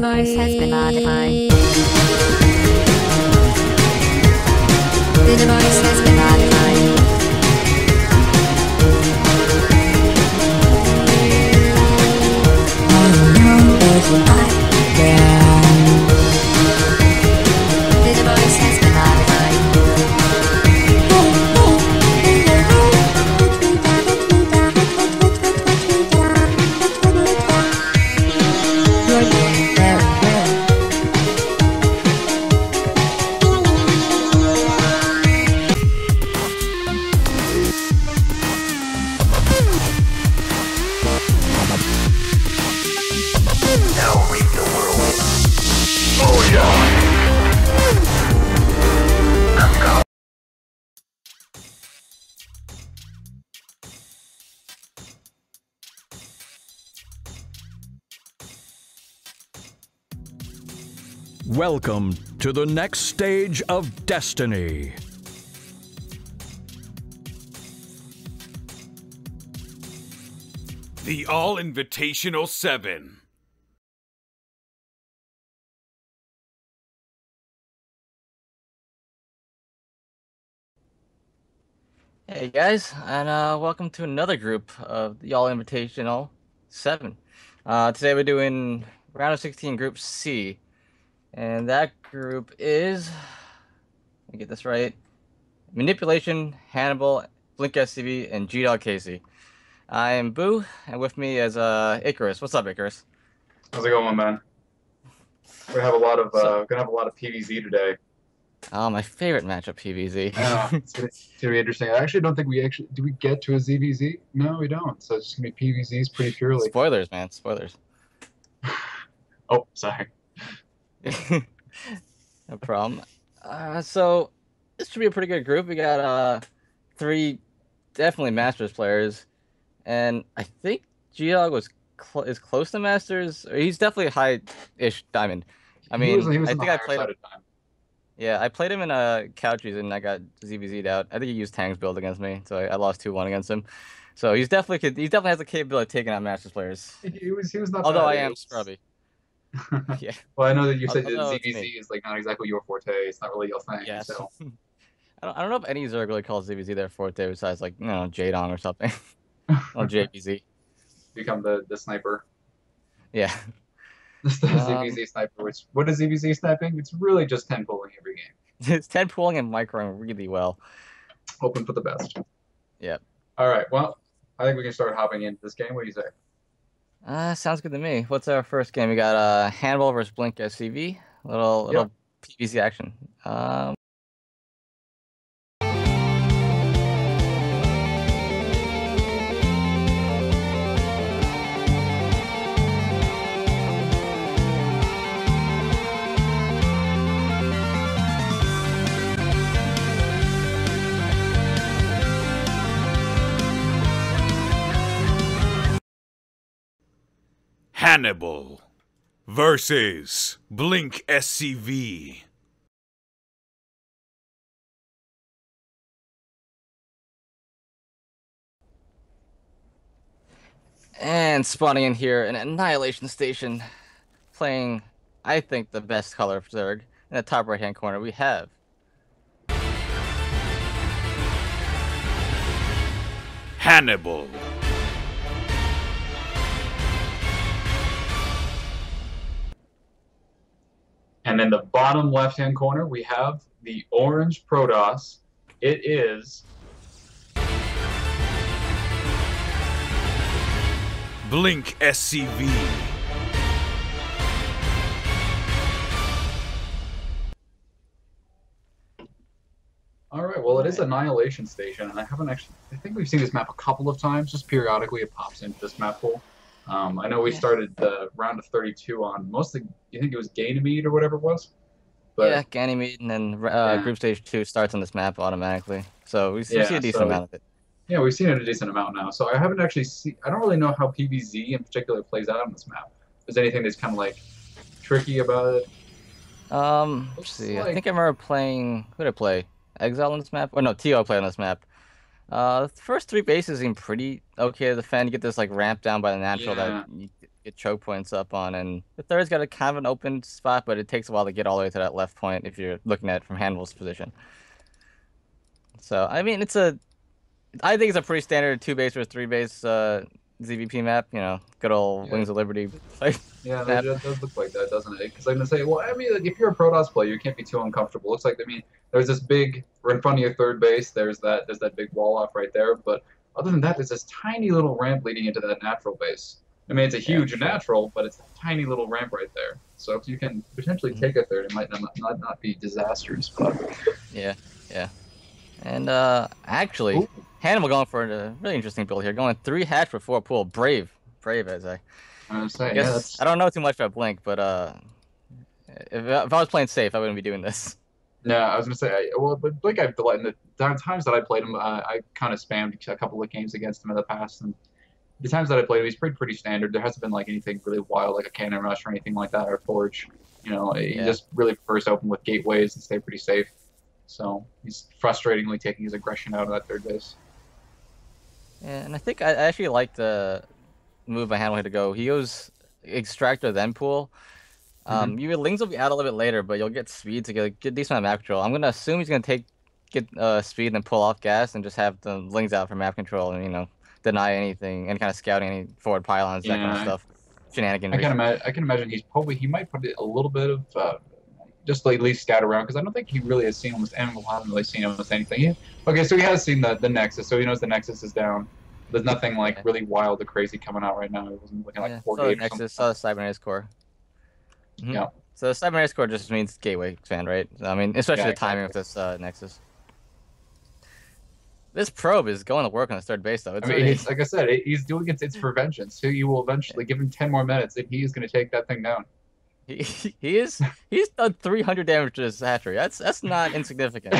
device has been modified. The device has been modified. All you know is what I can. The device has been modified. Welcome to the next stage of destiny. The All-Invitational VII. Hey guys, and welcome to another group of the All-Invitational VII. Today we're doing round of 16 Group C, and that group is, let me get this right, Manipulation, Hannibal, blinkSCV, and gdoggcasey. I am BoO, and with me is Icarus. What's up, Icarus? How's it going, man? We're gonna have a lot of PvZ today. Oh, my favorite matchup, PvZ. Yeah, it's gonna be interesting. I actually don't think do we get to a ZVZ? No, we don't. So it's just gonna be PvZs pretty purely. Spoilers, man. Spoilers. Oh, sorry. No problem. So this should be a pretty good group. We got 3 definitely Masters players, and I think gdogg is close to Masters. Or he's definitely high-ish Diamond. I mean, he was I on the think I higher played side him. of time. Yeah, I played him in Couches and I got ZVZ'd out. I think he used Tang's build against me, so I lost 2-1 against him. So he definitely has the capability of taking out Masters players. He was not. Although bad. I am scrubby. Yeah. Well, I know that you said that Although it's ZVZ me. is like not exactly your forte. It's not really your thing. Yes. So. I don't know if any Zerg really calls ZVZ their forte besides like, you know, Jadong or something. Or JVZ. Become the sniper. Yeah. The ZVZ sniper. What is ZVZ sniping? It's really just 10 pulling every game. It's 10 pulling and microing really well. Hoping for the best. Yep. All right. Well, I think we can start hopping into this game. What do you say? Sounds good to me. What's our first game? We got Hannibal versus blinkSCV. Little PvZ action. Hannibal versus blinkSCV. And spawning in here, an Annihilation Station, playing, I think, the best color of Zerg. In the top right-hand corner, we have Hannibal. And in the bottom left-hand corner, we have the orange Protoss. It is blinkSCV. all right. Well, it is Annihilation Station, and I think we've seen this map a couple of times. Just periodically, it pops into this map pool. I know we started the round of 32 on mostly, you think it was Ganymede or whatever it was? But, yeah, Ganymede, and then Group Stage 2 starts on this map automatically. So we see a decent amount of it. Yeah, we've seen it a decent amount now. So I haven't actually seen, I don't really know how PvZ in particular plays out on this map. Is there anything that's kind of like tricky about it? Let's see. I think I remember playing, who did I play? Exile on this map? Or no, TO played on this map. The first 3 bases seem pretty okay to defend. You get this like ramp down by the natural that get choke points up on, and the third's got a kind of an open spot, but it takes a while to get all the way to that left point if you're looking at it from Hannibal's position. So I mean, I think it's a pretty standard 2-base or 3-base ZVP map. You know, good old Wings of Liberty. Yeah, that does look like that, doesn't it? Because I'm gonna say, well, I mean, like, if you're a Protoss player, you can't be too uncomfortable. Looks like, I mean, there's this big in front of your third base. There's that big wall off right there. But other than that, there's this tiny little ramp leading into that natural base. I mean, it's a huge natural, but it's a tiny little ramp right there. So if you can potentially take a third, it might not be disastrous. But yeah. And actually, ooh, Hannibal going for a really interesting build here, going 3 hatch for 4 pool. Brave as I say. Guess, I don't know too much about Blink, but if I was playing safe, I wouldn't be doing this. No, I was gonna say, but Blink, in the times that I played him, I kind of spammed a couple of games against him in the past, and the times that I played him, he's pretty standard. There hasn't been like anything really wild, like a cannon rush or anything like that, or forge. You know, he just really prefers to open with gateways and stay pretty safe. So he's frustratingly taking his aggression out of that third base. Yeah, and I think I actually like the move by Hannibal here to go. He goes extractor then pool. Your lings will be out a little bit later, but you'll get speed to get decent amount of map control. I'm gonna assume he's gonna get speed and then pull off gas and just have the lings out for map control and, you know, deny anything, any kind of scouting, any forward pylons, that kind of stuff. Shenanigans. I can imagine he might put a little bit of just like at least scout around, because I don't think he really has seen almost anyone. Hasn't really seen almost anything. Okay, so he has seen the Nexus, so he knows the Nexus is down. There's nothing like really wild or crazy coming out right now. It wasn't looking like 4 gate or Nexus, saw the Cybernetics core. Yeah. So the Cybernetics core just means gateway expand, right? So, I mean, especially the timing of this Nexus. This probe is going to work on the third base, though. I mean, like I said, he's doing it's for vengeance. So you will eventually give him 10 more minutes, and he is going to take that thing down. He's done 300 damage to his hatchery. That's not insignificant.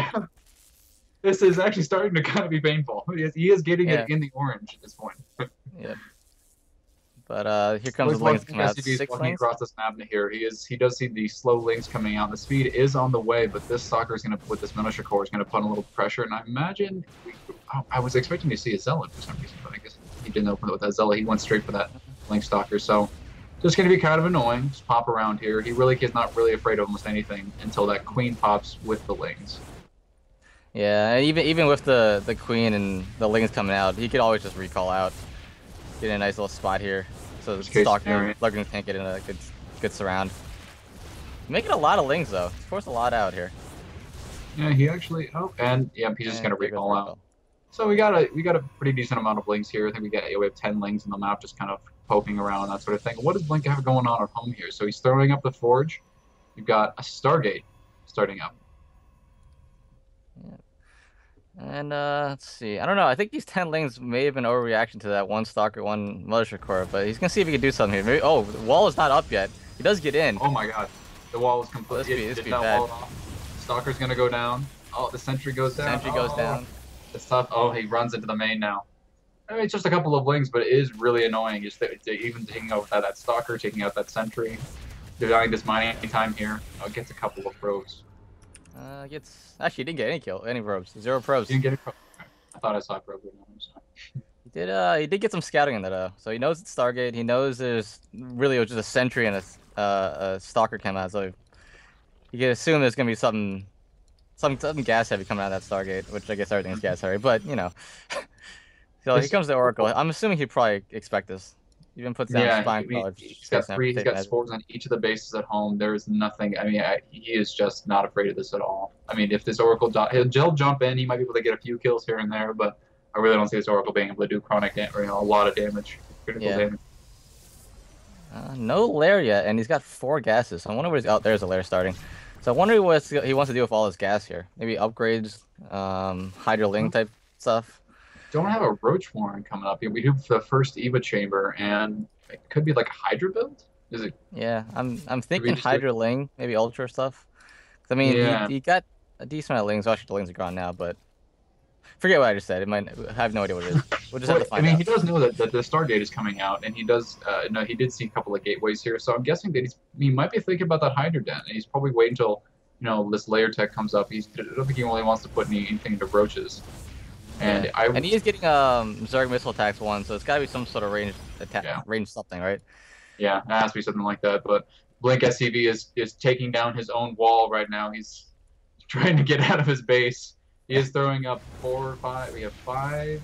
This is actually starting to kind of be painful. He is getting it in the orange at this point. Yeah. But here comes the lings coming out. 6 lings across this map here. He does see the slow lings coming out. The speed is on the way, but this soccer is going to, with this militia core, is going to put a little pressure. And I imagine I was expecting to see a zealot for some reason, but I guess he didn't open it with that zealot. He went straight for that link stalker. So just going to be kind of annoying. Just pop around here. He really is not really afraid of almost anything until that queen pops with the lings. Yeah, even with the queen and the lings coming out, he could always just recall out. Get in a nice little spot here, so the stalker Luggins can't get in a good surround. Making a lot of lings though. Forced a lot out here. Yeah, he actually. Oh, and yeah, he's just gonna recall out. So we got a pretty decent amount of lings here. I think we have 10 lings on the map, just kind of poking around, that sort of thing. What does Blink have going on at home here? So he's throwing up the forge. You've got a Stargate starting up. Yeah. And let's see. I don't know. I think these 10 lings may have been overreaction to that one stalker, one militia core, but he's gonna see if he can do something here. Maybe. Oh, the wall is not up yet. He does get in. Oh my God, the wall is completely. This be bad. Stalker's gonna go down. Oh, the sentry goes down. Sentry goes down. It's tough. Oh, he runs into the main now. I mean, it's just a couple of lings, but it is really annoying. Just even taking out that stalker, taking out that sentry, denying this mining time here. Oh, it gets a couple of probes. Actually, he didn't get any probes. 0 probes. He didn't get a probe. I thought I saw a probe. He did get some scouting in there, so he knows it's Stargate. He knows there's really just a sentry and a stalker came out, so you can assume there's gonna be something gas heavy coming out of that Stargate, which I guess everything's gas heavy, but you know. So here comes the Oracle. I'm assuming he'd probably expect this. Even puts down spine college. He's got spores on each of the bases at home. There is nothing. I mean, he is just not afraid of this at all. I mean, if this Oracle, he'll jump in. He might be able to get a few kills here and there, but I really don't see this Oracle being able to do chronic damage, or, you know, a lot of damage, critical damage. No lair yet, and he's got 4 gases. So I wonder what he's out. There's a lair starting. So I wonder what he wants to do with all his gas here. Maybe upgrades, Hydra Ling type stuff. Don't have a Roach Warren coming up. We do the first Eva chamber, and it could be like a Hydra build. Is it? Yeah, I'm thinking Hydra Ling, maybe Ultra stuff. I mean, he got a decent amount of lings. Actually, the lings are gone now, but forget what I just said. I have no idea what it is. We'll just have to find out. He does know that the Stargate is coming out, and he does know he did see a couple of gateways here. So I'm guessing that he might be thinking about that Hydra Den, and he's probably waiting until, you know, this layer tech comes up. I don't think he really wants to put anything into roaches. And he is getting Zerg missile attacks 1, so it's got to be some sort of range attack, range something, right? Yeah, it has to be something like that. But blinkSCV is taking down his own wall right now. He's trying to get out of his base. He is throwing up 4 or 5. We have 5,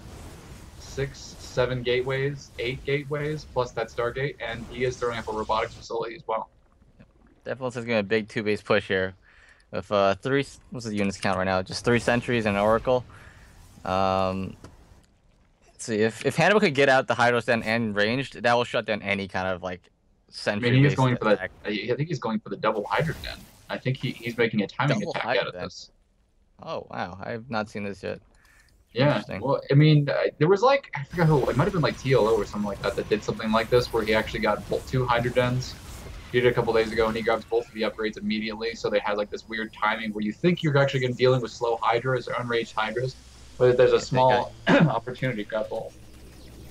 6, 7 gateways, 8 gateways, plus that Stargate, and he is throwing up a robotics facility as well. Definitely looks like a big 2-base push here. With 3, what's the units count right now? Just 3 sentries and an Oracle. Let's see, if Hannibal could get out the Hydro Stand and ranged, that will shut down any kind of like sentry. I mean, he's going for that. I think he's going for the double Hydro Den. I think he's making a timing Double attack Hydro out of Den. this. Oh wow, I have not seen this yet. Yeah, well, I mean, there was like, I forgot who, it might have been like TLO or something like that that did something like this, where he actually got 2 Hydro Dens. He did it a couple days ago, and he grabs both of the upgrades immediately, so they had like this weird timing where you think you're actually going to be dealing with slow Hydras or unraged Hydras, but there's a small opportunity to grab both.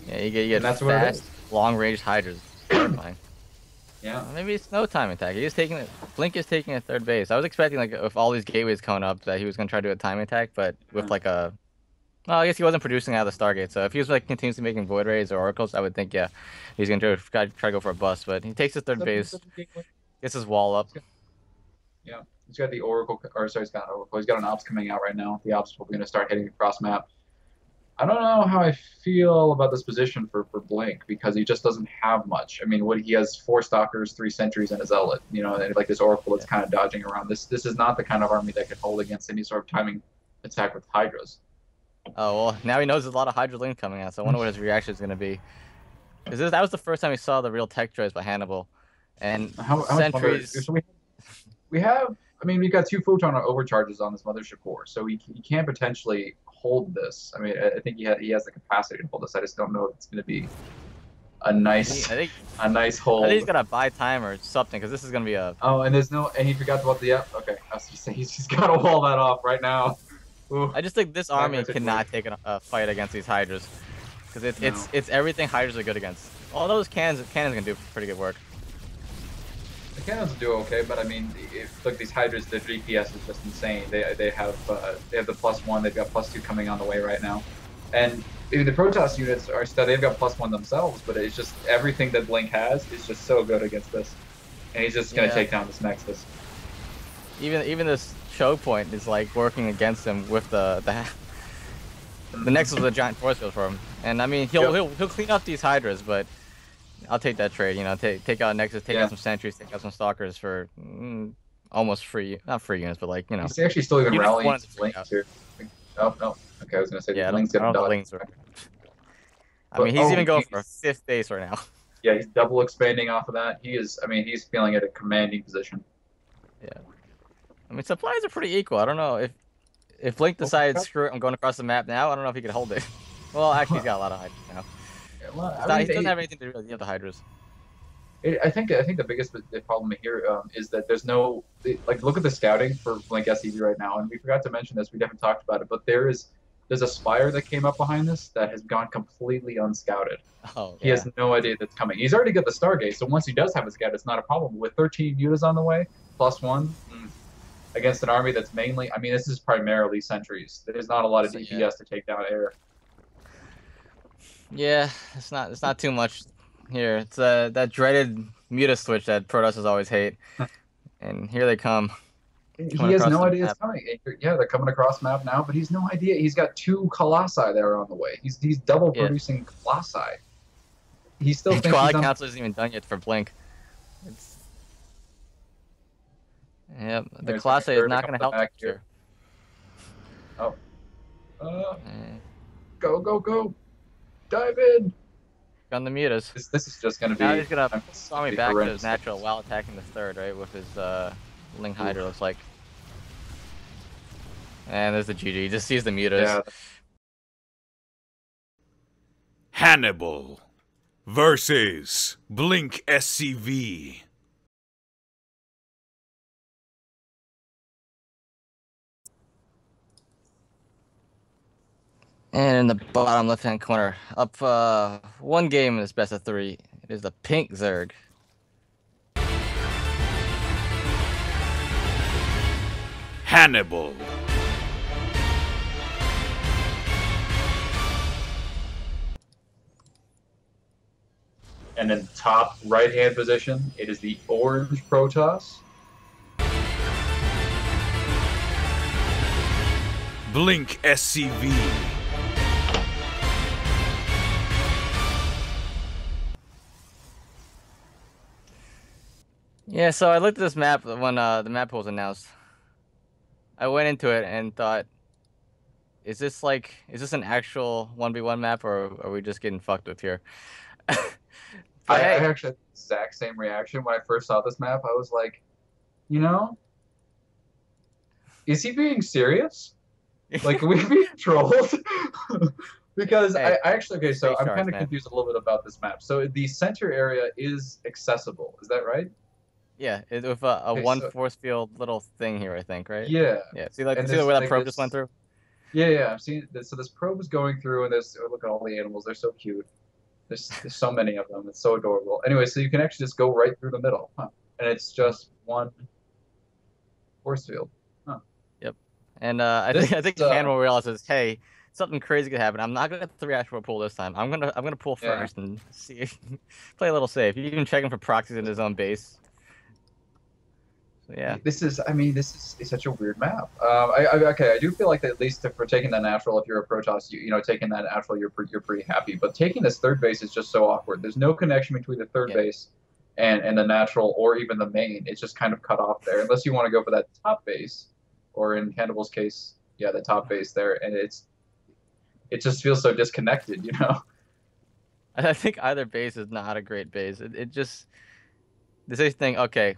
Yeah, you get that's fast, long-range Hydras. Terrifying. Yeah. Maybe it's no time attack. He is taking it. Blink is taking a 3rd base. I was expecting like with all these gateways coming up that he was gonna try to do a time attack, but with like a, well, I guess he wasn't producing out of the Stargate. So if he was like continuously making Void Rays or Oracles, I would think he's gonna try to go for a bust. But he takes his 3rd base, gets his wall up. Yeah, he's got the Oracle, or sorry, he's got an Oracle. He's got an Ops coming out right now. The Ops will be gonna start hitting across map. I don't know how I feel about this position for Blink, because he just doesn't have much. I mean, he has 4 Stalkers, 3 Sentries, and a Zealot. You know, and like this Oracle that's kind of dodging around. This is not the kind of army that can hold against any sort of timing attack with Hydras. Oh well, now he knows there's a lot of Hydra Link coming out, so I wonder what his reaction is gonna be. Because that was the first time we saw the real tech choice by Hannibal, and Sentries. So we have. I mean, we've got 2 photon overcharges on this mothership core, so he can potentially hold this. I mean, I think he has the capacity to hold this. I just don't know if it's going to be a nice hold. I think he's gonna buy time or something, because this is gonna be a. Oh, and he forgot about the okay. I was just saying he's just got to wall that off right now. Ooh. I just think this army cannot take a fight against these Hydras, because it's everything Hydras are good against. All those cannons can do pretty good work. The cannons do okay, but I mean, look, these Hydras, their DPS is just insane. They have the +1, they've got +2 coming on the way right now, and the Protoss units they've got +1 themselves, but it's just everything that Blink has is just so good against this, and he's just gonna take down this Nexus. Even this choke point is like working against him with the Nexus with a giant force field for him, and I mean he'll clean up these Hydras, but. I'll take that trade, you know, take out Nexus, take out some Sentries, take out some Stalkers for almost free, not free units, but like, you know. He's actually still even rallying Blink too. Oh, no. Okay, I was going to say Blink's going to dodge. I mean, he's even going for a 5th base right now. Yeah, he's double expanding off of that. I mean, he's feeling at a commanding position. Yeah. I mean, supplies are pretty equal. I don't know if Blink decides, screw it, I'm going across the map now, I don't know if he could hold it. Well, actually, he's got a lot of Hydras now. Well, he doesn't have anything to do with the Hydras. I think the biggest problem here is that there's no, like, look at the scouting for blinkSCV right now, and we forgot to mention this, we haven't talked about it, but there's a Spire that came up behind this that has gone completely unscouted. Oh, he has no idea that's coming. He's already got the Stargate, so once he does have a scout, it's not a problem. With 13 units on the way, +1, against an army that's mainly, I mean, this is primarily Sentries. There's not a lot of DPS to take down air. Yeah, it's not too much here. It's that dreaded Muta switch that Protosses always hate, and here they come. He has no idea it's coming. Yeah, they're coming across map now, but he's no idea. He's got 2 Colossi there on the way. He's double producing Colossi. He still thinks Twilight Council isn't even done yet for Blink. Yep, the Colossi is not going to help here. Oh. Go. Dive in! On the Mutas. This is just going to be... Now he's going to saw me back to his natural while attacking the 3rd, right? With his Ling Hydra, looks like. And there's the GG. He just sees the Mutas. Yeah. Hannibal versus blinkSCV. And in the bottom left-hand corner, up 1 game in this best of 3, it is the pink Zerg. Hannibal. And in top right-hand position, it is the orange Protoss. blinkSCV. Yeah, so I looked at this map when the map was announced. I went into it and thought, is this an actual 1v1 map, or are we just getting fucked with here? I actually had the exact same reaction when I first saw this map. I was like, you know, is he being serious? Like, are we being trolled? Because hey, I actually, okay, so I'm kind of man. confused a little bit about this map. So the center area is accessible, is that right? Yeah, with a one force field little thing here, I think, right? Yeah. Yeah. See, like, see where that probe just went through? Yeah. I'm seeing this. So this probe is going through, and look at all the animals. They're so cute. There's so many of them. It's so adorable. Anyway, so you can actually just go right through the middle, huh? And it's just one force field. Huh. Yep. And I think Hannibal realizes, hey, something crazy could happen. I'm not gonna get the reactor pool this time. I'm gonna pull first and see, play a little safe. You can check him for proxies in his own base. So, yeah. This is such a weird map. I do feel like that at least for taking that natural, if you're a Protoss, you know, taking that natural, you're pretty happy. But taking this third base is just so awkward. There's no connection between the third base and the natural or even the main. It's just kind of cut off there, unless you want to go for that top base, or in Hannibal's case, yeah, the top base there, and it just feels so disconnected, you know. I think either base is not a great base. It just this thing. Okay,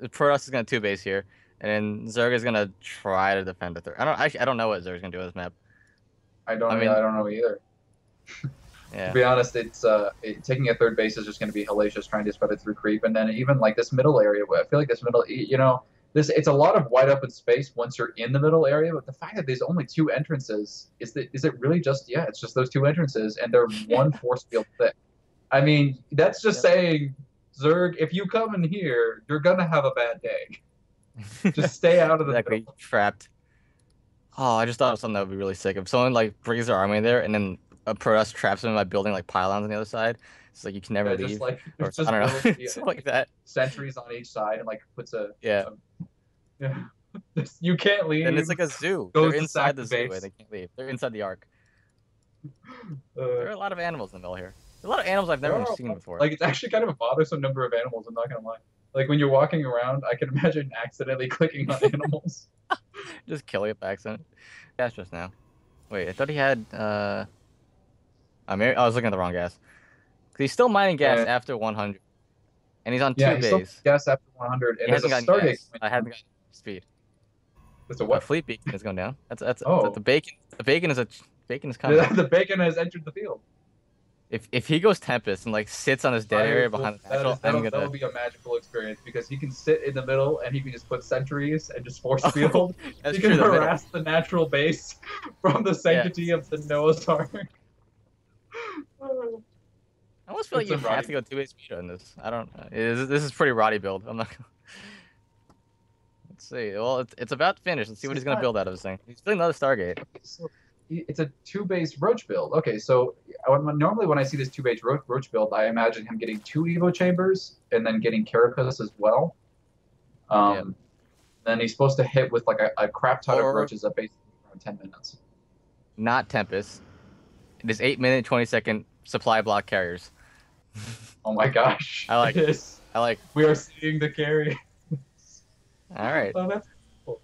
Protoss is gonna two base here, and then Zerg is gonna try to defend the third. I don't know what Zerg's gonna do with this map. I don't know either. Yeah. To be honest, it's taking a third base is just going to be hellacious trying to spread it through creep, and then even like this middle area. I feel like this middle, you know, it's a lot of wide open space once you're in the middle area. But the fact that there's only two entrances is it really just it's just those two entrances, and they're one force field thick. I mean, that's just saying, Zerg, if you come in here, you're gonna have a bad day. Just stay out of the middle. Trapped. Oh, I just thought of something that would be really sick. If someone like brings their army there and then a Protoss traps them by building like pylons on the other side, it's like you can never leave. Just like, or, just I don't know, something like that. Sentries on each side and like puts a yeah. You can't leave. And it's like a zoo. They're inside the zoo and they can't leave. They're inside the ark. There are a lot of animals in the middle here. There's a lot of animals I've never seen before. Like, it's actually kind of a bothersome number of animals, I'm not gonna lie. Like, when you're walking around, I can imagine accidentally clicking on animals. Just killing it by accident. Gas just now. Wait, I thought he had, I was looking at the wrong gas. He's still mining gas after 100. And he's on two bays. Still gas after 100. And there's a Stargate. I haven't got speed. There's a what? My fleet beacon is going down. That's the bacon. The bacon is coming. The bacon has entered the field. If he goes Tempest and like sits on this dead area behind the natural, that'll be a magical experience, because he can sit in the middle and he can just put sentries and just force field. He can harass the natural base from the sanctity of the Noah's Ark. I almost feel like you have to go 2-8 speed on this. I don't. This is pretty Roddy build. I'm not. Let's see. Well, it's about to finish. Let's see what he's gonna build out of this thing. He's building another Stargate. So it's a 2-base Roach build. Okay, so normally when I see this 2-base Roach build, I imagine him getting 2 Evo chambers and then getting Carapace as well. Then he's supposed to hit with like a crap ton of Roaches at basically around 10 minutes. Not Tempest. It is 8-minute, 20-second supply block carriers. Oh my gosh! I like this. I like. We are seeing the carry. All right. Oh, that's cool.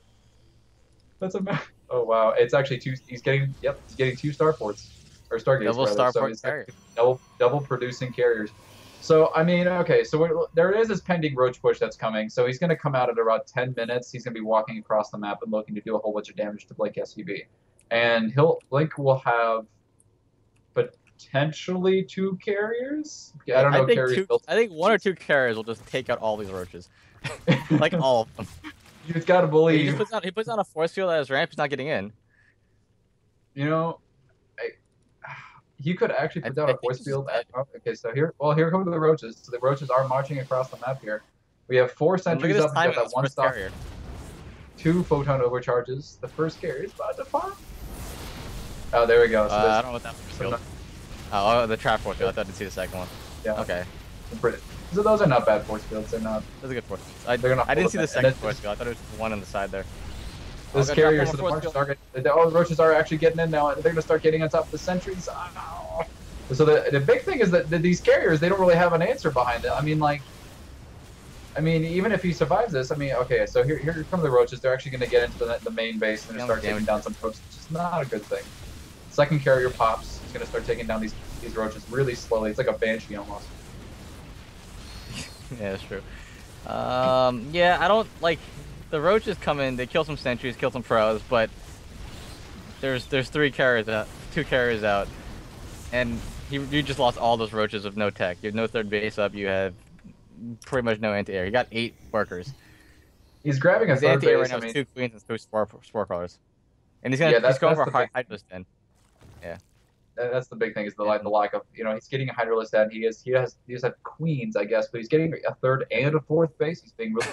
That's a. Oh wow! It's actually 2. He's getting 2 Starports or Stargates. Double Starport carrier. Double producing carriers. So I mean, okay. So there is this pending Roach push that's coming. So he's going to come out at about 10 minutes. He's going to be walking across the map and looking to do a whole bunch of damage to blinkSCV, and Blink will have potentially 2 carriers. Yeah, I don't know. I think 1 or 2 carriers will just take out all these Roaches, like all of them. You've got to believe. He puts on a force field at his ramp. He's not getting in. You know, he could actually put down a force field. Okay, so here come the Roaches. So the Roaches are marching across the map here. We have 4 sentries up at that 1 stop. 2 photon overcharges. The first carrier is about to farm. Oh, there we go. So I don't know what that force field. Oh, the trap force field. I thought I didn't see the second one. Yeah. Okay. So those are not bad force fields. They're not. That's a good force. They're gonna I didn't see the hold it, second and force field. I thought it was just one on the side there. Those carriers, so the marches are the roaches are actually getting in now. They're gonna start getting on top of the sentries. Oh. So the big thing is that these carriers, they don't really have an answer behind it. I mean, like, even if he survives this, I mean, okay, so here come the roaches. They're actually gonna get into the main base and start taking down some roaches, which is not a good thing. Second carrier pops. He's gonna start taking down these roaches really slowly. It's like a banshee almost. Yeah, that's true. Yeah, I don't like the roaches come in. They kill some sentries, kill some pros, but there's 3 carriers out, 2 carriers out, and you just lost all those roaches with no tech. You have no third base up. You have pretty much no anti-air. You got 8 workers. He's grabbing a his third anti-air base. right now is 2 queens and 2 spore crawlers, and he's going for Hydros then. Yeah. That's the big thing is the lack of, he's getting a Hydrolist and he does have queens, I guess, but he's getting a third and a fourth base. He's being really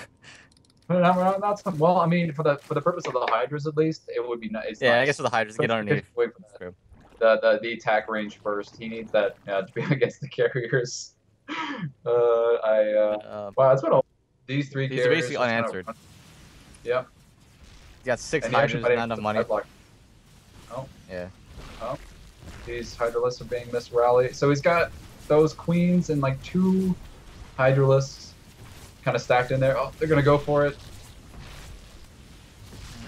well. I mean, for the purpose of the Hydras at least, it would be nice. Yeah, I guess for the Hydras, get underneath. The attack range first. He needs that to be against the carriers. Wow, that's what all these 3 carriers. He's basically unanswered. Yeah. He's got 6 Hydras, not enough money. Oh. Yeah. Oh. These Hydralisks are being misrallied. So he's got those queens and like 2 Hydralisks kind of stacked in there. Oh, they're going to go for it.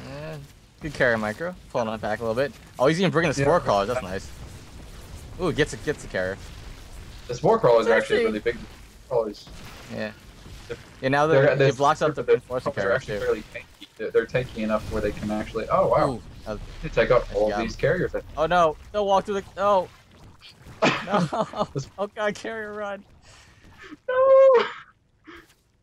Yeah, good carry, Micro. Pulling on back a little bit. Oh, he's even bringing the spore crawlers. That's nice. Ooh, gets the carry. The spore crawlers are actually really big crawlers. Yeah. Yeah, now it blocks out the reinforcing carrier too. Fairly tanky. They're tanky enough where they can actually. Oh wow! They take out all of these carriers. Oh no! Don't walk through the. No. No! Oh god, carrier run! No!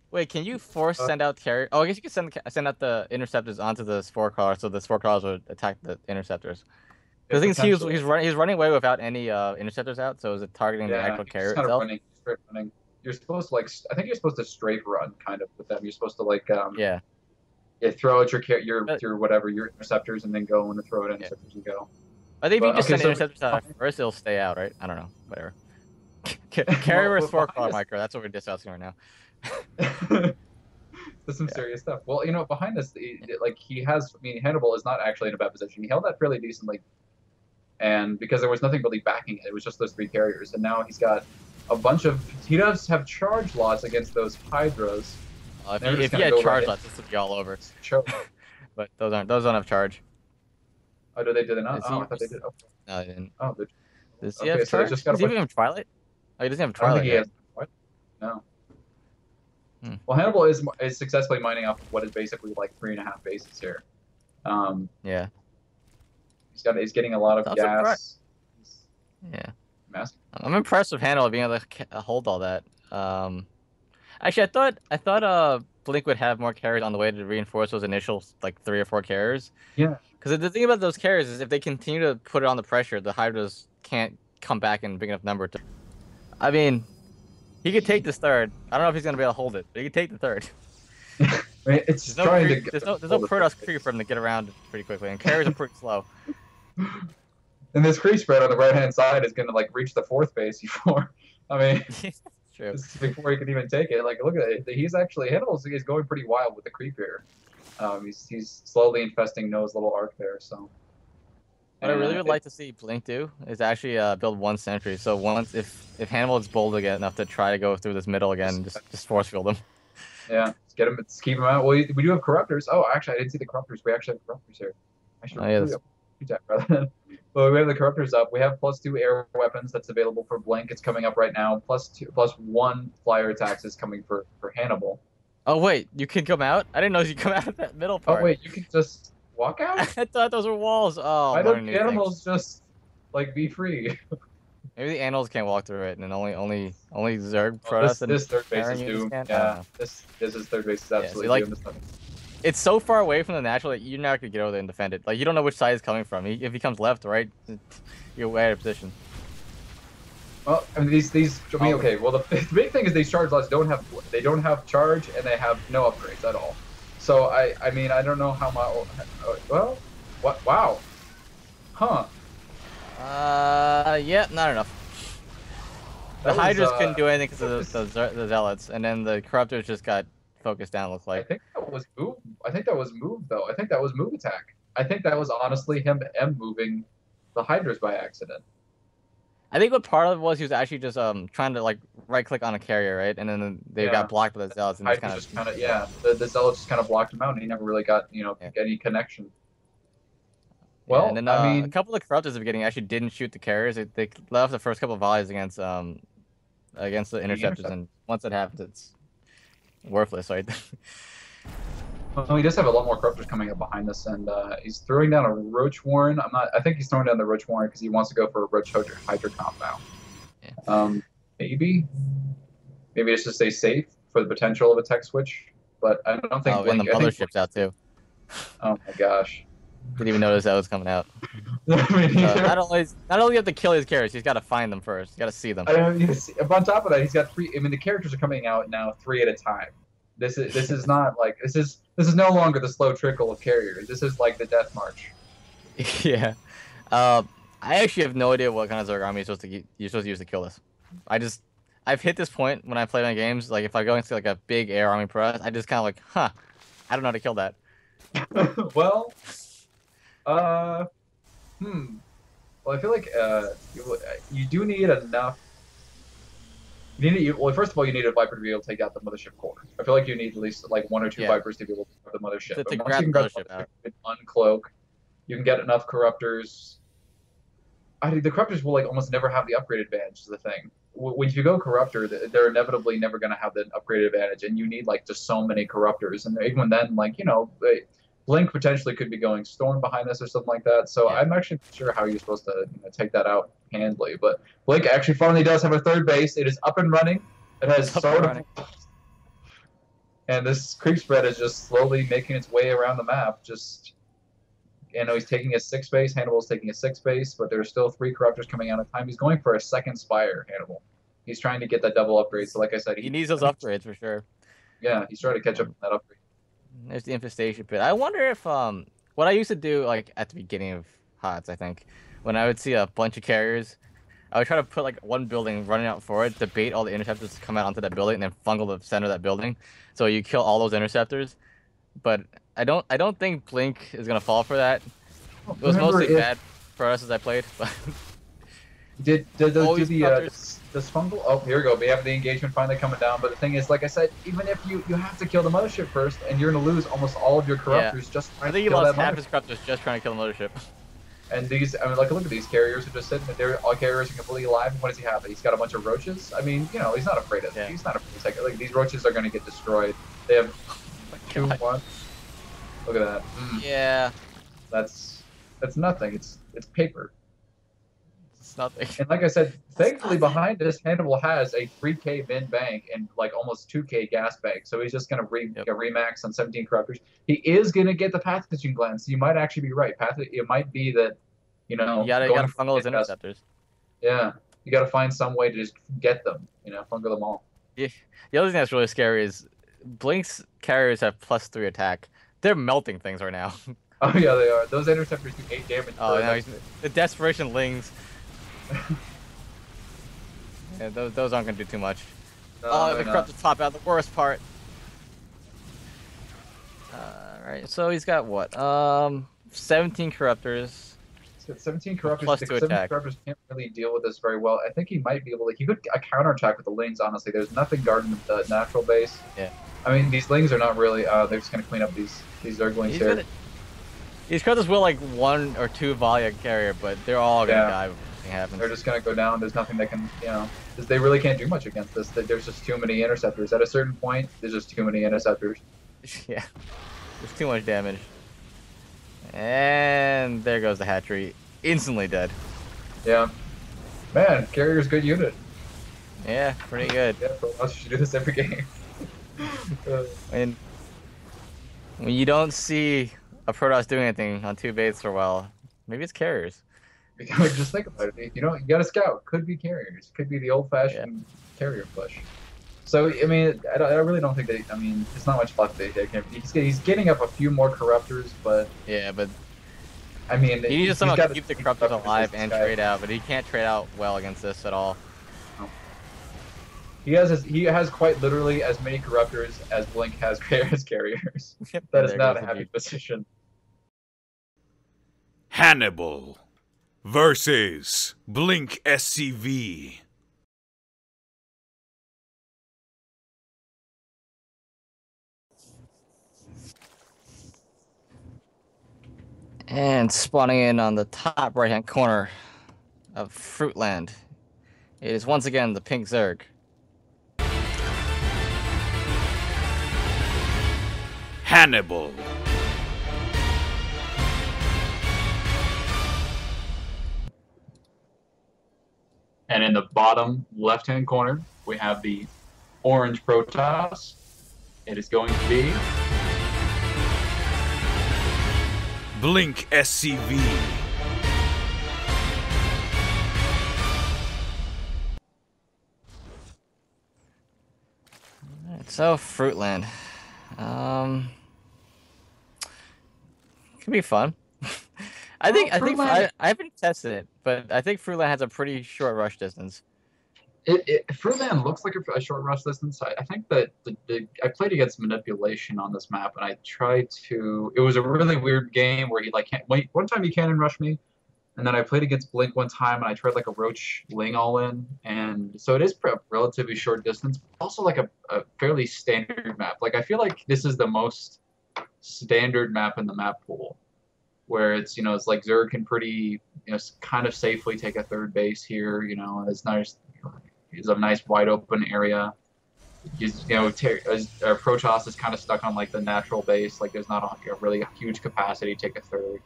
Wait, can you force send out carrier? Oh, I guess you can send out the interceptors onto the spore crawlers, so the spore crawlers would attack the interceptors. The thing is, he's running away without any interceptors out, so is it targeting the actual carrier itself? Running. You're supposed to I think you're supposed to strafe run kind of with them. You're supposed to throw out your whatever your interceptors and then go and throw out interceptors and go. I think if you just send interceptors out first, it'll stay out, right? I don't know, whatever. Carrier or spore crawler, Micro. That's what we're discussing right now. There's some serious stuff. Well, behind this, Hannibal is not actually in a bad position. He held that fairly decently, and because there was nothing really backing it, it was just those 3 carriers, and now he's got a bunch of. He does have charge lots against those Hydras. If he had charge lots, this would be all over. But those don't have charge. Oh, do they not? Oh, I thought they did. Okay. No, they didn't. Oh, does he have charge? Does he even have Twilight? Oh, he doesn't have Twilight. I don't think he has. What? No. Well, Hannibal is successfully mining off what is basically like 3.5 bases here. Yeah. He's getting a lot of gas. Yeah. Massive. I'm impressed with Hannibal being able to hold all that. Actually, I thought Blink would have more carriers on the way to reinforce those initial like 3 or 4 carriers. Yeah. Because the thing about those carriers is if they continue to put it on the pressure, the Hydras can't come back in big enough number to. I mean, he could take this 3rd. I don't know if he's gonna be able to hold it, but he could take the 3rd. There's no Protoss creep for him to get around pretty quickly, and carriers are pretty slow. And this creep spread on the right-hand side is gonna reach the 4th base before. I mean, true. Before he can even take it. Look at it. Hannibal is going pretty wild with the creep here. He's slowly infesting Noah's little arc there. So. What I really would like to see Blink do is actually build 1 sentry. So if Hannibal is bold again enough to try to go through this middle again, just force field him. Yeah, just keep him out. Well, we do have corruptors. Oh, actually, I didn't see the corruptors. We actually have corruptors here. I should But we have the corruptors up. We have +2 air weapons that's available for Blink. It's coming up right now. +1 flyer attacks is coming for Hannibal. Oh wait, you can come out? I didn't know you come out of that middle part. Oh wait, you can just walk out? I thought those were walls. Oh, why don't the animals just be free? Maybe the animals can't walk through it, and only Zerg Protoss. This 3rd base is doomed. Yeah, this is 3rd base is absolutely doomed. It's so far away from the natural that you're not gonna get over there and defend it. You don't know which side is coming from. If he comes left, right, you're way out of position. Well, I mean okay. Well, the big thing is these charge lots don't have charge and they have no upgrades at all. So I mean I don't know how much. Well, what? Wow. Huh. Yeah, not enough. The Hydras couldn't do anything because of the Zealots, and then the Corruptors just got focused down, looks like. I think that was move. I think that was move, though. I think that was move attack. I think that was honestly him moving the Hydras by accident. I think what part of it was he was actually just trying to like right click on a carrier, right? And then they got blocked by the Zealots, and just kind of the Zealots just kind of blocked him out, and he never really got any connection. Well, and then I mean, a couple of Corruptors at the beginning actually didn't shoot the carriers. They let off the first couple of volleys against the Interceptors, and once that happens, it's worthless, right? Well, he does have a lot more Corruptors coming up behind this, and he's throwing down a Roach Warren. I think he's throwing down the Roach Warren because he wants to go for a Roach Hydra comp now. Yeah. Maybe it's to stay safe for the potential of a tech switch, but I don't think. Oh, and the mothership's out too. Oh my gosh! Didn't even notice that was coming out. Not only you have to kill his characters, he's got to find them first. He's got to see them. On top of that, he's got 3. I mean, the characters are coming out now 3 at a time. This is not like this is no longer the slow trickle of carriers. This is like the death march. Yeah. I actually have no idea what kind of Zerg army you're supposed to use to kill this. I've hit this point when I play my games. Like if I go into like a big air army press, I just kind of like, I don't know how to kill that. Well, well, I feel like you do need enough. Well, first of all, you need a Viper to be able to take out the mothership core. I feel like you need at least like 1 or 2 Vipers to be able to grab the mothership. To grab the mothership out. Uncloak, you can get enough Corruptors. The Corruptors will like almost never have the upgrade advantage. Is the thing. When you go Corruptor, they're inevitably never going to have the upgrade advantage, and you need like just so many Corruptors. And even then, like Blink potentially could be going Storm behind this or something like that. So I'm actually not sure how you're supposed to take that out handily. But Blink actually finally does have a 3rd base. It is up and running. It has and this creep spread is just slowly making its way around the map. Just he's taking a 6th base. Hannibal's taking a 6th base, but there's still 3 Corruptors coming out of time. He's going for a 2nd Spire, Hannibal. He's trying to get that double upgrade. So like I said, he needs those upgrades for sure. Yeah, he's trying to catch up on that upgrade. There's the infestation pit. I wonder if what I used to do like at the beginning of HOTS, I think, when I would see a bunch of carriers, I would try to put like one building running out forward to bait all the interceptors to come out onto that building and then fungal the center of that building, so you kill all those interceptors. But I don't think Blink is gonna fall for that. It was mostly bad for us as I played. But Did the fungal? Oh, here we go. We have the engagement finally coming down. But the thing is, like I said, even if you have to kill the mothership first, and you're gonna lose almost all of your Corruptors just trying to kill that mothership. I think he lost half his Corruptors just trying to kill the mothership. And these, I mean, like look at these carriers who are just sitting there. All carriers are completely alive. And what does he have? He's got a bunch of roaches. I mean, he's not afraid of. He's not afraid to take it. Like these roaches are gonna get destroyed. They have 2-1. Look at that. Yeah. That's nothing. It's paper. It's nothing. And like I said, thankfully behind us, Hannibal has a 3K min bank and like almost 2K gas bank. So he's just going to remax on 17 Corruptors. He is going to get the pathogen glands. So you might actually be right. It might be that, you gotta fungal his interceptors. Yeah. You got to find some way to just get them, fungal them all. Yeah. The other thing that's really scary is Blink's carriers have +3 attack. They're melting things right now. Oh yeah, they are. Those interceptors do 8 damage. Oh, no, the Desperation Lings. Yeah, those aren't gonna do too much. No, the Corruptors top out, the worst part. Alright, so he's got what? 17 Corruptors. He's got 17 Corruptors. +2 attack. Corruptors can't really deal with this very well. I think he might be able to. He could counterattack with the Lings, honestly. There's nothing guarding the natural base. Yeah. I mean, these Lings are not really. They're just gonna clean up these Zerglings here. These Corruptors will like 1 or 2 volley a carrier, but they're all gonna die when anything happens. They're just gonna go down. There's nothing that can, they really can't do much against this. There's just too many interceptors. At a certain point, there's just too many interceptors. Yeah, there's too much damage. And there goes the hatchery, instantly dead. Yeah, man, carrier's good unit. Yeah, pretty good. Yeah, for us, you should do this every game. And when you don't see a Protoss doing anything on 2 bases for a while, maybe it's carriers. Just think about it. You got a scout. Could be carriers. Could be the old-fashioned carrier push. So I mean, I really don't think they. I mean, there's not much left. He's getting up a few more Corruptors, but yeah, but I mean, he needs to somehow keep the Corruptors alive and trade out, but he can't trade out well against this at all. he has quite literally as many corruptors as Blink has as carriers. Yep, That and is there not goes a the happy beauty. position. Hannibal versus blinkSCV. And spawning in on the top right-hand corner of Fruitland, it is once again the pink Zerg. Hannibal. And in the bottom left-hand corner, we have the orange Protoss. It is going to be blinkSCV. Alright, so Fruitland. Could be fun. I haven't tested it, but I think Fruitland has a pretty short rush distance. Fruitland looks like a short rush distance. I think that I played against manipulation on this map, and I tried to. It was a really weird game where he like one time he cannon rushed me, and then I played against Blink one time, and I tried like a Roach Ling all-in, and so it is a relatively short distance, but also like a fairly standard map. Like I feel like this is the most standard map in the map pool, where it's it's like Zerg can pretty kind of safely take a third base here. It's nice. It's a nice wide open area. Protoss is kind of stuck on like the natural base. Like there's not a really huge capacity to take a third.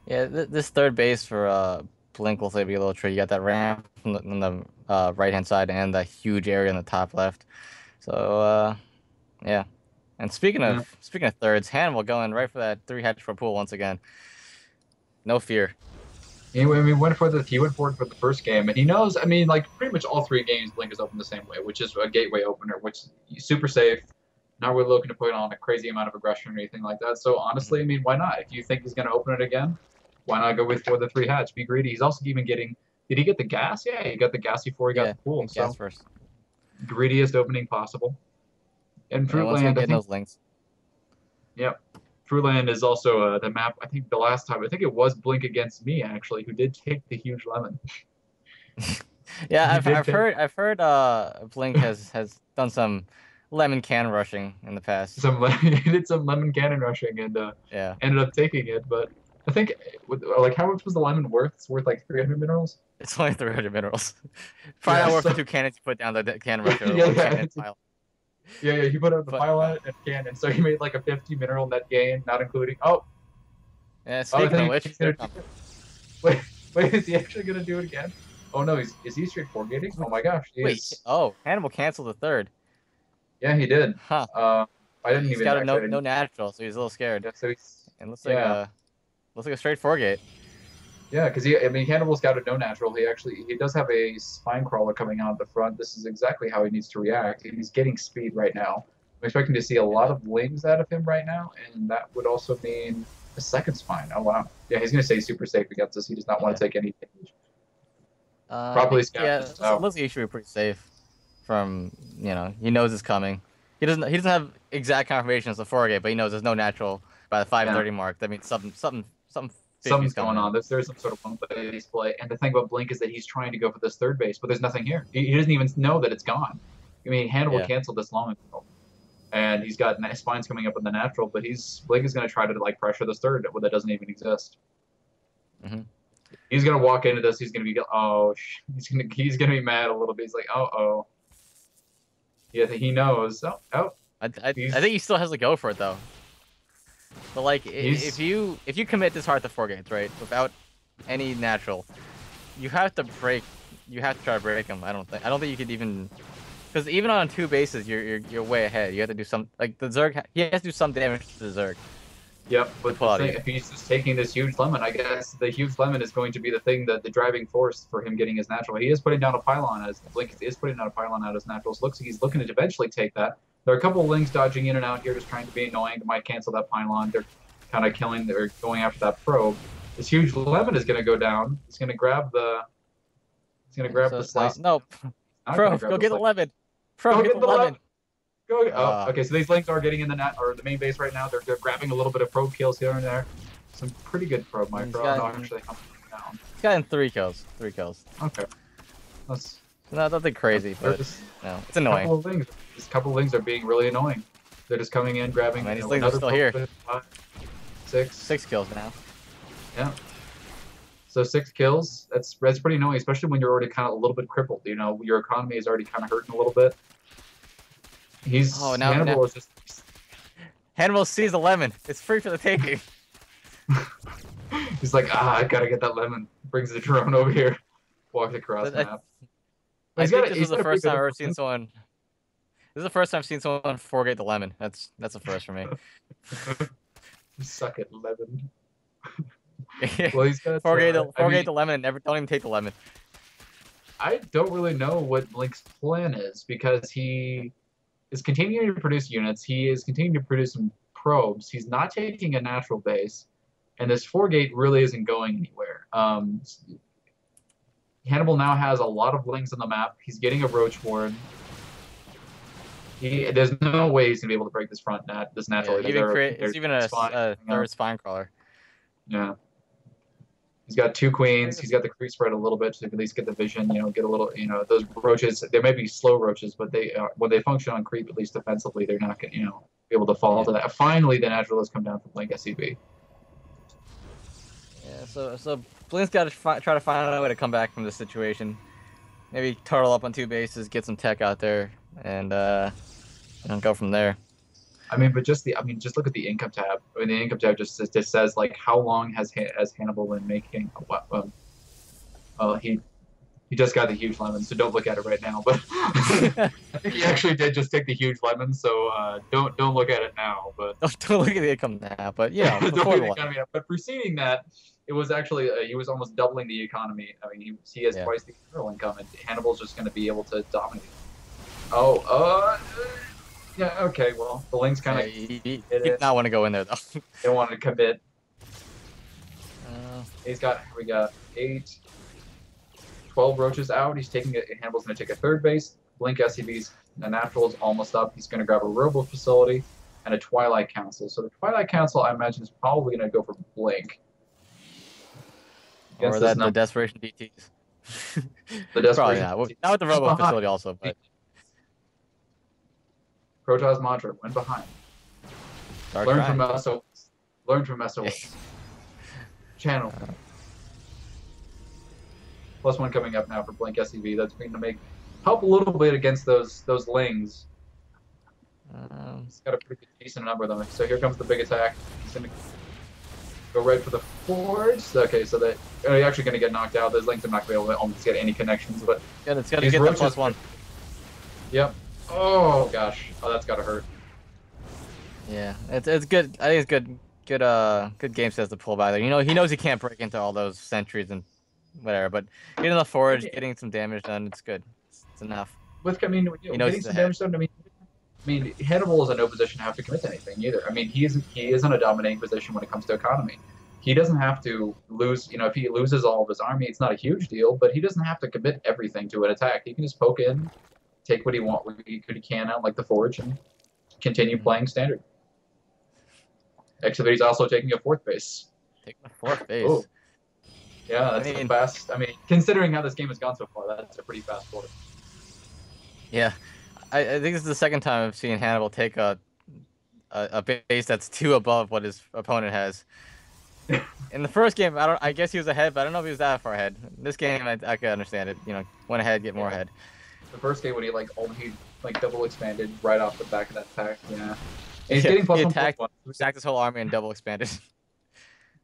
Yeah, this third base for Blink will say be a little tricky. You got that ramp on the right-hand side and the huge area on the top left. So yeah. And speaking of thirds, Hannibal going right for that 3-hatch for pool once again. No fear. He went for it for the first game, and he knows. I mean, like pretty much all 3 games, Blink is open the same way, which is a gateway opener, which is super safe. Not really looking to put on a crazy amount of aggression or anything like that. So honestly, I mean, why not? If you think he's going to open it again, why not go for the 3-hatch? Be greedy. He's also even getting. Did he get the gas? Yeah, he got the gas before he got the pool. Gas first. Greediest opening possible. And Fruitland, getting those links. Yep. Fruitland is also the map. I think the last time, I think it was Blink against me actually, who did take the huge lemon. Yeah, I've heard Blink has done some lemon can rushing in the past. He did some lemon cannon rushing and ended up taking it. But I think like how much was the lemon worth? It's worth like 300 minerals. It's only 300 minerals. Probably not worth the 2 cannons you put down the cannon rusher. Yeah, he put out the pile and cannon, so he made like a 50 mineral net gain, not including. Oh. Yeah. Speaking of which, wait, is he actually gonna do it again? Oh no, is he straight 4-gating? Oh my gosh, he is. Oh, Hannibal canceled the third. Yeah, he did. Huh. I didn't he's even. Got no natural, so he's a little scared. Yeah, so and looks like a straight 4-gate. Yeah, because Hannibal's got a no natural. He does have a spine crawler coming out the front. This is exactly how he needs to react. He's getting speed right now. I'm expecting to see a lot of lings out of him right now, and that would also mean a second spine. Oh wow. Yeah, he's gonna stay super safe against us. He does not want to take any damage. Probably it looks like he should be pretty safe. From he knows it's coming. He doesn't have exact confirmation as the 4-gate, but he knows there's no natural by the 5:30 mark. That means something. Something's going on. There's some sort of one-base play. And the thing about Blink is that he's trying to go for this third base, but there's nothing here. He doesn't even know that it's gone. I mean, Hannibal canceled this long ago. And he's got spines coming up in the natural, but Blink is going to try to like pressure this third that doesn't even exist. Mm-hmm. He's going to walk into this. He's going to be he's going to be mad a little bit. He's like, oh. Yeah, he knows. I think he still has to go for it though. But like, if you commit this hard to 4-gates, right, without any natural, you have to try to break him. I don't think you could even, because even on 2 bases, you're way ahead. You have to do some the Zerg. He has to do some damage to the Zerg. Yep, but if he's just taking this huge lemon, I guess the huge lemon is going to be the thing that the driving force for him getting his natural. He is putting down a pylon as Blink is putting down a pylon out as natural. So it looks like he's looking to eventually take that. There are a couple of links dodging in and out here, just trying to be annoying. They might cancel that pylon. They're kind of going after that probe. This huge lemon is going to go down. He's going to grab the. He's going to grab the slice. Nope. Not Pro, gonna grab go those get the lings. lemon. Pro, Go get the lemon. Go. Oh, okay. So these lings are getting in the net or the main base right now. They're grabbing a little bit of probe kills here and there. Some pretty good probe micro. No, actually, I'm down. He's gotten 3 kills. 3 kills. Okay. That's nothing crazy, but no, it's annoying. This couple of lings are being really annoying. They're just coming in, grabbing. Man, these lings are still here. 5, 6. 6 kills now. Yeah. So 6 kills. That's pretty annoying, especially when you're already kind of a little bit crippled. You know, your economy is already kind of hurting a little bit. Hannibal is just. Hannibal sees the lemon. It's free for the taking. He's like, I gotta get that lemon. Brings the drone over here. Walks across the map. I think this is the first time I've ever seen someone. This is the first time I've seen someone forgate the lemon. That's a first for me. You suck at lemon. Well, he's got forgate the lemon and don't even take the lemon. I don't really know what Blink's plan is because he is continuing to produce units. He is continuing to produce some probes. He's not taking a natural base, and this forgate really isn't going anywhere. Hannibal now has a lot of lings on the map. He's getting a roach warren. There's no way he's gonna be able to break this front net, this natural. Yeah, it's even a third spine crawler. Yeah. He's got 2 queens. He's got the creep spread a little bit to at least get the vision. You know, get a little. You know, those roaches. They may be slow roaches, but they when they function on creep, at least defensively, they're not gonna be able to fall to that. Finally, the naturalists come down from blinkSCV. Yeah. So Blink's got to try to find a way to come back from this situation. Maybe turtle up on 2 bases, get some tech out there, and go from there. Just look at the income tab. I mean, the income tab just says like how long has Hannibal been making? Well, he just got the huge lemon, so don't look at it right now. But I think he actually did just take the huge lemon, so don't look at it now. But don't look at the income now. But yeah, but preceding that, it was actually he was almost doubling the economy. I mean, he has twice the internal income, and Hannibal's just going to be able to dominate. Yeah, okay, well, the lings kind of... he did not want to go in there, though. They want to commit. We got 8, 12 roaches out. He's taking it. Hannibal's going to take a 3rd base. blinkSCV's natural is almost up. He's going to grab a robo facility and a Twilight Council. So the Twilight Council, I imagine, is probably going to go for Blink. Or the Desperation DTs. The Desperation probably not. Not with the robo facility also, but... Protoss mantra, went behind. Learn from SOS. Learn from SOS. Channel. +1 coming up now for blinkSCV. That's going to help a little bit against those lings. He's got a pretty decent number of them. So here comes the big attack. He's going to go right for the forge. Okay, so that they're actually going to get knocked out. Those lings are not going to be able to almost get any connections, but it's going to get the +1. Yep. Oh gosh. Oh, that's gotta hurt. Yeah, it's good. I think it's good game sets to pull by there. You know, he knows he can't break into all those sentries and whatever, but getting the forge, getting some damage done, it's good. It's enough. Getting some damage done. I mean, Hannibal is in no position to have to commit to anything either. I mean, he is in a dominating position when it comes to economy. He doesn't have to lose. You know, if he loses all of his army, it's not a huge deal. But he doesn't have to commit everything to an attack. He can just poke in. Take what he can out, like the forge, and continue playing standard. Except he's also taking a 4th base. Taking a 4th base. Oh. Yeah, that's fast. I mean, considering how this game has gone so far, that's a pretty fast 4th. Yeah, I think this is the 2nd time I've seen Hannibal take a base that's 2 above what his opponent has. In the first game, I guess he was ahead, but I don't know if he was that far ahead. In this game, I could understand it. You know, went ahead, get more ahead. The first game when he double expanded right off the back of that attack, yeah. And he's getting +1. He attacked his whole army and double expanded.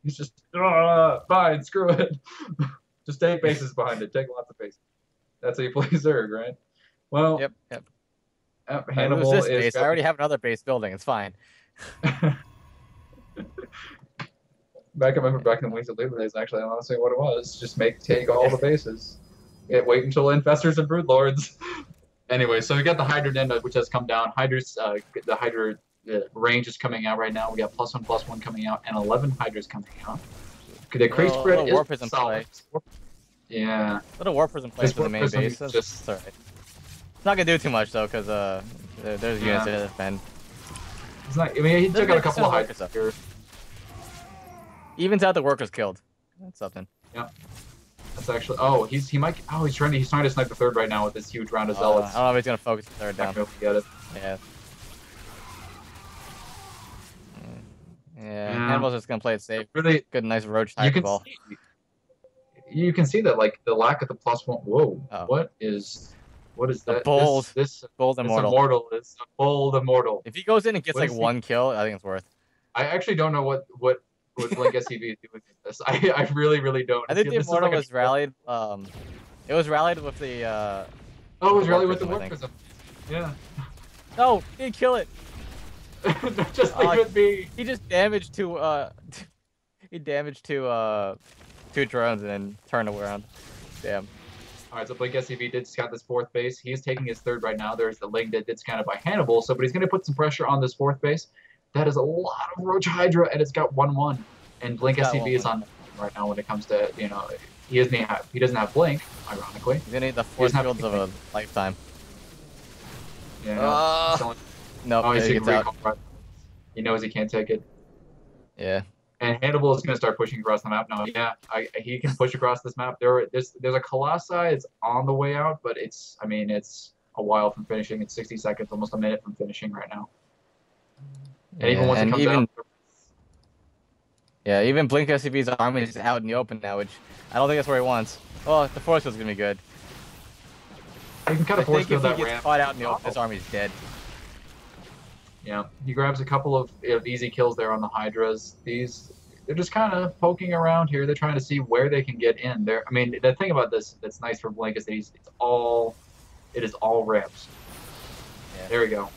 He's just fine, screw it. Just take bases behind it. Take lots of bases. That's how you play Zerg, right? Well, yep. Hannibal is. Base. I already have another base building. It's fine. Back in the Wings of Labor days, actually, I want to say what it was. Just take all the bases. Wait until Infestors and Broodlords. Anyway, so we got the Hydra Den, which has come down. The Hydra range is coming out right now. We got +1/+1 coming out, and 11 Hydras coming out. The creep spread is solid. Yeah. Little Warpers in place for the main base. That's alright. It's not gonna do too much though, because there's units to defend. It's not. I mean, he took out a couple of high stuff here. Evens out the workers killed. That's something. Yeah. That's actually. Oh, he might. Oh, he's trying to snipe the third right now with this huge round of zealots. I don't know if he's gonna focus the third down. I hope you get it. Yeah. Yeah. Hannibal's just gonna play it safe. Really good, nice roach type ball. You can see that, like, the lack of the +1. Whoa. Oh. What is that? Bold. This bold immortal. It's a bold immortal. If he goes in and gets like one kill, I think it's worth. I actually don't know what blinkSCV is doing with this. I really don't. I think the immortal was rallied. It was rallied with the. Oh, it was rallied with the warprism. Yeah. No, he didn't kill it. Just leave it be. He just damaged two. He damaged two drones and then turned around. Damn. Alright, so blinkSCV did scout this fourth base. He is taking his third right now. There's the link that did scout it by Hannibal, so but he's going to put some pressure on this fourth base. That is a lot of Roach Hydra, and it's got 1-1. And blinkSCV is on right now when it comes to, you know, he doesn't have blink, ironically. He's going to need the force fields of a lifetime. Yeah. No, oh, he gets out. Right. He knows he can't take it. Yeah. And Hannibal is going to start pushing across the map now. Yeah, he can push across this map. There's a Colossi. It's on the way out, but it's a while from finishing. It's 60 seconds, almost a minute from finishing right now. And even once it comes out. Yeah, even blinkSCV's army is out in the open now, which I don't think that's where he wants. Oh, the force field's going to be good. You can kind of force field that ramp. If he gets caught out in the open, his army's dead. Yeah, he grabs a couple of easy kills there on the Hydras. They're just kind of poking around here. They're trying to see where they can get in. I mean, the thing about this that's nice for Blink is that it is all ramps. Yeah. There we go.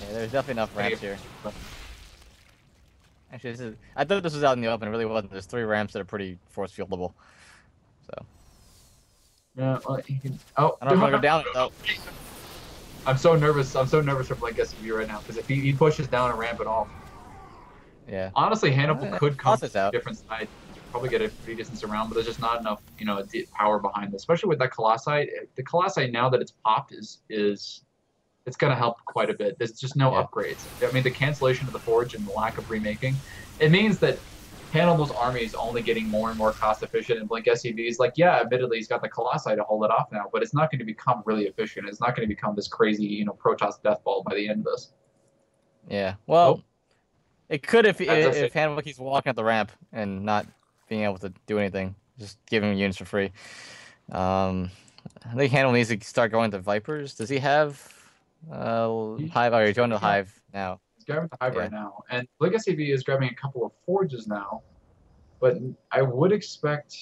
Yeah, there's definitely enough ramps here. Actually, I thought this was out in the open. It really wasn't. There's 3 ramps that are pretty force fieldable. So. Yeah. Well, I don't want to go down. Oh. I'm so nervous. I'm so nervous for blinkSCV right now because if he pushes down a ramp at all. Yeah. Honestly, Hannibal could come from a different side. Probably get a pretty distance around, but there's just not enough, you know, power behind this. Especially with that Colossi. The Colossi now that it's popped is it's gonna help quite a bit. There's just no upgrades. I mean, the cancellation of the forge and the lack of remaking, it means that Hannibal's army is only getting more and more cost efficient, and blinkSCV is like, yeah, admittedly he's got the Colossi to hold it off now, but it's not going to become really efficient. It's not going to become this crazy, you know, Protoss death ball by the end of this. Yeah, well, it could if Hannibal keeps walking up the ramp and not being able to do anything, just giving units for free. I think Hannibal needs to start going to Vipers. Does he have Hive? Or he's going to the Hive now. Grabbing the Hive right now, and blinkSCV is grabbing a couple of forges now, but I would expect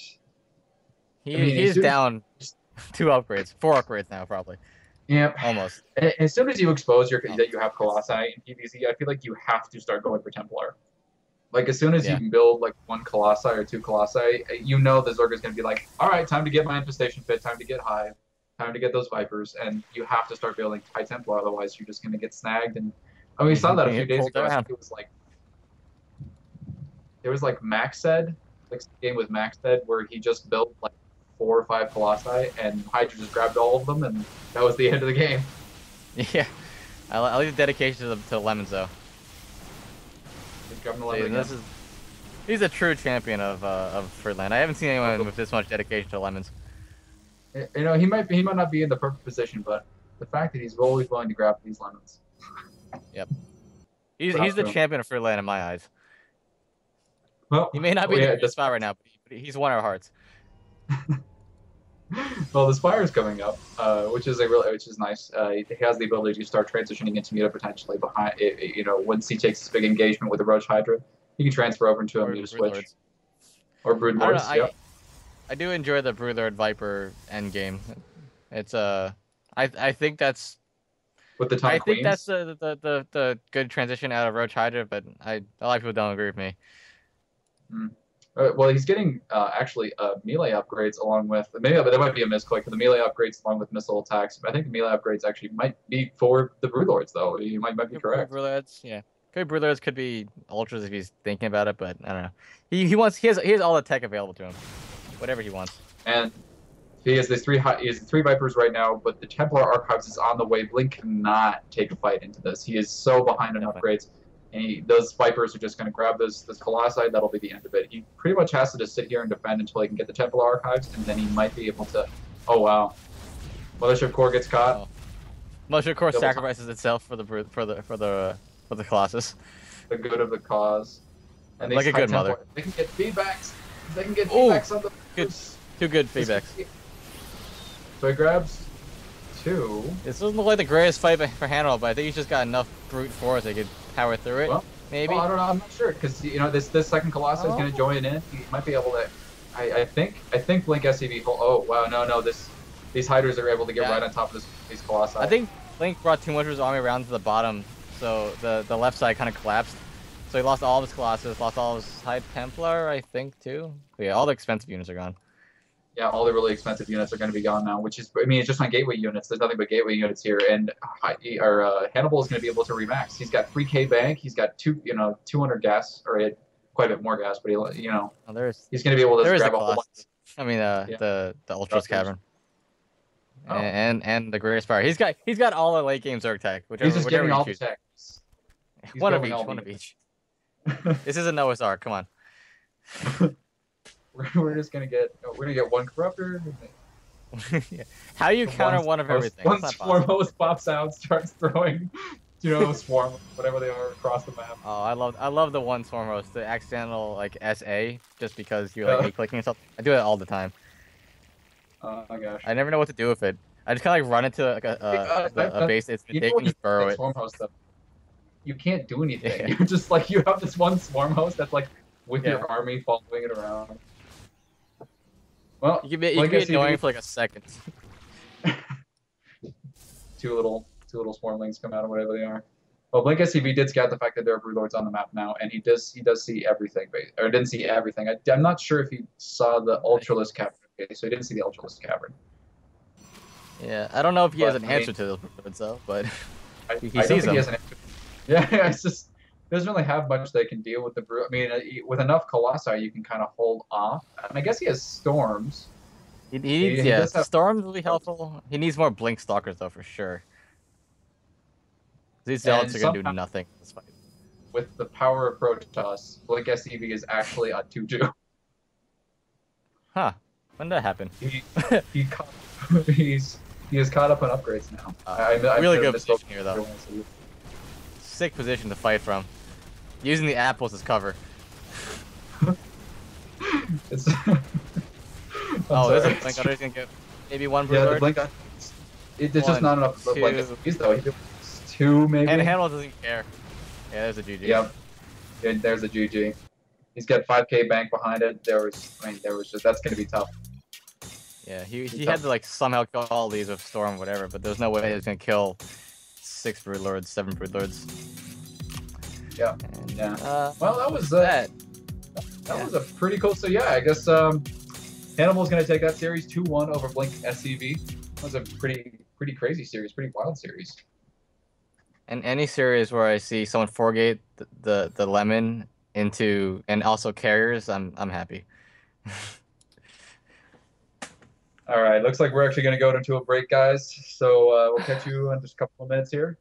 he's down 4 upgrades now probably. Yeah, almost. As soon as you expose that you have Colossi in PvZ, I feel like you have to start going for Templar. Like as soon as you can build like 1 Colossi or 2 Colossi, you know the Zerg is going to be like, all right, time to get my infestation pit, time to get Hive, time to get those Vipers, and you have to start building High Templar, otherwise you're just going to get snagged. And I mean, we saw that a few days ago. I think it was like there was like Maxed, like a game with Maxed where he just built like 4 or 5 Colossi, and Hydra just grabbed all of them, and that was the end of the game. Yeah, I like the dedication to the lemons though. He's a true champion of Ferdland. I haven't seen anyone with this much dedication to lemons. You know, he might not be in the perfect position, but the fact that he's always willing to grab these lemons. Yep. He's the champion of Ferdland in my eyes. Well, he may not be in the spot right now, but he's won our hearts. Well, the Spire is coming up, which is nice. He has the ability to start transitioning into Muta potentially behind. You know, once he takes this big engagement with the Roach Hydra, he can transfer over into a Muta switch. Or Broodlords. Yeah. I do enjoy the Broodlord Viper endgame. It's I think that's. With the I think that's the good transition out of Roach Hydra, but a lot of people don't agree with me. Well, he's getting actually melee upgrades along with maybe there might be a misclick, but the melee upgrades along with missile attacks. But I think the melee upgrades actually might be for the Broodlords, though. You might be correct. Broodlords, yeah. Broodlords could be ultras if he's thinking about it, but I don't know. He has all the tech available to him, whatever he wants. And He has three Vipers right now, but the Templar Archives is on the way. Blink cannot take a fight into this. He is so behind on upgrades. And those Vipers are just going to grab this Colossi. That'll be the end of it. He pretty much has to just sit here and defend until he can get the Templar Archives, and then he might be able to... Oh, wow. Mothership Core gets caught. Oh. Mothership Core sacrifices itself for the Colossus. The good of the cause. And like a good mother. They can get feedbacks. They can get feedbacks on the... Good. Two good feedbacks. So he grabs 2. This doesn't look like the greatest fight for Hannibal, but I think he's just got enough brute force they could power through it. Well, maybe. Well, I don't know. I'm not sure because this second Colossus is going to join in. He might be able to. I think blinkSCV. Oh wow, no. These hiders are able to get right on top of these Colossi. I think Blink brought too much of his army around to the bottom, so the left side kind of collapsed. So he lost all of his Colossus, lost all of his High Templar, I think too. But yeah, all the expensive units are gone. Yeah, all the really expensive units are going to be gone now, which is, I mean, it's just on gateway units. There's nothing but gateway units here, and Hannibal is going to be able to remax. He's got 3K bank. He's got 200 gas, or quite a bit more gas, but he's going to be able to grab a whole bunch. I mean, the Ultras Cavern. Oh. And the greatest power. He's got all the late game Zerg tech. He's just getting all the tech. One of each. This is a Noah's Ark. Come on. We're gonna get one corruptor. Yeah. How do you counter one of everything? One swarm host pops out, starts throwing, swarm whatever they are across the map. Oh, I love the one swarm host, the accidental SA, just because you're like clicking yourself. I do it all the time. Oh my gosh. I never know what to do with it. I just kind of like run into like a base. It's they can just burrow it. Swarm host stuff. You can't do anything. Yeah. You're just like you have this one swarm host that's like with your army following it around. Well, you can be annoying for like a second. two little swarmlings come out or whatever they are. Well, blinkSCV did scout the fact that there are broodlords on the map now, and he does see everything, or didn't see everything. I'm not sure if he saw the Ultralisk Cavern. Okay, so he didn't see the Ultralisk Cavern. Yeah, I don't know if he has an answer to those broodlords though, but he sees them. He has an answer. Yeah, it's just doesn't really have much they can deal with the brood. I mean, with enough Colossi, you can kind of hold off. And I guess he has storms. He needs storms will be helpful. He needs more blink stalkers though, for sure. These zealots are gonna do nothing in this fight. With the power of Protoss, blinkSCV is actually a 2-2. Huh? When did that happen? He is caught up on upgrades now. Really good position here though. Sick position to fight from. Using the apples as cover. There's a blink under. He's gonna get maybe one broodlord. Yeah, the blink. It's just not enough for blinkSCVs though. He did 2 maybe. And Hannibal doesn't care. Yeah, there's a GG. Yep. Yeah, there's a GG. He's got 5K bank behind it. That's gonna be tough. Yeah, he had to like somehow kill all these with storm or whatever, but there's no way he was gonna kill 6 broodlords, 7 broodlords. Yeah. And, yeah. Well, that was that was a pretty cool. So yeah, I guess Hannibal's gonna take that series 2-1 over blinkSCV. That was a pretty crazy series, pretty wild series. And any series where I see someone forgate the lemon into and also carriers, I'm happy. All right, looks like we're actually going to go into a break, guys. So we'll catch you in just a couple of minutes here.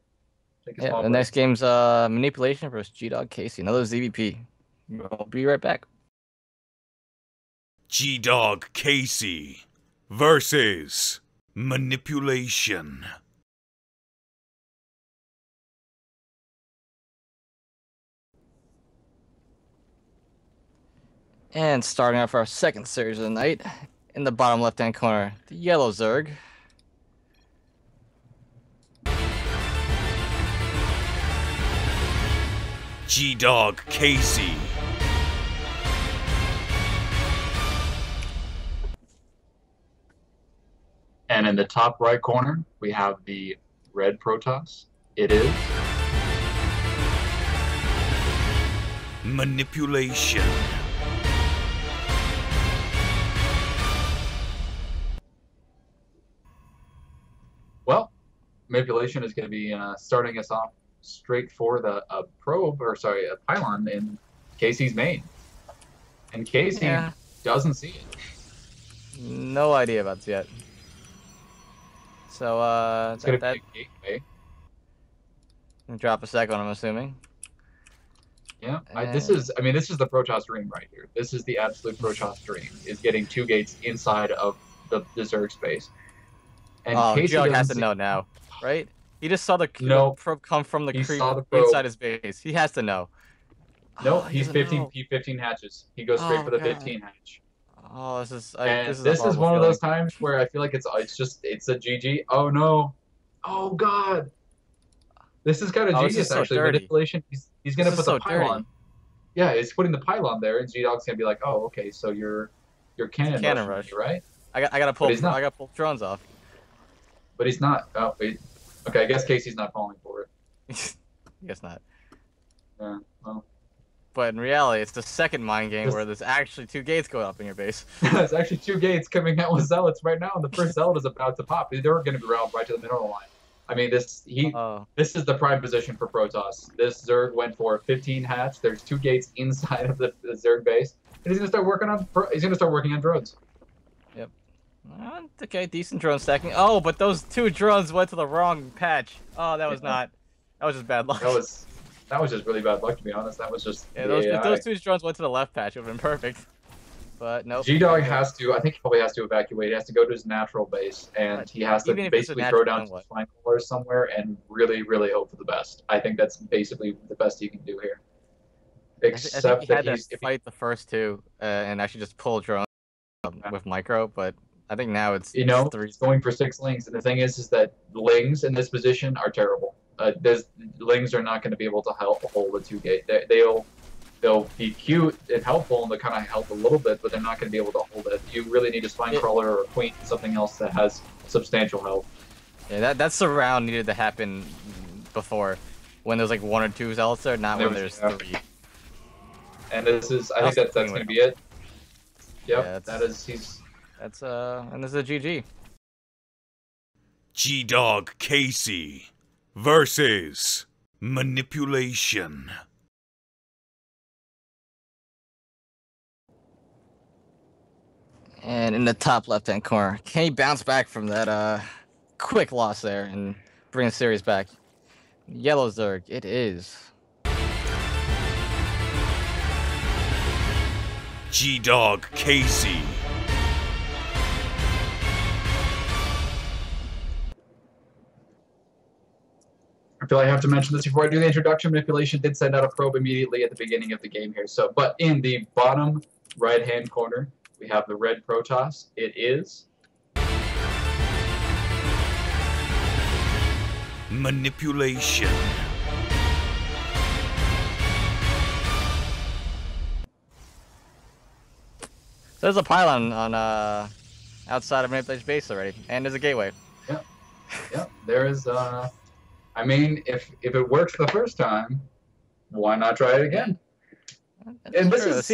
The next game's Manipulation versus gdoggcasey, another ZVP. We'll be right back. gdoggcasey versus Manipulation. And starting off our second series of the night, in the bottom left-hand corner, the yellow Zerg. gdoggcasey. And in the top right corner, we have the red Protoss. It is Manipulation. Well, Manipulation is going to be starting us off straight for the a pylon in Casey's main. And Casey doesn't see it. No idea about this yet. So It's gonna be a gateway. drop a second, I'm assuming. Yeah, this is the Protoss dream right here. This is the absolute Protoss dream, is getting 2 gates inside of the Zerg space. And Casey has to know now, right? He just saw the probe come from the creep probe inside his base. He has to know. No, he's 15. He 15 hatches. He goes straight for the 15 hatch. Oh, this is one of those times where I feel like it's a GG. Oh no, oh god. This is kind of genius, actually. Manipulation. He's gonna put the pylon. Dirty. Yeah, he's putting the pylon there, and gdogg's gonna be like, "Oh, okay, so you're cannon rush, right?" I gotta pull drones off. But he's not. Oh wait. Okay, I guess Casey's not falling for it. Guess not. Yeah. Well. But in reality, it's the second mind game where there's actually 2 gates going up in your base. There's actually 2 gates coming out with zealots right now, and the first zealot is about to pop. They're gonna be routed right to the mineral line. I mean, this is the prime position for Protoss. This Zerg went for 15 hatch. There's 2 gates inside of the Zerg base, and he's gonna start working on drones. Yep. Okay, decent drone stacking. Oh, but those 2 drones went to the wrong patch. Oh, that was not. That was just bad luck. That was just really bad luck, to be honest. That was just. Yeah, if those 2 drones went to the left patch, it would have been perfect. But nope. gdogg has to. I think he probably has to evacuate. He has to go to his natural base, and he has to basically throw down some flank rollers somewhere and really, really hope for the best. I think that's basically the best he can do here. Except I think he had to fight the first 2 and actually just pull drones with micro, but I think now it's 3. It's going for 6 lings, and the thing is that lings in this position are terrible. Lings are not going to be able to hold the 2 gate. They'll be cute and helpful, and they'll kind of help a little bit, but they're not going to be able to hold it. You really need a spine crawler or a queen, something else that has substantial health. Yeah, that's the round needed to happen before, when there's like 1 or 2 zealots there, not when there's 3. And this is, I think that's going to be it. Yep, and this is a GG. gdoggcasey versus manipulation. And in the top left-hand corner, can he bounce back from that quick loss there and bring the series back? Yellow Zerg, it is. gdoggcasey. I feel like I have to mention this before I do the introduction. Manipulation did send out a probe immediately at the beginning of the game here. So, but in the bottom right-hand corner, we have the red Protoss. It is manipulation. So there's a pylon on outside of Manipulation's base already, and there's a gateway. Yep. Yep. There is. I mean, if it works the first time, why not try it again? And this is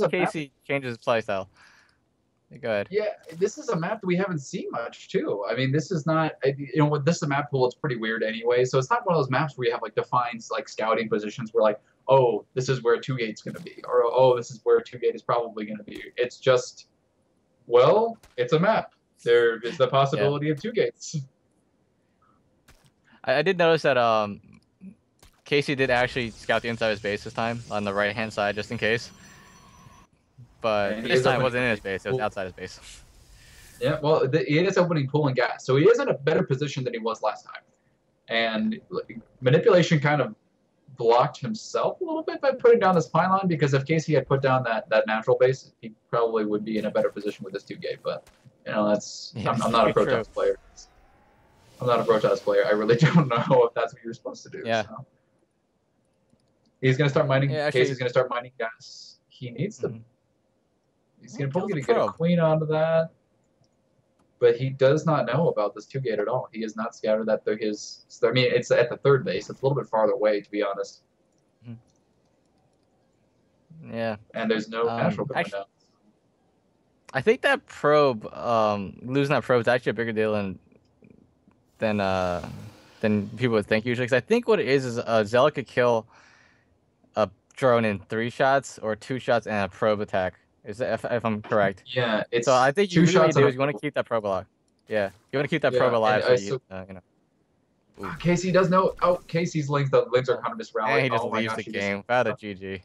Casey changes his playstyle. Go ahead. Yeah, this is a map that we haven't seen much too. I mean, this is not, this is a map pool. It's pretty weird anyway. So it's not one of those maps where you have like defined like scouting positions where like, oh, this is where 2 gate's going to be, or oh, this is where 2 gate is probably going to be. It's just, well, it's a map. There is the possibility of 2 gates. I did notice that Casey did actually scout the inside of his base this time on the right-hand side, just in case. But this time it wasn't in his base; it was outside his base. Yeah, well, he is opening pool and gas, so he is in a better position than he was last time. And manipulation kind of blocked himself a little bit by putting down this pylon, because if Casey had put down that natural base, he probably would be in a better position with this 2 gate. But that's I'm not a Protoss player. I'm not a Protoss player. I really don't know if that's what you're supposed to do. Yeah. So. He's gonna start mining. Casey's gonna start mining gas. He needs to. He's gonna probably get a queen onto that. But he does not know about this 2 gate at all. He has not scouted that through his. I mean, it's at the 3rd base. It's a little bit farther away, to be honest. Yeah. And there's no natural coming down. I think that probe, losing that probe is actually a bigger deal than people would think usually. Because I think what it is a Zealot could kill a drone in 3 shots or 2 shots and a probe attack. Is that if I'm correct? Yeah, it's So I think two you really shots do on is you want to keep that probe alive. Yeah, you want to keep that Yeah, probe alive and, so you know. Casey does know. Oh, Casey's links. The links are kind of misrouted. And he just Oh my leaves gosh, the he game without a GG.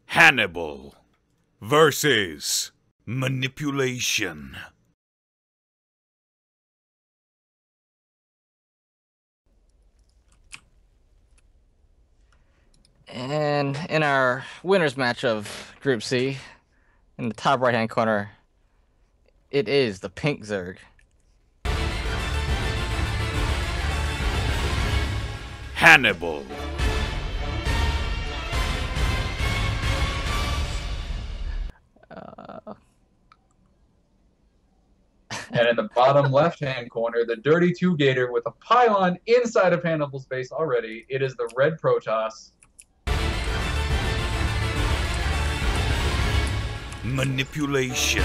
Hannibal versus manipulation. And in our winners match of Group C, in the top right-hand corner, it is the pink Zerg. Hannibal. And in the bottom left-hand corner, the Dirty Two Gator with a pylon inside of Hannibal's base already. It is the red Protoss. Manipulation.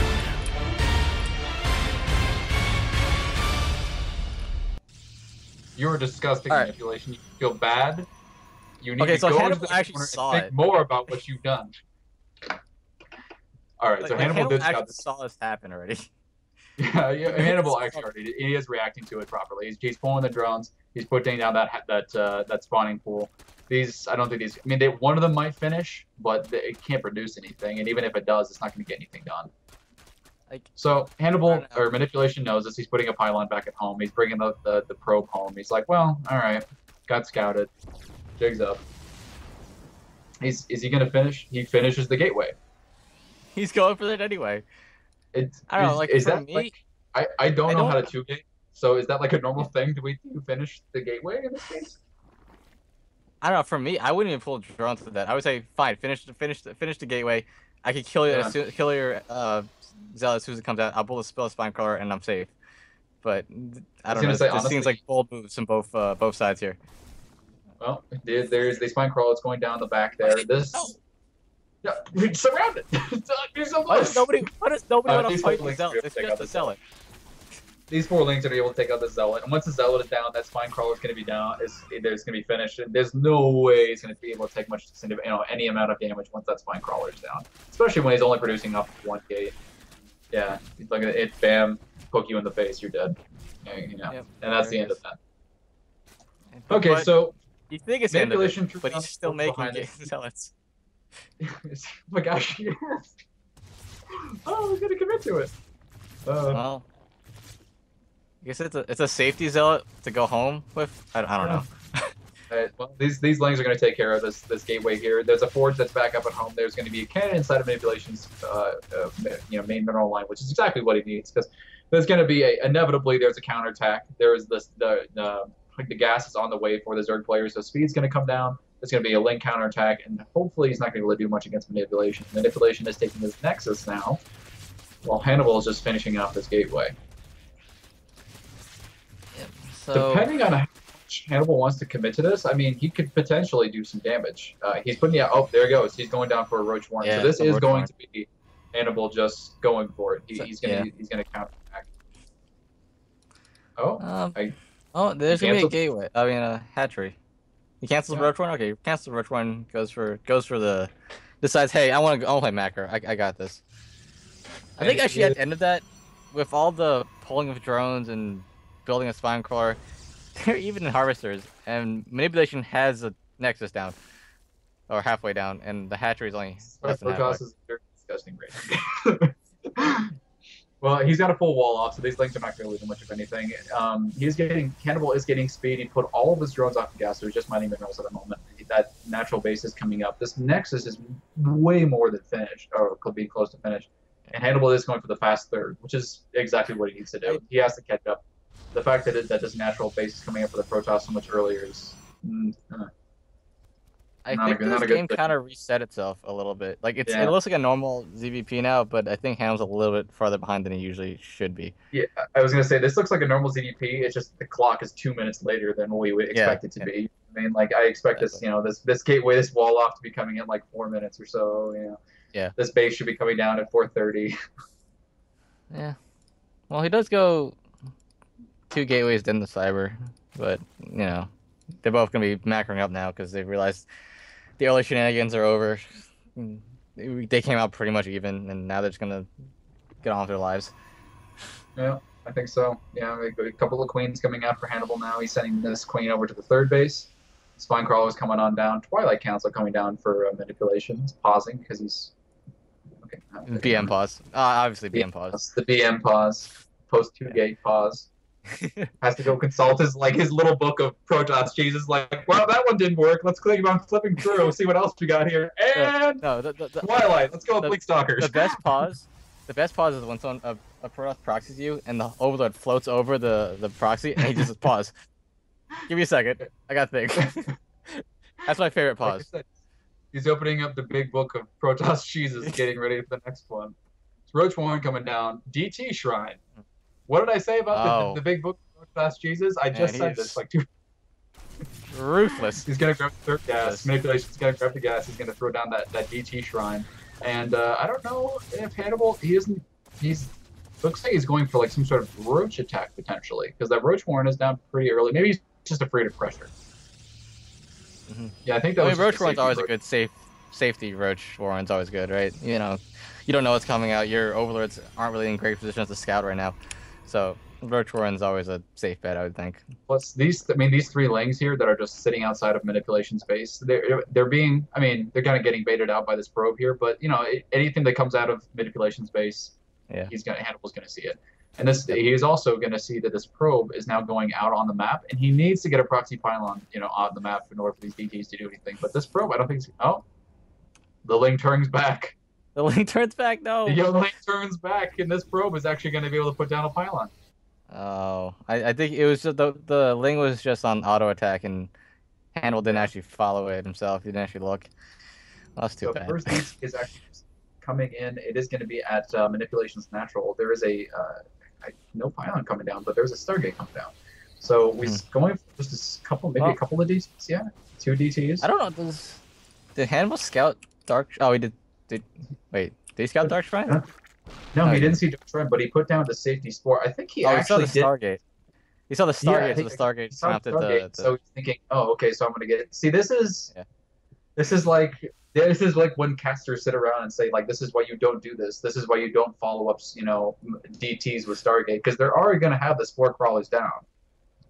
You're disgusting All right. manipulation. You feel bad. You need Okay, to so go Hannibal into the actually corner saw and think it. more about what you've done. All right, so Like, Hannibal did scout actually this. saw this happen already. Yeah, Hannibal actually already. He is reacting to it properly. He's pulling the drones. He's putting down that spawning pool. I don't think these. I mean, one of them might finish, but it can't produce anything. And even if it does, it's not going to get anything done. Like, So Hannibal or manipulation knows this. He's putting a pylon back at home. He's bringing the probe home. He's like, well, all right, got scouted. Jigs up. Is he going to finish? He finishes the gateway. he's going for it anyway. I don't know, like, is for that me, like I don't I know don't- how to two gate. So is that like a normal thing? Do we finish the gateway in this case? I don't know. For me, I wouldn't even pull drones to that. I would say, fine, finish the gateway. I could kill you, Yeah. kill your zealot as soon as it comes out. I'll pull the spell spine crawler and I'm safe. But I don't know. gonna say, It just seems honestly- like bold moves on both sides here. Well, there's the spine crawl. It's going down the back there. This. No. Yeah, we're surrounded. You're so Why close. does nobody want to these fight four the links zealot? are It's gonna take just out the the zealot. These 4 links are able to take out the zealot, and once the zealot is down, that spine crawler is going to be down. There's going to be finished. There's no way it's going to be able to take much, any amount of damage once that spine crawler is down. Especially when he's only producing up 1 gate. Yeah, look at it. Bam, poke you in the face. You're dead. Yeah, Yep, and that's the there it end of is. that. Okay, But so you think it's the end of manipulation it, through but he's still making behind it. zealots. oh my gosh, yes. Oh, I'm gonna commit to it. Well, I guess it's a safety zealot to go home with. I don't know. Alright, well, these links are going to take care of this gateway here. There's a forge that's back up at home. There's going to be a cannon inside of manipulation's main mineral line, which is exactly what he needs, because there's going to be inevitably there's a counterattack. There's the gas is on the way for the Zerg players, so speed's going to come down. There's going to be a link counterattack, and hopefully he's not going to be able to do much against manipulation. Manipulation is taking this nexus now, while Hannibal is just finishing off this gateway. So Depending on how much Hannibal wants to commit to this, I mean, he could potentially do some damage. He's putting oh, there he goes. He's going down for a Roach Warren. Yeah, So this a is Roach going Warren. to be Hannibal just going for it. He's gonna counterattack. Oh, there's gonna be a canceled- gateway. I mean, a hatchery. He cancels Yeah. Roach One. Okay, cancels Roach One. Goes for the. Decides, hey, I want to play Macro. I got this. I think And actually at it- the end of that, with all the pulling of drones and building a spine crawler, they're even in harvesters, and manipulation has a nexus down, or halfway down, and the hatchery is only less than halfway. Protoss is very disgusting right now. Well, he's got a full wall off, so these links are not going to lose much of anything. Hannibal is getting speed. He put all of his drones off the gas, so he's just mining minerals at the moment. That natural base is coming up. This Nexus is way more than finished, or could be close to finished. And Hannibal is going for the fast third, which is exactly what he needs to do. He has to catch up. The fact that this natural base is coming up for the Protoss so much earlier is. I think this game kind of reset itself a little bit. Like it looks like a normal ZVP now, but I think Ham's a little bit farther behind than he usually should be. Yeah, I was gonna say this looks like a normal ZVP. It's just the clock is 2 minutes later than we would expect it to be. I mean, like I expect this, this gateway, this wall off to be coming in like 4 minutes or so. Yeah. This base should be coming down at 4:30. Yeah. Well, he does go 2 gateways then the cyber, but they're both gonna be macroing up now because they've realized the early shenanigans are over. They came out pretty much even, and now they're just gonna get on with their lives. Yeah, I think so. Yeah, a couple of queens coming out for Hannibal now. He's sending this queen over to the 3rd base. Spine Crawler is coming on down. Twilight Council coming down for manipulation. He's pausing because he's... Okay. BM pause. Obviously BM pause. The BM pause. Post 2 gate pause. Has to go consult his little book of Protoss. Jesus, like, well, that one didn't work. Let's click on flipping through, see what else we got here. And Twilight. Let's go with BlinkSCV. The best pause is when someone a Protoss proxies you and the Overlord floats over the proxy and he just pause. Give me a second. I gotta think. That's my favorite pause. Like he's opening up the big book of Protoss cheeses, getting ready for the next one. It's Roach Warren coming down. DT Shrine. What did I say about the big book of Protoss cheeses? I just said this like 2. Ruthless. He's gonna grab the 3rd gas. Manipulation's gonna grab the gas. He's gonna throw down that DT Shrine. And I don't know if Hannibal, looks like he's going for like some sort of roach attack potentially, because that Roach Warren is down pretty early. Maybe he's just afraid of pressure. Yeah, I think that was Roach Warren's always a good safety. Roach Warren's always good, right? You don't know what's coming out. Your Overlords aren't really in great position as a scout right now, so Roach Warren's always a safe bet, I would think. Plus these 3 lings here that are just sitting outside of manipulation space, they're being, they're kind of getting baited out by this probe here, but anything that comes out of manipulation space, Hannibal's gonna see it. And he's also going to see that this probe is now going out on the map, and he needs to get a proxy pylon, on the map in order for these DTs to do anything. But this probe, I don't think. The link turns back. The link turns back. No. The link turns back, and this probe is actually going to be able to put down a pylon. Oh, I think it was just the link was just on auto attack, and Hannibal didn't actually follow it himself. He didn't actually look. That's too bad. The first piece is actually coming in. It is going to be at manipulations natural. There is no pylon coming down, but there's a Stargate coming down. So we're going for just a couple, maybe a couple of DTs. Yeah, 2 DTs. I don't know. Did Hannibal scout Dark? Oh, he did. Wait, did he scout Dark Shrine? No, he didn't see Dark Shrine, but he put down the safety spore. I think he actually saw the Stargate. He saw the Stargate, so the Stargate snapped at So he's thinking, oh, okay, so I'm gonna get it. See, this is like when casters sit around and say, like, this is why you don't do this. This is why you don't follow up, DTs with Stargate, because they're already going to have the spore crawlers down.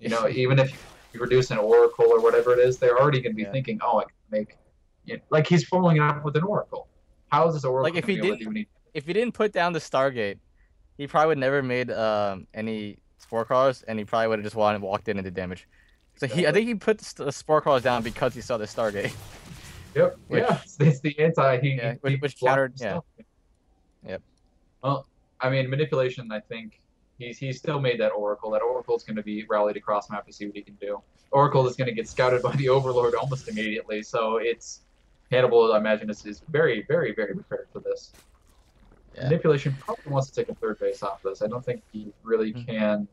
Even if you reduce an Oracle or whatever it is, they're already going to be thinking, oh, I can make... like, he's following it up with an Oracle. How is this Oracle like, if he didn't put down the Stargate, he probably would never made any spore crawlers, and he probably would have just walked in and did damage. So I think he put the spore crawlers down because he saw the Stargate. Yep. It's the anti. Which countered. Yeah. Yep. Well, manipulation. I think he still made that Oracle. That Oracle's going to be rallied across map to see what he can do. Oracle is going to get scouted by the Overlord almost immediately. So it's Hannibal. I imagine is very, very, very prepared for this. Yeah. Manipulation probably wants to take a 3rd base off this. I don't think he really can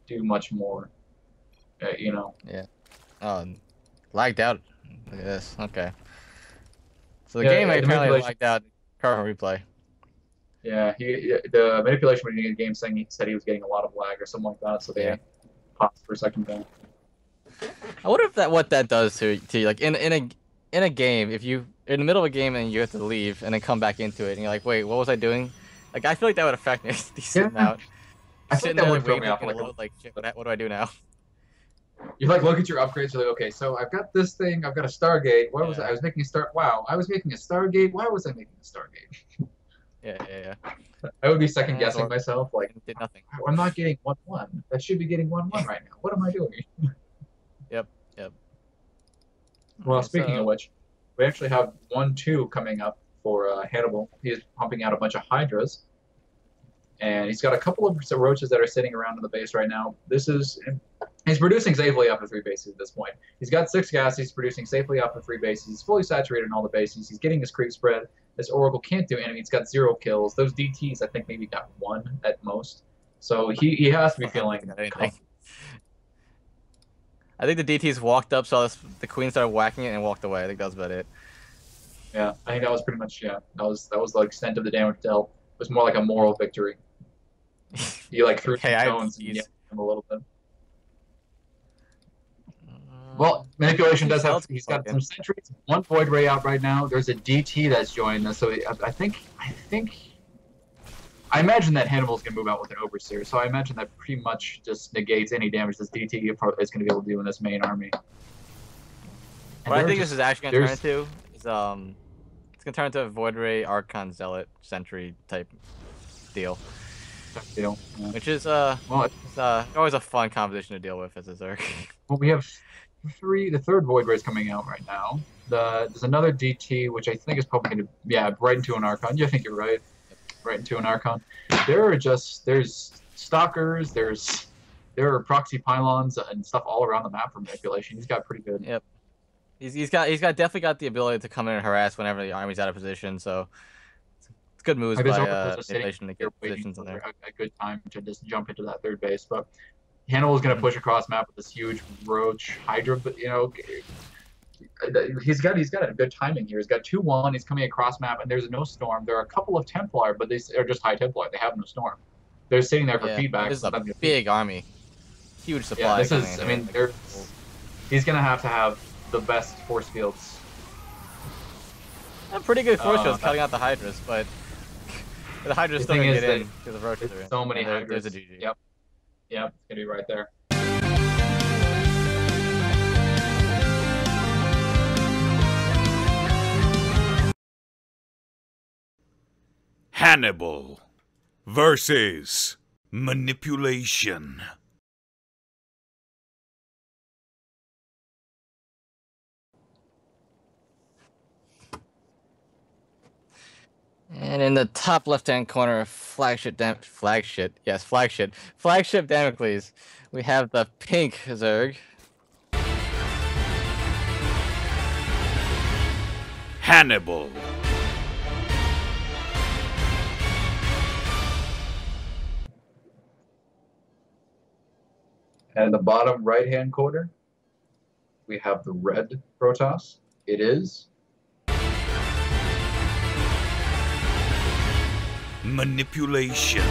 do much more. Yeah. Lagged out. Look at this. Okay. So the game apparently lagged out. Current replay. Yeah, the manipulation when you get a game saying he said he was getting a lot of lag or something like that, so they paused for a second there. I wonder if what that does to you, like in a game, if you in the middle of a game and you have to leave and then come back into it and you're like, wait, what was I doing? Like, I feel like that would affect me a decent amount. I think that would throw me off. Like, shit, what do I do now? You look at your upgrades. You're like, okay, so I've got this thing. I've got a Stargate. What was I was making a Wow, I was making a Stargate. Why was I making a Stargate? Yeah. I would be second Yeah, guessing so- myself, like Did nothing. I'm not getting 1-1. That should be getting 1-1 right now. What am I doing? Yep. Well, Okay, speaking so- of which, we actually have 1-2 coming up for Hannibal. He's pumping out a bunch of Hydras, and he's got a couple of roaches that are sitting around in the base right now. He's producing safely off of 3 bases at this point. He's got 6 gas. He's producing safely off of 3 bases. He's fully saturated in all the bases. He's getting his creep spread. This Oracle can't do anything. He's got 0 kills. Those DTs, I think, maybe got 1 at most. So he has to be feeling comfortable. I think the DTs walked up, saw the queen started whacking it, and walked away. I think that was about it. Yeah, I think that was pretty much that was the extent of the damage dealt. It was more like a moral victory. He like threw Okay, some I- stones and he's- yanked him a little bit. Well, manipulation does have. He's got some sentries. 1 void ray out right now. There's a DT that's joined us. So I imagine that Hannibal's gonna move out with an overseer. So I imagine that pretty much just negates any damage this DT is gonna be able to do in this main army. And What I think this is actually gonna turn there's- into is it's gonna turn into a Void Ray Archon Zealot Sentry type deal, deal. Yeah. which is Well, it's, always a fun composition to deal with as a Zerg. well, we have the 3rd void ray is coming out right now. There's another DT which I think is probably gonna right into an Archon. I think you're right. Right into an Archon. There's stalkers. There are proxy pylons and stuff all around the map for manipulation. He's got pretty good. Yep. He's definitely got the ability to come in and harass whenever the army's out of position. So it's good moves Like, there's by Oracles just sitting manipulation to there get waiting positions in for there. a good time to just jump into that 3rd base. But Hannibal's going to push across map with this huge Roach Hydra. But he's got a good timing here. He's got 2-1. He's coming across map, and there's no storm. There are a couple of Templar, but they are just high Templar. They have no storm. They're sitting there for feedback. This is a big army, huge supply. Yeah, this coming is. in I here. mean, he's going to have the best force fields. Pretty good force fields cutting out the Hydras, but the Hydras still gonna get in because the Roaches are in. So many And Hydras. There's a GG. Yep, it's gonna be right there. Hannibal versus manipulation. And in the top left-hand corner, flagship Damocles, we have the pink Zerg. Hannibal. And in the bottom right-hand corner, we have the red Protoss. It is Manipulation.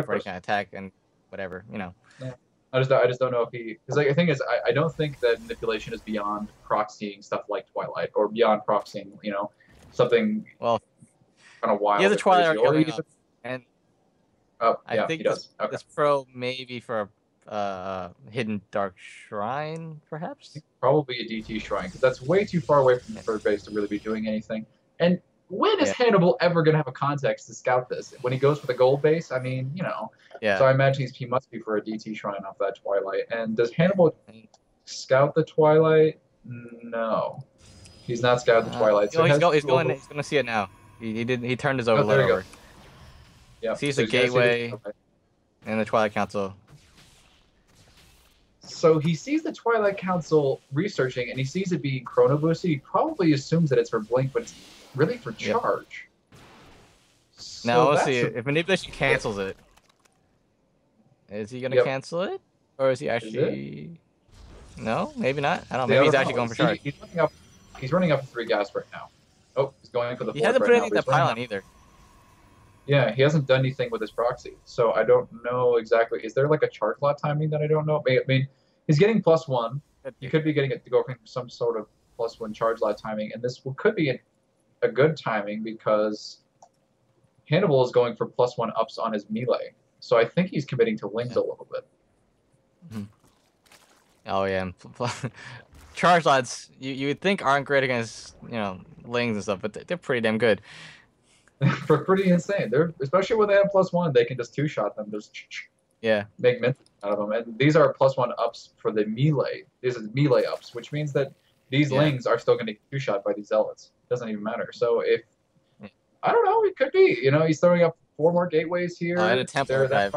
before he can attack and whatever, you know. Yeah. I just don't know if he, because like, the thing is, I don't think that manipulation is beyond proxying stuff like Twilight, or beyond proxying, you know, something kind of wild. He has a Twilight arc coming even, up, and I think he does. This pro maybe for a hidden dark shrine, perhaps. Probably a DT shrine, because that's way too far away from the third base to really be doing anything. And when is Hannibal ever going to have a context to scout this? When he goes for the gold base, I mean, you know. Yeah. So I imagine he must be for a DT shrine off that Twilight. And does Hannibal scout the Twilight? No, he's not scouted the Twilight. So he's going to see it now. He turned his overload over. Yeah. Sees the gateway and the Twilight Council. So he sees the Twilight Council researching, and he sees it being chrono boosted. He probably assumes that it's for blink, but it's really for charge. So now let's see if manipulation cancels it. Is he gonna cancel it, or is he actually? No, maybe not. I don't know. Maybe he's actually going for charge. He's running up 3 gas right now. Oh, he's going for the. He hasn't put anything in the pylon either. Yeah, he hasn't done anything with his proxy, so I don't know exactly. Is there like a charge lot timing that I don't know? I mean, he's getting +1. He could be getting it to go for some sort of +1 charge lot timing, and this could be a good timing because Hannibal is going for +1 ups on his melee. So I think he's committing to Lings a little bit. Mm-hmm. Oh yeah, charge lots you would think aren't great against Lings and stuff, but they're pretty damn good. They're pretty insane. They're especially when they have +1, they can just 2-shot them. Just make mint out of them. And these are +1 ups for the melee. These are melee ups, which means that these Lings are still going to get 2-shot by these zealots. It doesn't even matter. So if I don't know, it could be. He's throwing up 4 more gateways here. And a Templar dive.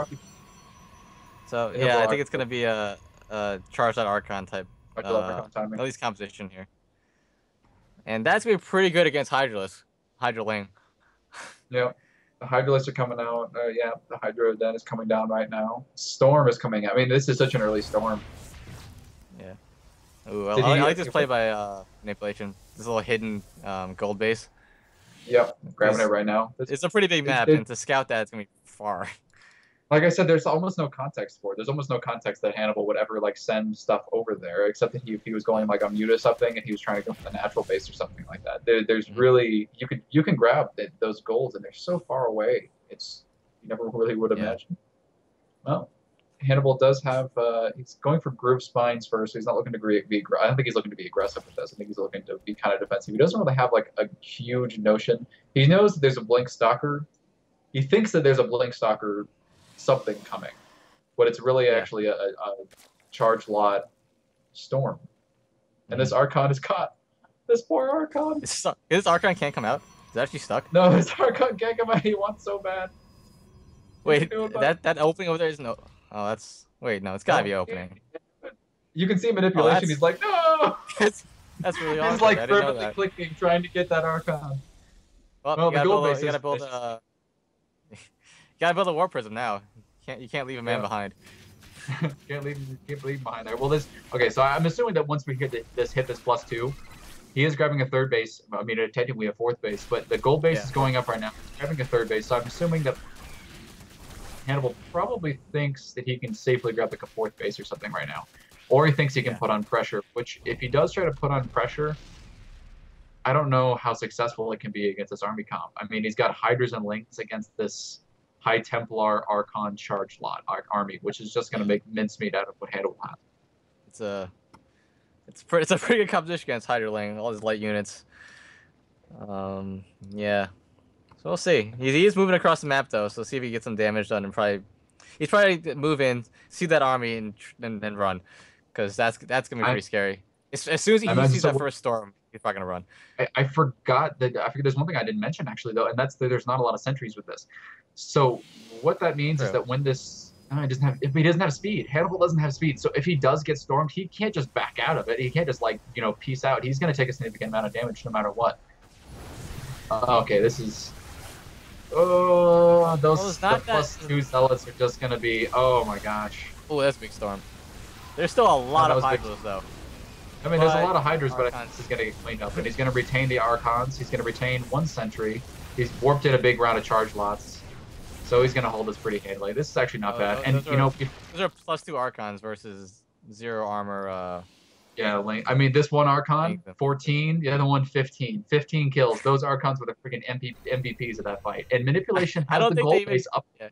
So yeah, I think it's gonna be a charge that Archon type. At least composition here. And that's gonna be pretty good against Hydraling. Yeah. The Hydralists are coming out. Yeah, the Hydra Den is coming down right now. Storm is coming out. I mean, this is such an early Storm. Yeah. Ooh, I like this play by manipulation. This little hidden gold base. Yep, grabbing it right now. It's a pretty big map, and to scout that, it's going to be far. Like I said, there's almost no context for it. There's almost no context that Hannibal would ever, like, send stuff over there, except that if he was going, like, on mute or something, and he was trying to go for the natural base or something like that. There's really... You can grab those goals, and they're so far away. You never really would imagine. Well, Hannibal does have... he's going for group spines first, so he's not looking to be... I don't think he's looking to be aggressive with this. I think he's looking to be kind of defensive. He doesn't really have, like, a huge notion. He knows that there's a blink stalker. He thinks that there's a blink stalker something coming, but it's really actually a charge lot Storm. And this Archon is caught. This poor Archon. This Archon can't come out? Is it actually stuck? No, this Archon can't come out. He wants so bad. Wait, that opening over there is no... Oh, that's... Wait, no, it's gotta be opening. You can see manipulation. He's like, no! That's really awesome. He's like fervently clicking, trying to get that Archon. Well, you gotta build a... You gotta build a War Prism now. You can't leave a man behind. can't leave behind there. Well, okay. So I'm assuming that once we hit this +2, he is grabbing a 3rd base. I mean, technically a 4th base, but the gold base is going up right now. He's grabbing a 3rd base, so I'm assuming that Hannibal probably thinks that he can safely grab like a 4th base or something right now, or he thinks he can put on pressure. Which, if he does try to put on pressure, I don't know how successful it can be against this army comp. I mean, he's got Hydras and Lings against this High Templar Archon charge lot army, which is just going to make mincemeat out of what Hannibal has. It's a pretty good composition against Hydraling, all his light units. Yeah. So we'll see. He is moving across the map though, so see if he gets some damage done, and he's probably move in, see that army, and then run, because that's gonna be pretty scary. As soon as he sees that first Storm, he's probably gonna run. I forgot there's one thing I didn't mention actually though, and that's that there's not a lot of sentries with this. So what that means is that when this if he doesn't have speed, Hannibal doesn't have speed. So if he does get stormed, he can't just back out of it. He can't just peace out. He's gonna take a significant amount of damage no matter what. Okay, this is. Oh, those the +2 zealots are just gonna be. Oh my gosh. Oh, that's a big storm. There's still a lot of Hydras though. I mean, there's a lot of Hydras, but I think this is gonna get cleaned up, and he's gonna retain the Archons. He's gonna retain 1 sentry. He's warped in a big round of charge lots. So he's gonna hold us pretty handily. This is actually not bad. And you know, those are +2 Archons versus 0 armor. Yeah, I mean, this one Archon, 14, the other one, 15. 15 kills. Those Archons were the freaking MVPs of that fight. And Manipulation has the gold base up. Yeah.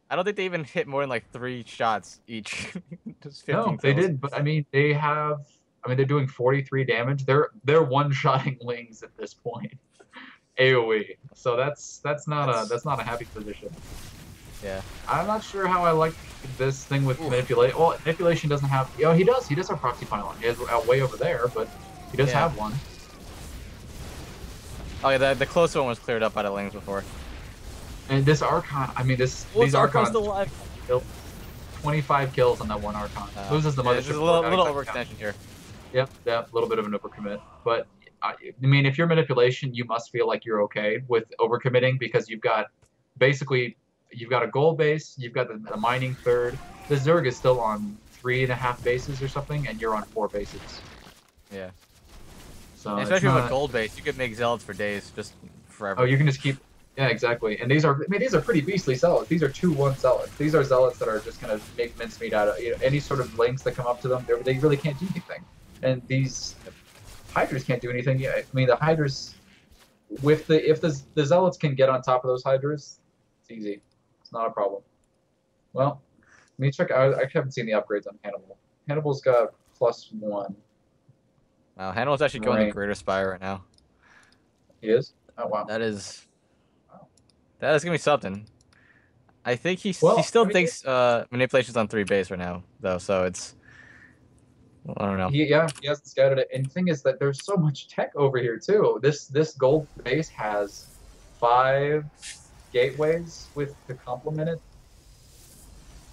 I don't think they even hit more than like 3 shots each. Just 15 No, they kills. didn't. But I mean, they're doing 43 damage. They're one-shotting Lings at this point. AOE. So that's not a happy position. Yeah. I'm not sure how I like this thing with Manipulation. Well, Manipulation doesn't have... You know, he does have Proxy Pylon. He has way over there, but he does have one. Oh, yeah, the close one was cleared up by the Lings before. And this Archon... I mean, these Archons... still alive? 25 kills on that one Archon. Loses the mothership. There's a little overextension here. Yep, a little bit of an overcommit. But, I mean, if you're Manipulation, you must feel like you're okay with overcommitting because you've got... Basically... You've got a gold base, you've got the mining third. The Zerg is still on 3.5 bases or something, and you're on 4 bases. Yeah. So especially with a gold base, you could make zealots for days, just forever. Oh, you can just keep... Yeah, exactly. And these are pretty beastly zealots. These are 2-1 zealots. These are zealots that are just going to make mincemeat out of any sort of links that come up to them. They really can't do anything. And these Hydras can't do anything. Yeah, I mean, the Hydras... If the zealots can get on top of those Hydras, it's easy. It's not a problem. Well, let me check. I haven't seen the upgrades on Hannibal. Hannibal's got +1. Wow, Hannibal's actually going to Greater Spire right now. He is? Oh, wow. That is going to be something. I think he still thinks Manipulation's on 3 base right now, though, so it's... I don't know. He hasn't scouted it. And the thing is that there's so much tech over here, too. This gold base has 5... gateways to complement it.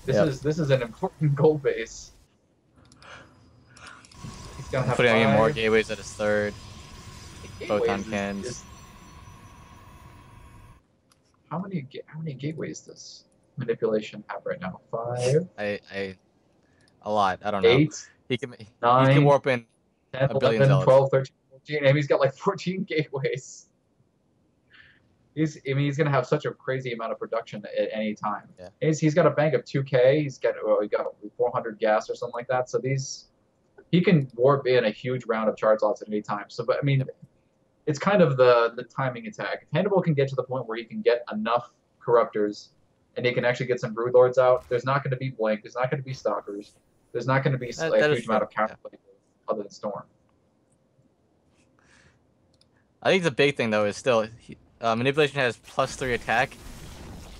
This is an important gold base. He's gonna have putting in more gateways at his 3rd. Photon cans. How many gateways does Manipulation have right now? 5. A lot. I don't know. 8. He can 9. He can warp in 10, a billion 11, zealots. 12, 13, 14. And he's got like 14 gateways. He's gonna have such a crazy amount of production at any time. Yeah. He's got a bank of 2K. He got 400 gas or something like that. So he can warp in a huge round of charge lots at any time. So, but I mean, it's kind of the timing attack. If Hannibal can get to the point where he can get enough corruptors, and he can actually get some broodlords out, there's not going to be blink. There's not going to be stalkers. There's not going to be a huge amount of counterplay other than storm. I think the big thing though is still. Manipulation has +3 attack,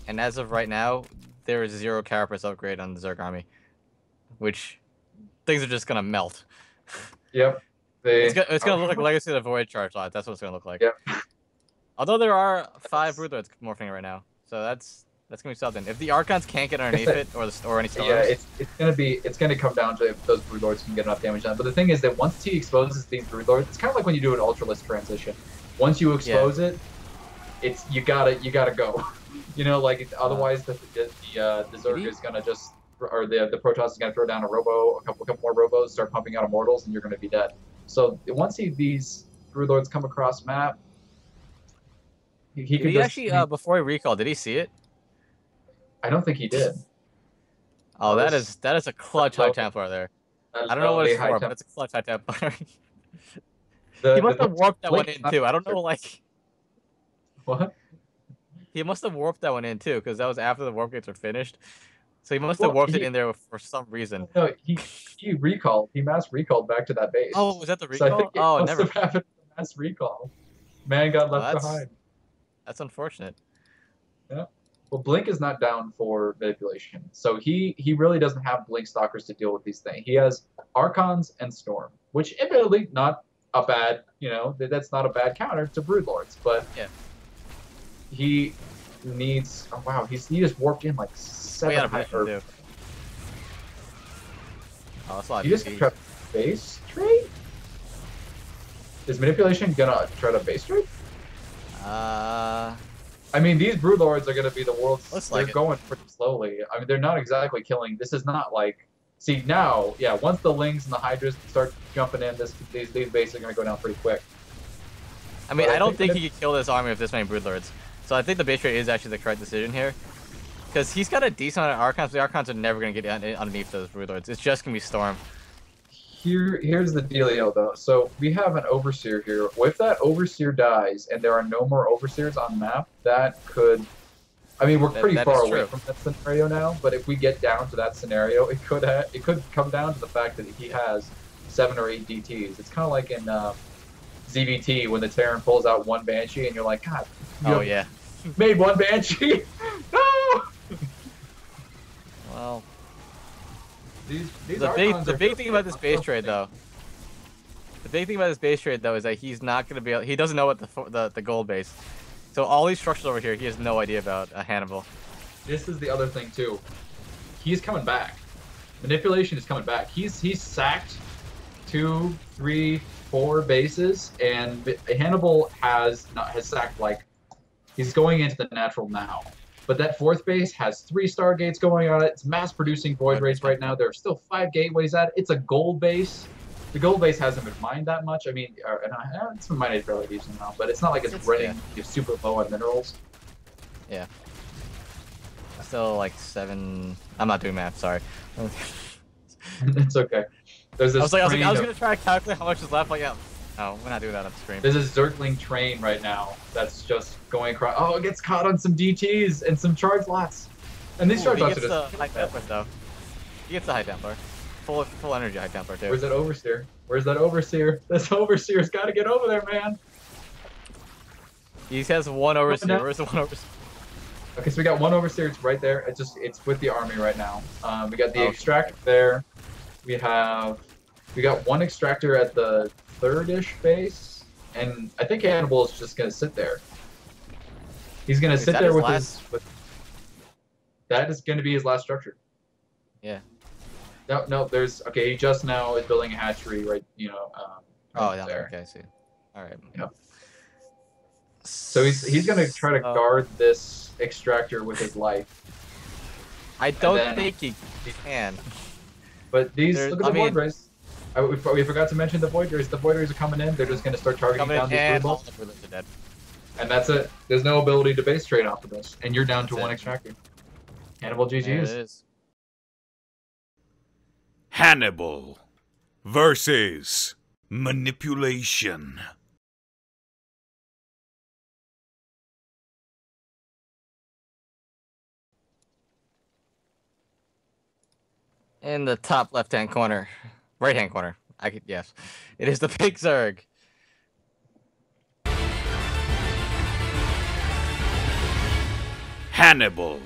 and as of right now, there is 0 carapace upgrade on the Zerg army, which things are just gonna melt. Yep. It's gonna look like Legacy of the Void charge lot. That's what it's gonna look like. Yep. Although there are 5 broodlords morphing right now, so that's gonna be something. If the Archons can't get underneath it, or any storms. Yeah, it's gonna come down to if those broodlords can get enough damage done. But the thing is that once he exposes these broodlords, it's kind of like when you do an ultralist transition. Once you expose it. You gotta go, you know, like otherwise the Zerg is gonna just, or the Protoss is gonna throw down a couple more robos, start pumping out immortals, and you're gonna be dead. So once these broodlords come across map, he actually before he recalled, did he see it? I don't think he did. Oh, that is a clutch High Templar there. I don't know what it's for, but it's a clutch High Templar. He must have warped that one in too. I don't know, like. What? He must have warped that one in too, because that was after the warp gates were finished. So he must have warped it in there for some reason. No, he recalled. He mass recalled back to that base. Oh, was that the recall? So I think it must have happened with mass recall. Man got left behind. That's unfortunate. Yeah. Well, Blink is not down for Manipulation, so he really doesn't have Blink Stalkers to deal with these things. He has Archons and Storm, which admittedly not a bad, that's not a bad counter to Broodlords, but yeah. He needs. Oh wow, he just warped in like 7 high. Oh, that's a lot. You just try base trade. Is Manipulation gonna try to base trade? I mean, these Broodlords are gonna be the world's. They're going pretty slowly. I mean, they're not exactly killing. This is not like. See now, yeah. Once the Lings and the Hydras start jumping in, these bases are gonna go down pretty quick. I mean, I don't think he could kill this army with this many Broodlords. So I think the base trade is actually the correct decision here. Because he's got a decent amount of Archons, but the Archons are never going to get underneath those Brood Lords. It's just going to be Storm. Here's the dealio, though. So we have an Overseer here. If that Overseer dies and there are no more Overseers on map, that could... I mean, we're pretty far away from that scenario now, but if we get down to that scenario, it could come down to the fact that he has 7 or 8 DTs. It's kind of like in ZVT when the Terran pulls out 1 Banshee and you're like, God, you made 1 Banshee? No! Well... These the big thing about this base trade, though. The big thing about this base trade, though, is that he's not going to be able... He doesn't know what the gold base. So all these structures over here, he has no idea about Hannibal. This is the other thing, too. He's coming back. Manipulation is coming back. He's sacked 2, 3, 4 bases, and Hannibal has sacked, like... He's going into the natural now. But that 4th base has 3 Stargates going on it. It's mass-producing Void Rays right now. There are still 5 gateways at it. It's a gold base. The gold base hasn't been mined that much. I mean, it's been mined fairly decent now, but it's not like it's running super low on minerals. Yeah. Still like 7... I'm not doing math, sorry. It's okay. There's this I was gonna try to calculate how much is left, like, yeah. No, we're not doing that on stream. There's a Zergling train right now that's just going across. Oh, it gets caught on some DTs and some charge lots. And these charge lots are just... High Templar, though. He gets the High Templar. Full energy High Templar, too. Where's that Overseer? Where's that Overseer? This Overseer's got to get over there, man. He has 1 Overseer. Where's the 1 Overseer? Okay, so we got 1 Overseer. It's right there. It's with the army right now. We got the Extractor there. We got 1 Extractor at the 3rd-ish base, and I think Hannibal is just gonna sit there. He's gonna sit there with his. That is gonna be his last structure. Yeah. No. There's He just now is building a hatchery, right? Oh yeah. There. Okay, I see. All right. Yep. So he's gonna try to guard this Extractor with his life. I don't think he can. But look at the Void Rays. We forgot to mention the Void Rays. The Void Rays are coming in. They're just going to start targeting down these Brood Lords. And that's it. There's no ability to base trade off of this. And you're down to 1 Extractor. Hannibal GG's. Hannibal versus Manipulation. In the top left-hand corner. Right-hand corner. Yes. It is the Big Zerg. Hannibal.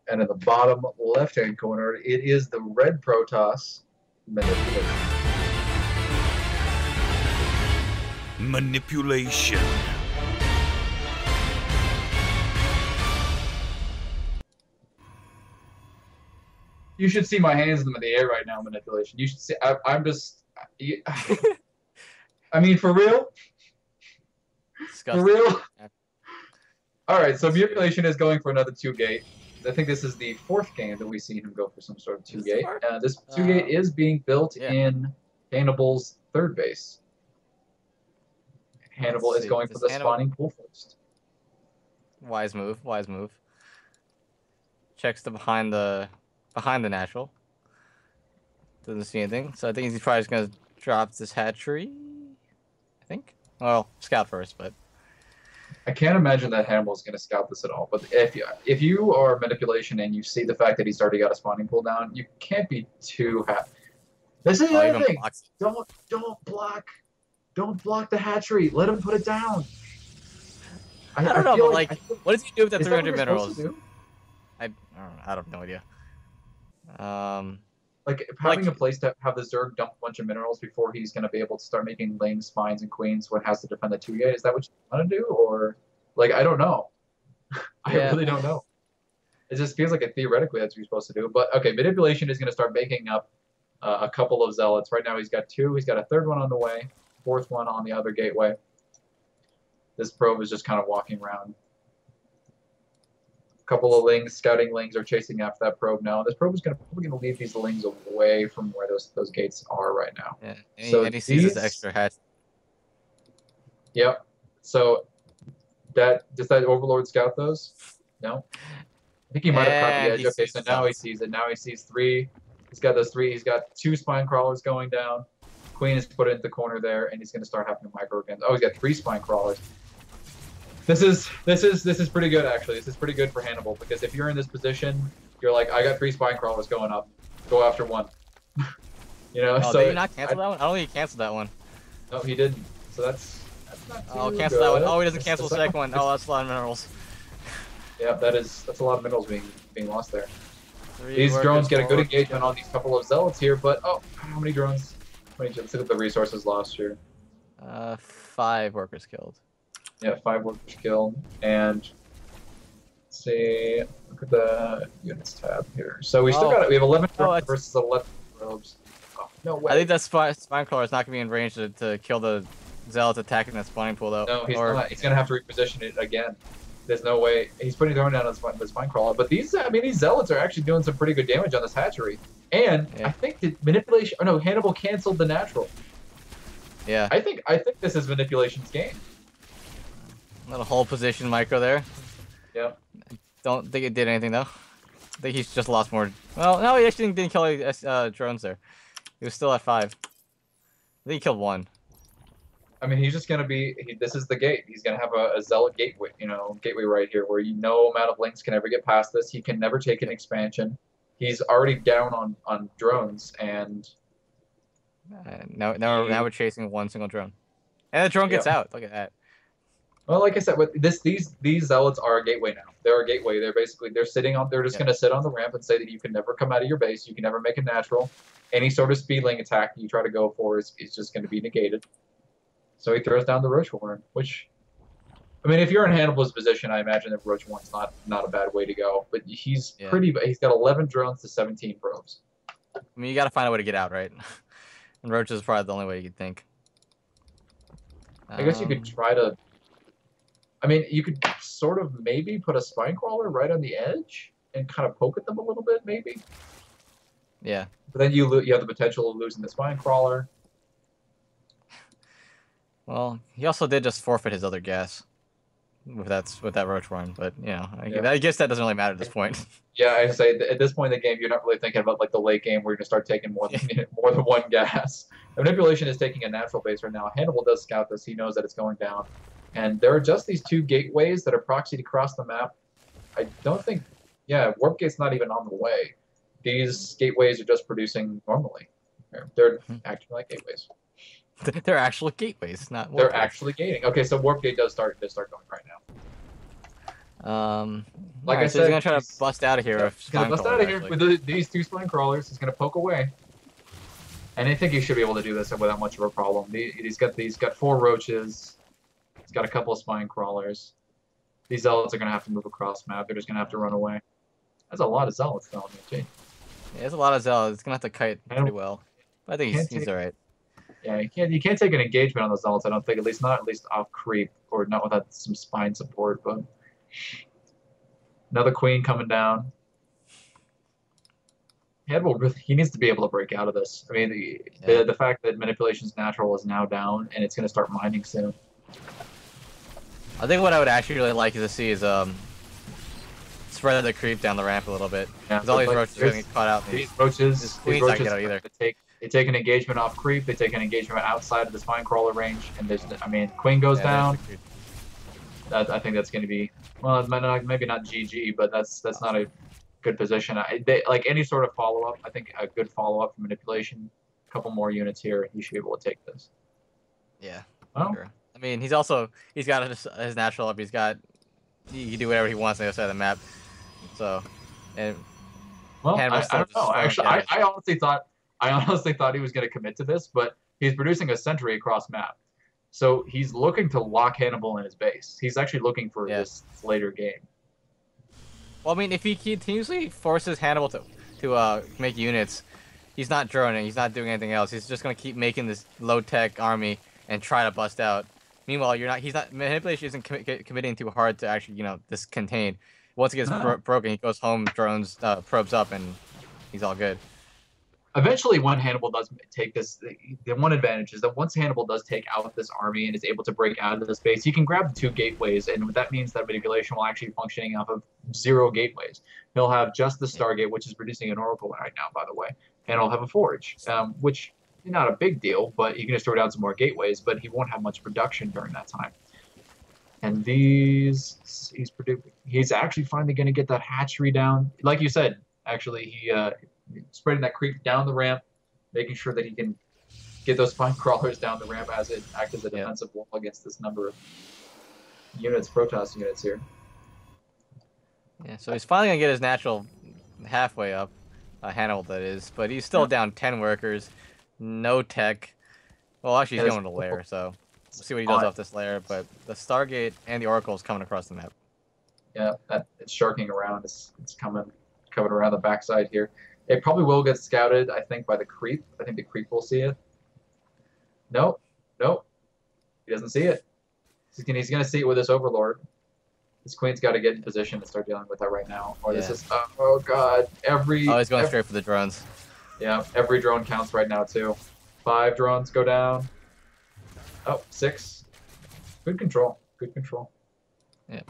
And in the bottom left-hand corner, it is the red Protoss Manipulation. Manipulation. You should see my hands in the air right now, Manipulation. You should see. I'm just. I mean, for real? Disgusting. For real? All right, so Manipulation is going for another 2-gate. I think this is the 4th game that we've seen him go for some sort of 2-gate. This 2-gate is being built in Hannibal's 3rd base. Hannibal is going for the spawning pool first. Wise move. Wise move. Checks the behind the natural. Doesn't see anything. So I think he's probably just gonna drop this hatchery. I think. Well, scout first, but I can't imagine that Hannibal's gonna scout this at all. But if you are Manipulation and you see the fact that he's already got a spawning pool down, you can't be too happy. This is the other thing. Don't block the hatchery. Let him put it down. I don't know, but like, what does he do with that 300 minerals? I have no idea. Like having a place to have the Zerg dump a bunch of minerals before he's going to be able to start making lings, spines, and queens when has to defend the 2-gate. Is that what you want to do, or like I don't know. I really don't know. It just feels like theoretically that's what you're supposed to do. But okay, Manipulation is going to start making up a couple of zealots. Right now he's got 2. He's got a 3rd one on the way, 4th one on the other gateway. This probe is just kind of walking around. couple of lings, scouting lings, are chasing after that probe now. And this probe is probably gonna leave these lings away from where those gates are right now. Yeah. So And he sees this extra hatch. Yep. So does that Overlord scout those? No. I think he might have caught the edge. Okay, so now he sees it. Now he sees 3. He's got those 3. He's got 2 spine crawlers going down. Queen is put into the corner there, and he's going to start having to micro again. Oh, he's got 3 spine crawlers. This is pretty good actually. This is pretty good for Hannibal, because if you're in this position, you're like, I got 3 spine crawlers going up. Go after one. You know. Oh, so did he not cancel that one? I don't think he canceled that one. No, he didn't. So that's not too cancel good. that one. Oh, he doesn't cancel the second one. Oh, that's a lot of minerals. Yeah, that's a lot of minerals being lost there. These drones get a good engagement on these couple of zealots here, but oh, how many drones? Let's look at the resources lost here. 5 workers killed. Yeah, 5 workers killed, and let's see. Look at the units tab here. So we still got we have 11 drones versus 11 probes. Oh, no way. I think that spine crawler is not gonna be in range to kill the zealots attacking that spawning pool though. No, he's not. He's gonna have to reposition it again. There's no way. He's putting throwing down the spine crawler. But these zealots are actually doing some pretty good damage on this hatchery. And I think the manipulation. Oh no, Hannibal canceled the natural. Yeah. I think this is manipulation's game. Little hold position micro there. Yeah. Don't think it did anything though. I think he's just lost more. Well, no, he actually didn't kill any drones there. He was still at 5. I think he killed 1. I mean, he's just gonna be. This is the gate. He's gonna have a zealot gateway, gateway right here, where no amount of links can ever get past this. He can never take an expansion. He's already down on drones, and now we're chasing 1 single drone, and the drone gets out. Look at that. Well, like I said, with these zealots are a gateway now. They're a gateway. They're just gonna sit on the ramp and say that you can never come out of your base. You can never make a natural. Any sort of speedling attack you try to go for is just going to be negated. So he throws down the Roach Horn, which, I mean, if you're in Hannibal's position, I imagine that Roach Horn's not a bad way to go. But he's he's got 11 drones to 17 probes. I mean, you got to find a way to get out, right? And Roach is probably the only way you could think. I guess you could try to. I mean, you could sort of maybe put a spine crawler right on the edge and kind of poke at them a little bit, maybe. Yeah. But then you have the potential of losing the spine crawler. Well, he also did just forfeit his other gas with that Roach Horn, but I guess that doesn't really matter at this point. Yeah, I say at this point in the game, you're not really thinking about like the late game where you're gonna start taking more than 1 gas. The manipulation is taking a natural base right now. Hannibal does scout this; he knows that it's going down, and there are just these 2 gateways that are proxied across the map. I don't think, warp gate's not even on the way. These gateways are just producing normally. They're acting like gateways. They're actual gateways, not warp They're gates. actually gating. Okay, so warp gate does start going right now. Like I said, he's gonna try to bust out of here. He's gonna bust out of here with these 2 spine crawlers. He's gonna poke away, and I think he should be able to do this without much of a problem. He's got 4 roaches. He's got a couple of spine crawlers. These zealots are gonna have to move across map. They're just gonna have to run away. That's a lot of zealots though. Yeah, there's a lot of zealots. It's gonna have to kite pretty well. But I think he's all right. Yeah, you can't take an engagement on the zealots. I don't think, at least off creep, or not without some spine support. But another queen coming down. Hannibal he needs to be able to break out of this. I mean, the fact that manipulation's natural is now down, and it's going to start mining soon. I think what I would actually really like to see is spread the creep down the ramp a little bit. Because all these roaches are going to get caught out. These roaches not get out either. They take an engagement off creep. They take an engagement outside of the spine crawler range, and queen goes down. I think that's going to be, well, maybe not GG, but that's not a good position. Like any sort of follow up. I think a good follow up for manipulation. A couple more units here, he should be able to take this. Yeah. Well, sure. I mean, he's got his natural up. He can do whatever he wants on the other side of the map. So, and well, I don't know. Actually, I honestly thought he was going to commit to this, but he's producing a sentry across map. So he's looking to lock Hannibal in his base. He's actually looking for this later game. Well, I mean, if he continuously forces Hannibal to make units, he's not droning, he's not doing anything else. He's just going to keep making this low-tech army and try to bust out. Meanwhile, manipulation isn't committing too hard to actually, this contain. Once it gets broken, he goes home, drones, probes up, and he's all good. Eventually, when Hannibal does take this, the one advantage is that once Hannibal does take out this army and is able to break out of the space, he can grab the 2 gateways, and that means that manipulation will actually be functioning off of 0 gateways. He'll have just the Stargate, which is producing an Oracle right now, by the way, and he'll have a Forge, which is not a big deal, but he can just throw down some more gateways, but he won't have much production during that time. And he's actually finally going to get that hatchery down. Like you said, actually, he spreading that creep down the ramp, making sure that he can get those spine crawlers down the ramp as it acts as a defensive wall against this number of units, Protoss units here. Yeah, so he's finally going to get his natural halfway up, Hannibal that is, but he's still down 10 workers, no tech. Well, actually he's going to lair, so we'll see what he does off this lair, but the Stargate and the Oracle is coming across the map. Yeah, it's sharking around, it's coming around the backside here. It probably will get scouted, I think, by the creep. I think the creep will see it. Nope. He doesn't see it. He's going to see it with this Overlord. This Queen's got to get in position and start dealing with that right now. Or this is... Oh, God. He's going straight for the drones. Yeah, every drone counts right now, too. 5 drones go down. Oh, 6. Good control. Yeah.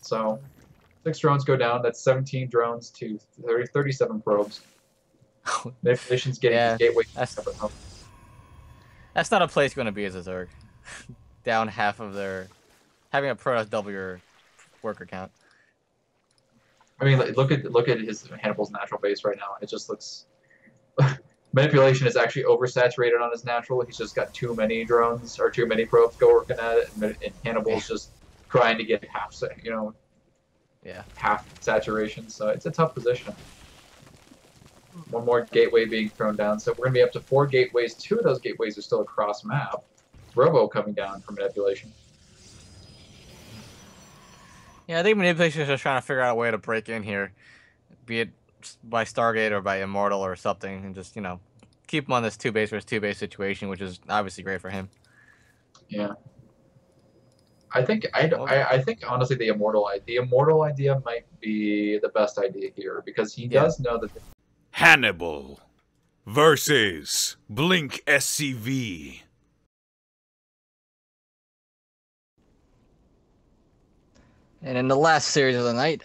So... 6 drones go down. That's 17 drones to 37 probes. Manipulation's getting his gateway. That's not a place you want to be as a Zerg. Down half of their... Having a Protoss double your worker count. I mean, look at his Hannibal's natural base right now. It just looks... Manipulation is actually oversaturated on his natural. He's just got too many drones, or too many probes working at it, and Hannibal's just trying to get half saturation, so it's a tough position. One more gateway being thrown down, so we're going to be up to 4 gateways. 2 of those gateways are still across map. Robo coming down for manipulation. Yeah, I think manipulation is just trying to figure out a way to break in here, be it by Stargate or by Immortal or something, and just, keep him on this 2 base versus 2 base situation, which is obviously great for him. Yeah. I think honestly the immortal idea might be the best idea here, because he does know that Hannibal versus blinkSCV. And in the last series of the night,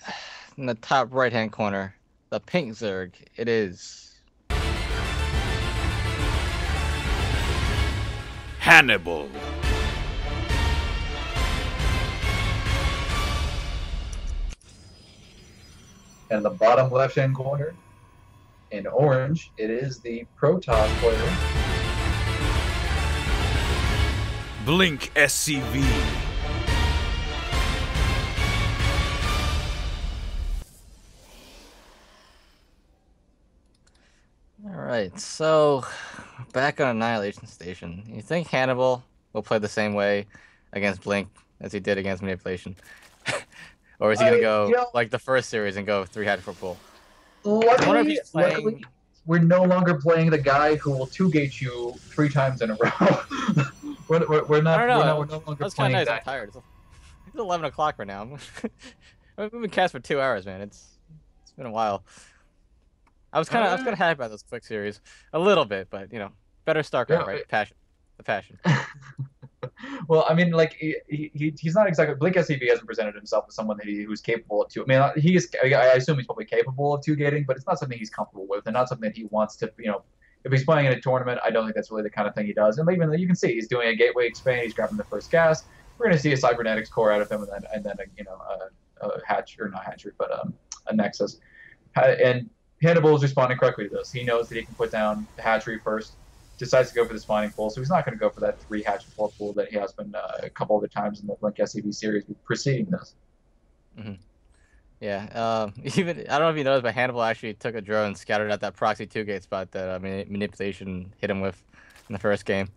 in the top right-hand corner, the pink Zerg, it is Hannibal. And the bottom left-hand corner, in orange, it is the Protoss player. blinkSCV. Alright, so back on Annihilation Station. You think Hannibal will play the same way against Blink as he did against Manipulation? Or is he going to go like the first series and go 3 hatch for pull? Luckily, we're no longer playing the guy who will 2-gate you 3 times in a row. we're no longer playing that. I'm tired. It's 11 o'clock right now. We've been cast for 2 hours, man. It's been a while. I was kind of happy about this quick series, a little bit, but better StarCraft, right? The passion. Well, I mean, like he's not exactly blinkSCV hasn't presented himself as someone who's capable of 2. I mean, I assume he's probably capable of 2-gating, but it's not something he's comfortable with, and not something that he wants to. If he's playing in a tournament, I don't think that's really the kind of thing he does. And even you can see he's doing a gateway expand, he's grabbing the first gas. We're going to see a cybernetics core out of him, and then a hatch, or not hatchery, but a nexus. And Hannibal is responding correctly to this. He knows that he can put down the hatchery first, decides to go for the spawning pool, so he's not going to go for that 3 hatch 4 pool that he has been a couple other times in the blinkSCV series preceding this. Mm-hmm. Yeah, even I don't know if you noticed, but Hannibal actually took a drone and scattered at that proxy 2-gate spot that manipulation hit him with in the first game.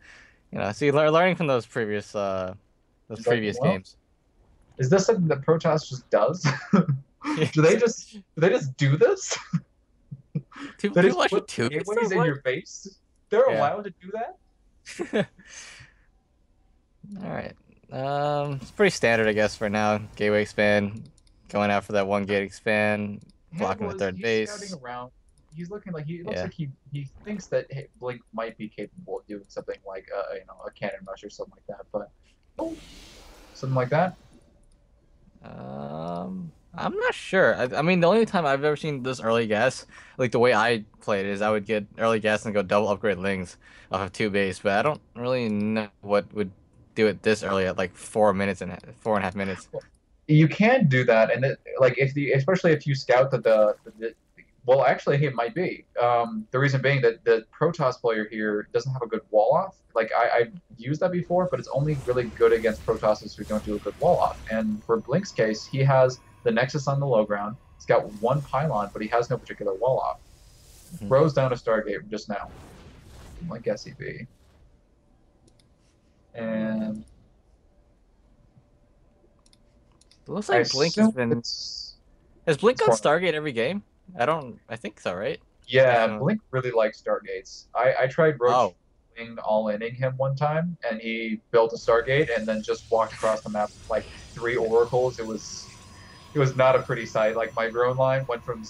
So learning from those previous games. Is this something that Protoss just does? do they just do this? People actually do gateways in your face? They're allowed to do that? All right. It's pretty standard, I guess, for now. Gateway expand, going out for that one gate expand, blocking the third He's scouting base. around. He's looking like he looks Yeah. like he thinks that hey, Blink might be capable of doing something like a cannon rush or something like that. But oh, something like that. I'm not sure. I mean, the only time I've ever seen this early gas, like the way I played it, is I would get early gas and go double upgrade lings off of 2 base, but I don't really know what would do it this early at like 4 minutes and 4.5 minutes. You can do that, and like if especially if you scout that well, actually, it might be. The reason being that the Protoss player here doesn't have a good wall off. Like I've used that before, but it's only really good against Protosses who don't do a good wall off. And for Blink's case, he has the Nexus on the low ground. He's got one pylon, but he has no particular wall off. Throws down a Stargate just now. Like SEV. And It looks like Blink has been. Has Blink got Stargate every game? I think so, right? Yeah, Blink really likes Stargates. I tried Roach all-inning him one time, and he built a Stargate and then just walked across the map with like 3 oracles. It was not a pretty sight. Like my drone line went from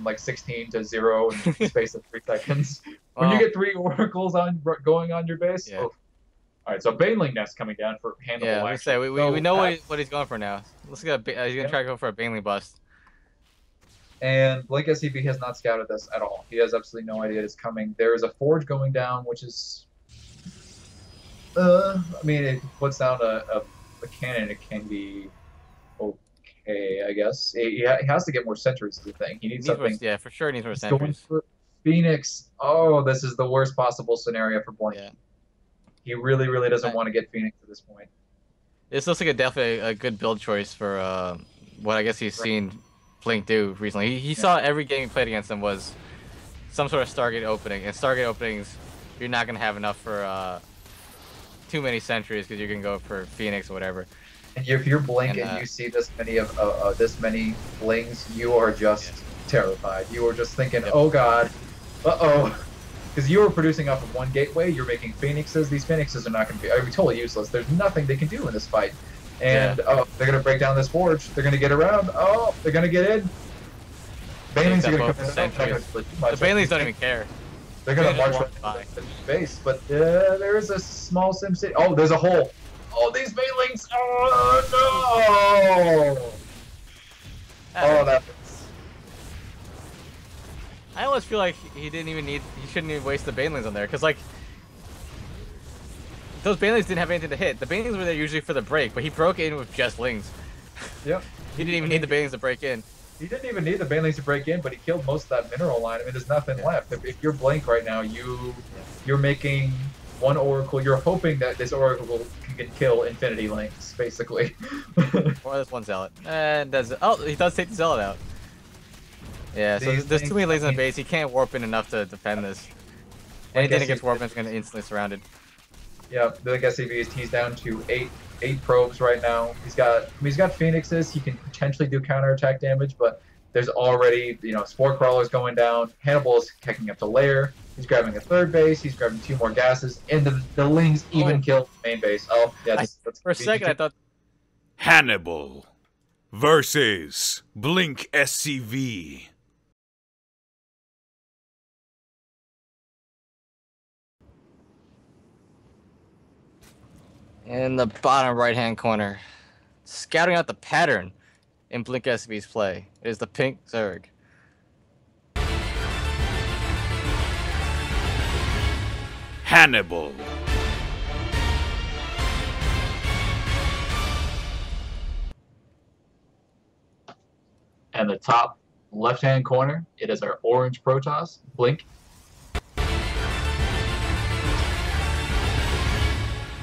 like 16 to 0 in the space of 3 seconds. When you get 3 oracles going on your base, yeah. All right, so Baneling Nest coming down for Hannibal. Yeah, we say we know what he's going for now. Let's get he's gonna try to go for a Baneling bust. And Blink SCV has not scouted this at all. He has absolutely no idea it's coming. There is a forge going down, which is, I mean, it puts down a cannon. It can be okay, I guess. He has to get more sentries. Is the thing. He needs something. Yeah, for sure, he needs more sentries. Phoenix. Oh, this is the worst possible scenario for Blink. Yeah. He really, really doesn't want to get Phoenix at this point. This looks like definitely a good build choice for what I guess he's seen Blink do recently. He saw every game he played against him was some sort of Stargate opening, and Stargate openings you're not gonna have enough for too many sentries because you can go for Phoenix or whatever. And if you're Blink and you see this many this many blings, you are just terrified. You are just thinking, oh god, uh-oh. Because you are producing off of one gateway, you're making Phoenixes. These Phoenixes are not going to be totally useless. There's nothing they can do in this fight. And they're going to break down this forge. They're going to get around. Oh, they're going to get in. Banelings are going to come in. The Banelings don't even care. They're going to march by the base. But there is a small sim city. Oh, there's a hole. Oh, these Banelings. Oh, no. Oh, that. I almost feel like he shouldn't even waste the Banelings on there, because like those Banelings didn't have anything to hit. The Banelings were there usually for the break, but he broke in with just lings. Yep. He didn't even need the Banelings to break in. He didn't even need the Banelings to break in, but he killed most of that mineral line. I mean, there's nothing left. If you're Blink right now, you're making one Oracle. You're hoping that this Oracle can kill Infinity Links, basically. Or this one Zealot. And he does take the Zealot out. Yeah, so there's too many lings in the base. He can't warp in enough to defend this. Anything that gets warp in is going to instantly surrounded. Yeah, like SCV, he's down to eight probes right now. He's got Phoenixes. He can potentially do counterattack damage, but there's already Spore Crawlers going down. Hannibal is kicking up to lair. He's grabbing a 3rd base. He's grabbing 2 more gases, and the lings even killed the main base. Oh, yeah. That's for a second, I thought Hannibal versus blinkSCV. in the bottom right-hand corner, scouting out the pattern in blinkSCV's play, is the pink Zerg. Hannibal. And the top left-hand corner, it is our orange Protoss, Blink.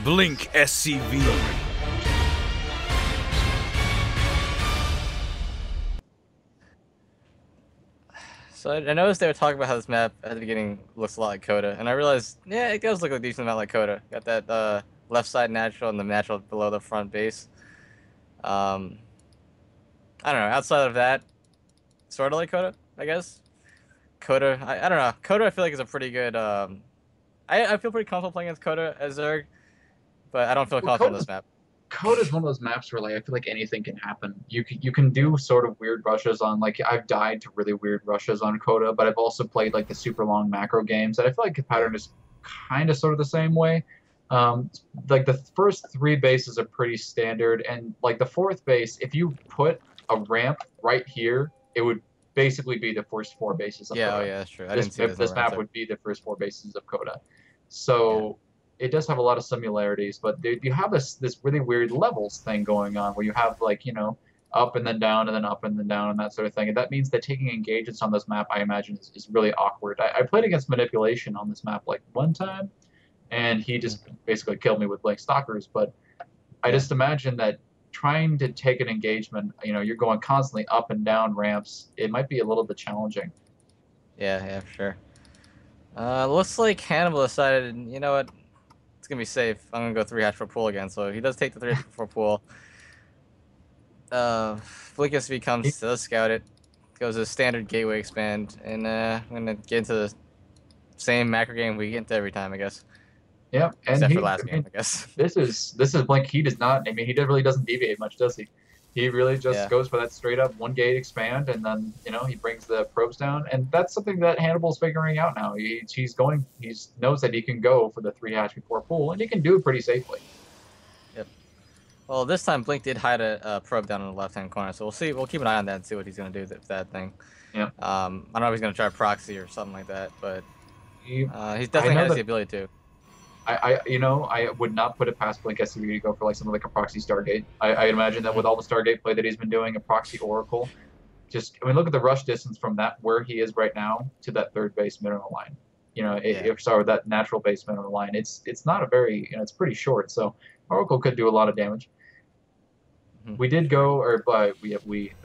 blinkSCV. So I noticed they were talking about how this map at the beginning looks a lot like Coda, and I realized, yeah, it does look a decent amount like Coda. Got that left side natural and the natural below the front base. I don't know. Outside of that, sort of like Coda, I guess. Coda, I don't know. Coda, I feel like is a pretty good. I feel pretty comfortable playing against Coda as Zerg, but I don't feel comfortable on this map. Code is one of those maps where like I feel like anything can happen. You can do sort of weird rushes on like I've died to really weird rushes on Coda, but I've also played like the super long macro games, and I feel like the pattern is kind of sort of the same way. Like the first 3 bases are pretty standard, and like the 4th base, if you put a ramp right here, it would basically be the first 4 bases of Coda. Oh yeah, that's true. I didn't see This map would be the first 4 bases of Coda. So it does have a lot of similarities, but you have this really weird levels thing going on where you have like, you know, up and then down and then up and then down and that sort of thing. And that means that taking engagements on this map, I imagine, is really awkward. I played against Manipulation on this map like one time, and he just basically killed me with BlinkSCVs. But I just imagine that trying to take an engagement, you know, you're going constantly up and down ramps, it might be a little bit challenging. Yeah, for sure. Looks like Hannibal decided, you know what, it's gonna be safe. I'm gonna go 3-hatch for pool again. So he does take the 3-hatch for pool. blinkSCV comes, does scout it, goes to standard gateway expand, and I'm gonna get into the same macro game we get into every time, I guess. Yeah, and except for last game, I guess. This is Blink. He does not. I mean, he really doesn't deviate much, does he? He really just goes for that straight up 1 gate expand, and then you know he brings the probes down, and that's something that Hannibal's figuring out now. He knows that he can go for the 3-hatch before pool, and he can do it pretty safely. Yep. Well, this time Blink did hide a probe down in the left hand corner, so we'll see. We'll keep an eye on that and see what he's gonna do with that thing. Yeah. I don't know if he's gonna try proxy or something like that, but he definitely has the ability to. I would not put it past blinkSCV to go for like something like a proxy Stargate. I imagine that with all the Stargate play that he's been doing, a proxy Oracle, look at the rush distance from that where he is right now to that 3rd base mineral line. You know, that natural base mineral line. It's not a very, you know, it's pretty short. So Oracle could do a lot of damage. We did go,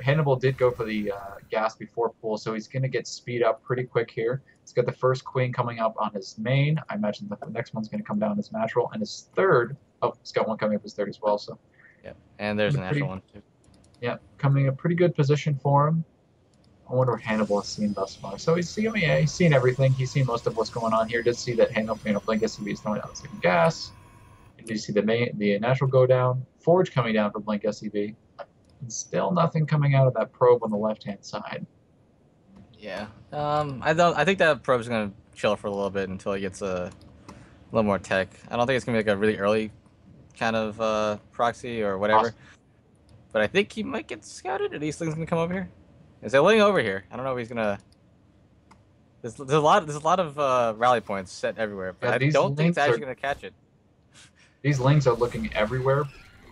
Hannibal did go for the gas before pool, so he's gonna get speed up pretty quick here. He's got the first queen coming up on his main. I imagine that the next one's going to come down as natural. And his 3rd, he's got one coming up as 3rd as well. So, yeah, and there's a natural one too. Yeah, coming a pretty good position for him. I wonder what Hannibal has seen thus far. So he's seen everything. He's seen most of what's going on here. Does see that Hannibal, blinkSCV is throwing out the 2nd gas. And you see the natural go down. Forge coming down for blinkSCV. And still nothing coming out of that probe on the left-hand side. Yeah, I think that probe's gonna chill for a little bit until he gets a little more tech. I don't think it's gonna be like a really early kind of proxy or whatever. Awesome. But I think he might get scouted. Are these things gonna come over here? Is there laying over here? I don't know if he's gonna. There's a lot of rally points set everywhere, but I don't think it's actually gonna catch it. These lings are looking everywhere,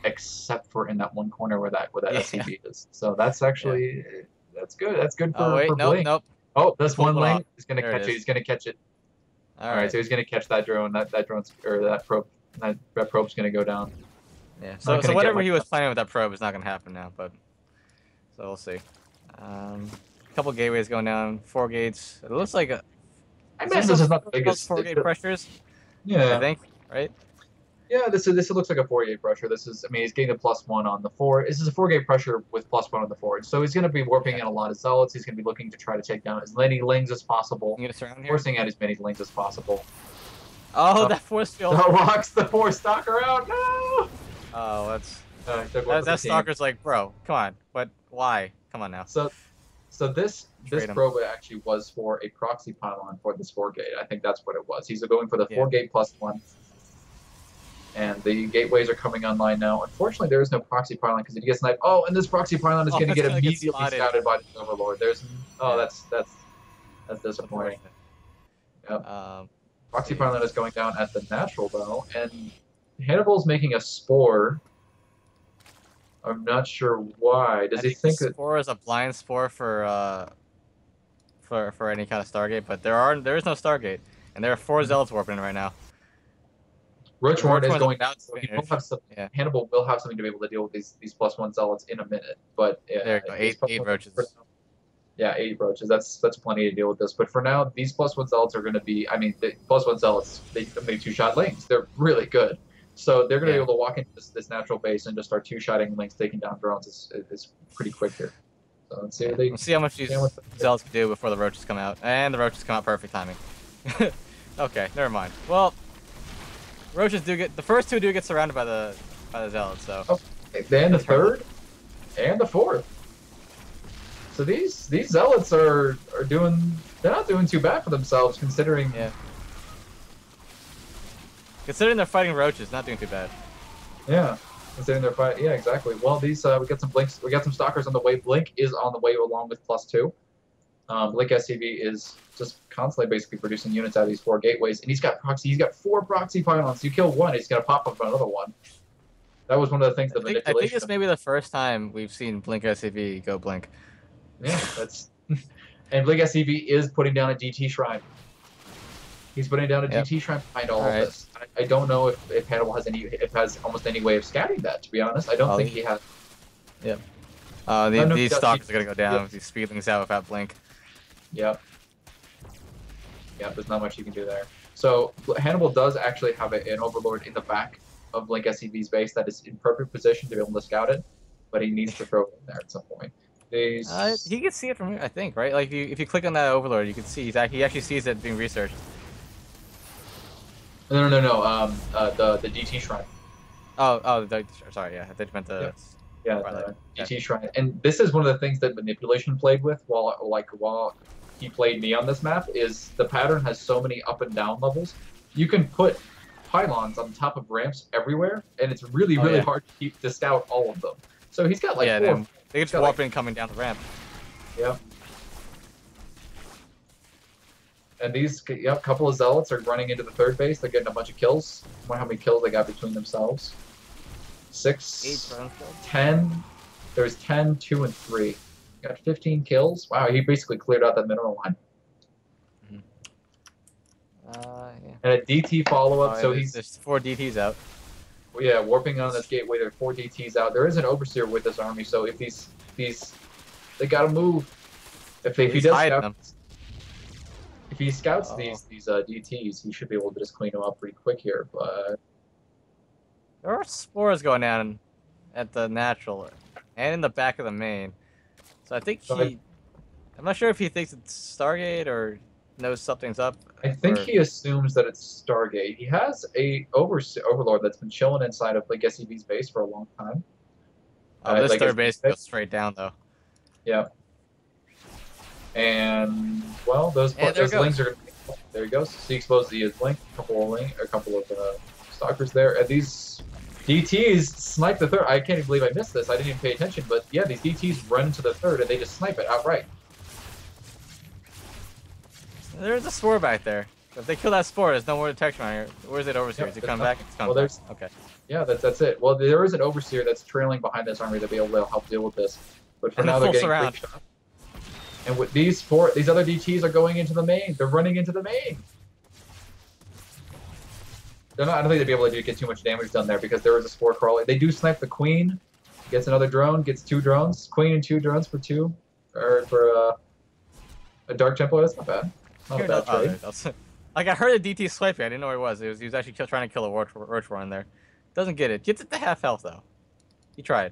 except for in that one corner where that SCV is. So that's actually. Yeah. That's good. That's good for Blink. Nope. Oh, this one lane is going to catch it. He's going to catch it. All right, so he's going to catch that drone. That drone's or that probe. That probe's going to go down. Yeah. So whatever he was planning with that probe is not going to happen now. But so we'll see. A couple gateways going down. 4 gates. It looks like I imagine this is not the biggest 4 gate pressures. Yeah. I think right. Yeah, this looks like a 4-gate pressure. He's getting a +1 on the 4. This is a 4-gate pressure with +1 on the forward. So he's going to be warping in a lot of zealots. He's going to be looking to try to take down as many lings as possible, forcing out as many lings as possible. Oh, that force field! Locks the 4 stalker out. No. Oh, that stalker's like, bro, come on, but why? Come on now. So this probe actually was for a proxy pylon for this 4-gate. I think that's what it was. He's going for the 4-gate +1. And the gateways are coming online now. Unfortunately, there is no proxy pylon because if you get sniped, and this proxy pylon is going to get immediately scouted by the Overlord. That's disappointing. Yep. Proxy pylon is going down at the natural though, and Hannibal's making a spore. I'm not sure why. Does he think that spore is a blind spore for any kind of Stargate? But there is no Stargate, and there are 4 zealots warping right now. Roachhorn is going down, so Hannibal will have something to be able to deal with these +1 zealots in a minute. But there you go, 8 roaches. Yeah, 8 roaches. That's plenty to deal with this. But for now, these +1 zealots are going to be. I mean, the +1 zealots they 2-shot lings. They're really good. So they're going to be able to walk into this natural base and just start 2-shotting lings, taking down drones. Is pretty quick here. So let's see. We'll see how much these zealots can do before the roaches come out, and the roaches come out perfect timing. Okay, never mind. Well. Roaches the first 2 do get surrounded by the by the Zealots, so. Oh, then the third and the fourth. So these Zealots are they're not doing too bad for themselves considering. Yeah. Considering they're fighting roaches, not doing too bad. Yeah. Considering they're fighting. Yeah, exactly. Well, these we got some blinks. We got some stalkers on the way. Blink is on the way along with +2. blinkSCV is just constantly basically producing units out of these 4 gateways, and he's got proxy. He's got 4 proxy pylons. You kill one, he's gonna pop up another one. That was one of the things. I think this may be the first time we've seen blinkSCV go blink. Yeah, that's. And blinkSCV is putting down a DT shrine. He's putting down a DT shrine behind all of this. I don't know if Hannibal has has almost any way of scouting that. To be honest, I don't think he has. Yep. These stalkers are gonna go down with these speedlings out without blink. Yep. Yeah, there's not much you can do there. So Hannibal does actually have an overlord in the back of blinkSCV's base that is in perfect position to be able to scout it, but he needs to throw it in there at some point. He can see it from here, I think, right? Like if you click on that overlord, you can see he actually sees it being researched. No. The DT shrine. Sorry, yeah, I think you meant the. Yeah, the DT shrine. And this is one of the things that Manipulation played with while he played me on this map, is the pattern has so many up and down levels. You can put pylons on top of ramps everywhere, and it's really hard to scout all of them. So he's got like 4. They just warp in coming down the ramp. Yeah. And these couple of Zealots are running into the 3rd base. They're getting a bunch of kills. I wonder how many kills they got between themselves. 6, 10. There's 10, 2, and 3. Got 15 kills. Wow, he basically cleared out that mineral line. And a DT follow-up. So there's 4 DTs out. Well, yeah, warping on this gateway. There are 4 DTs out. There is an overseer with this army. So if they gotta move. If he does scout, if he scouts these DTs, he should be able to just clean them up pretty quick here. But there are spores going down at the natural and in the back of the main. So I think I'm not sure if he thinks it's Stargate or knows something's up. I think he assumes that it's Stargate. He has a overlord that's been chilling inside of blinkSCV's base for a long time. This 3rd base goes straight down though. Yeah. And well, those links are. There he goes. So he exposed the blink. A couple of stalkers there. And these DTs snipe the 3rd. I can't even believe I missed this. I didn't even pay attention. But yeah, these DTs run into the 3rd and they just snipe it outright. There's a spore back there. If they kill that spore, there's no more detection on here. Where's it overseer? Is it coming back? It's coming back. Okay. Yeah, that's it. Well, there is an overseer that's trailing behind this army to be able to help deal with this. But for now, they're getting quick shot. And with these other DTs are going into the main. They're running into the main. I don't think they'd be able to get too much damage done there because there is a spore crawler. They do snipe the queen. Gets another drone. Gets 2 drones. Queen and 2 drones for 2, or for a Dark Templar. That's not bad. Not a bad trade. Like I heard a DT swiping. I didn't know where it was. He was actually trying to kill a roach warren there. Doesn't get it. Gets it to half health though. He tried.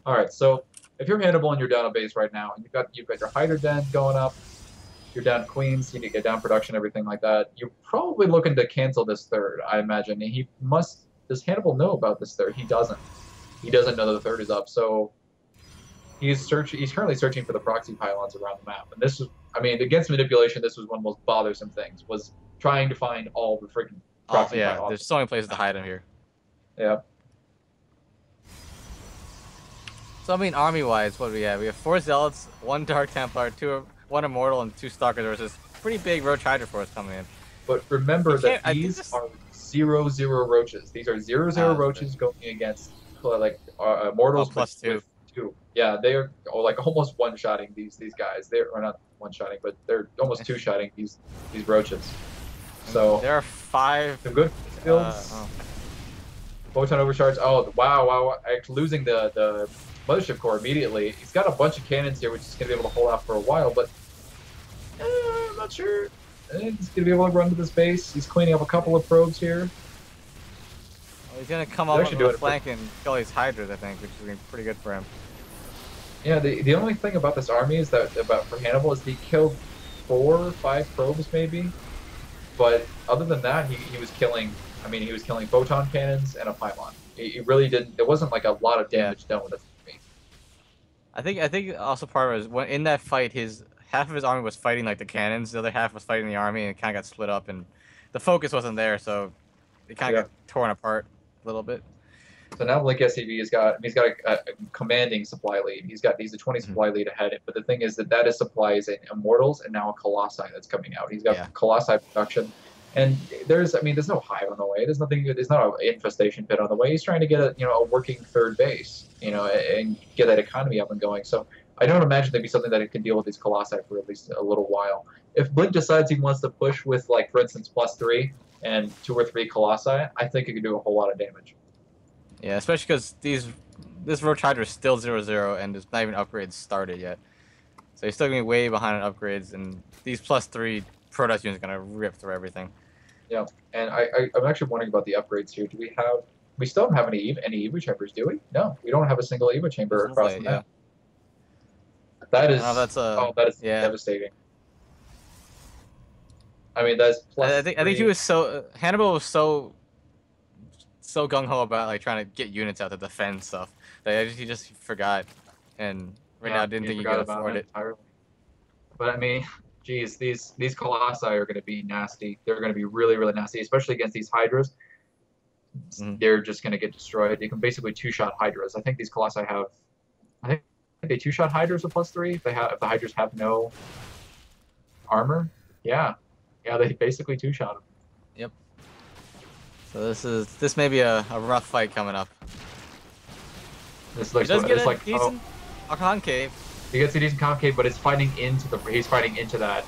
All right, so if you're Hannibal and you're down a base right now, and you've got your Hydra Den going up, you're down queens, you need to get down production, everything like that. You're probably looking to cancel this 3rd, I imagine. Does Hannibal know about this 3rd? He doesn't. He doesn't know that the 3rd is up, so he's currently searching for the proxy pylons around the map. And this is, I mean, against Manipulation, this was one of the most bothersome things, was trying to find all the freaking proxy pylons. There's so many places to hide them here. Yeah. So I mean, army-wise, what do we have? We have 4 Zealots, 1 Dark Templar, 1 Immortal, and 2 Stalkers versus pretty big Roach Hydra force coming in. But remember that these are 0/0 roaches. These are 0/0 roaches going against mortals +2. 2. Yeah, they are like almost one-shotting these guys. They're not one-shotting, but they're almost 2-shotting these roaches. So there are 5. Some good skills. Photon overcharge. Oh wow! Losing the Mothership Core immediately. He's got a bunch of cannons here, which is going to be able to hold out for a while, but I'm not sure. He's going to be able to run to this base. He's cleaning up a couple of probes here. Well, he's going to come up on the flank and kill these Hydras, I think, which is going to be pretty good for him. Yeah, the only thing about this army is that for Hannibal is he killed 4 or 5 probes maybe, but other than that, he was killing I mean, he was killing photon cannons and a pylon. He really didn't. There wasn't like a lot of damage done with it. I think also part of it was when in that fight, half of his army was fighting like the cannons, the other half was fighting the army, and it kind of got split up, and the focus wasn't there, so it kind of got torn apart a little bit. So now blinkSCV he's got a commanding supply lead. He's a 20 supply lead ahead. But the thing is that his supply is in Immortals and now a Colossi that's coming out. He's got Colossi production, and there's no hive on the way. There's not an infestation pit on the way. He's trying to get a working third base, and get that economy up and going. So I don't imagine there'd be something that it can deal with these Colossi for at least a little while. If Blink decides he wants to push with, like, for instance, +3 and 2 or 3 Colossi, I think it could do a whole lot of damage. Yeah, especially because this Roach Hydra is still 0-0 and there's not even upgrades started yet. So he's still going to be way behind on upgrades, and these +3 Protoss units are going to rip through everything. Yeah, and I'm actually wondering about the upgrades here. We still don't have any EVO chambers, do we? No, we don't have a single EVO chamber across the map. That is, devastating. I mean, that's plus. I think he was Hannibal was so gung-ho about like trying to get units out to defend stuff that he just forgot, and now didn't think he could afford it entirely. But I mean, geez, these Colossi are going to be nasty. They're going to be really, really nasty, especially against these Hydras. They're just going to get destroyed. You can basically two-shot Hydras. I think these Colossi have. I think they two-shot Hydras with +3. If the Hydras have no armor, yeah, they basically two-shot them. Yep. So this may be a rough fight coming up. This he does get a decent concave. He gets a decent concave, but he's fighting into that.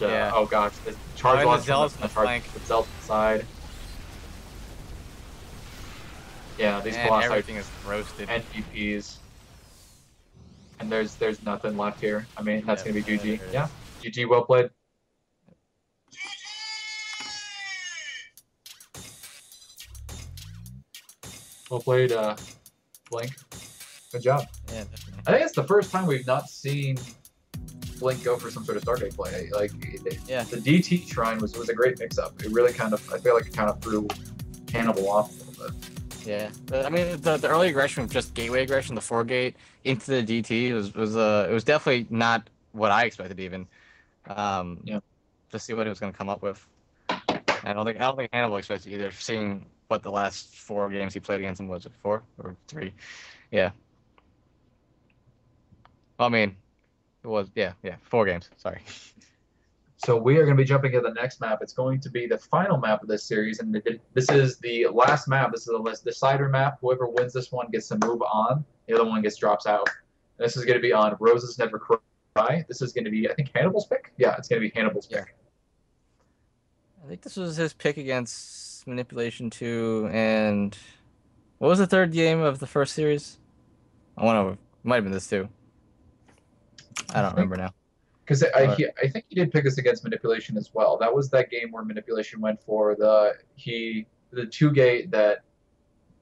Oh gosh, the charge launch on the flank. The Zealot side. Yeah, these Colossi everything is roasted. NPPs. And there's nothing left here. I mean, that's gonna be GG. Yeah, GG. Well played. Well played, Blink. Good job. Yeah, definitely. I think it's the first time we've not seen Blink go for some sort of Stargate play. Like, the DT Shrine was a great mix-up. It really I feel like it kind of threw Hannibal off a little bit. Yeah, but I mean, the early aggression was just gateway aggression, the 4-gate into the DT was definitely not what I expected even. To see what it was going to come up with. I don't think Hannibal expected either, seeing what the last 4 games he played against him was. 4 or 3? Yeah. I mean, it was 4 games. Sorry. So we are going to be jumping to the next map. It's going to be the final map of this series, and this is the last map. This is the decider map. Whoever wins this one gets to move on. The other one drops out. And this is going to be on Roses Never Cry. This is going to be, I think, Hannibal's pick. Yeah, it's going to be Hannibal's pick. I think this was his pick against Manipulation 2, and what was the third game of the first series? It might have been this too. I don't remember now. Because I think he did pick us against Manipulation as well. That was that game where Manipulation went for the 2-gate that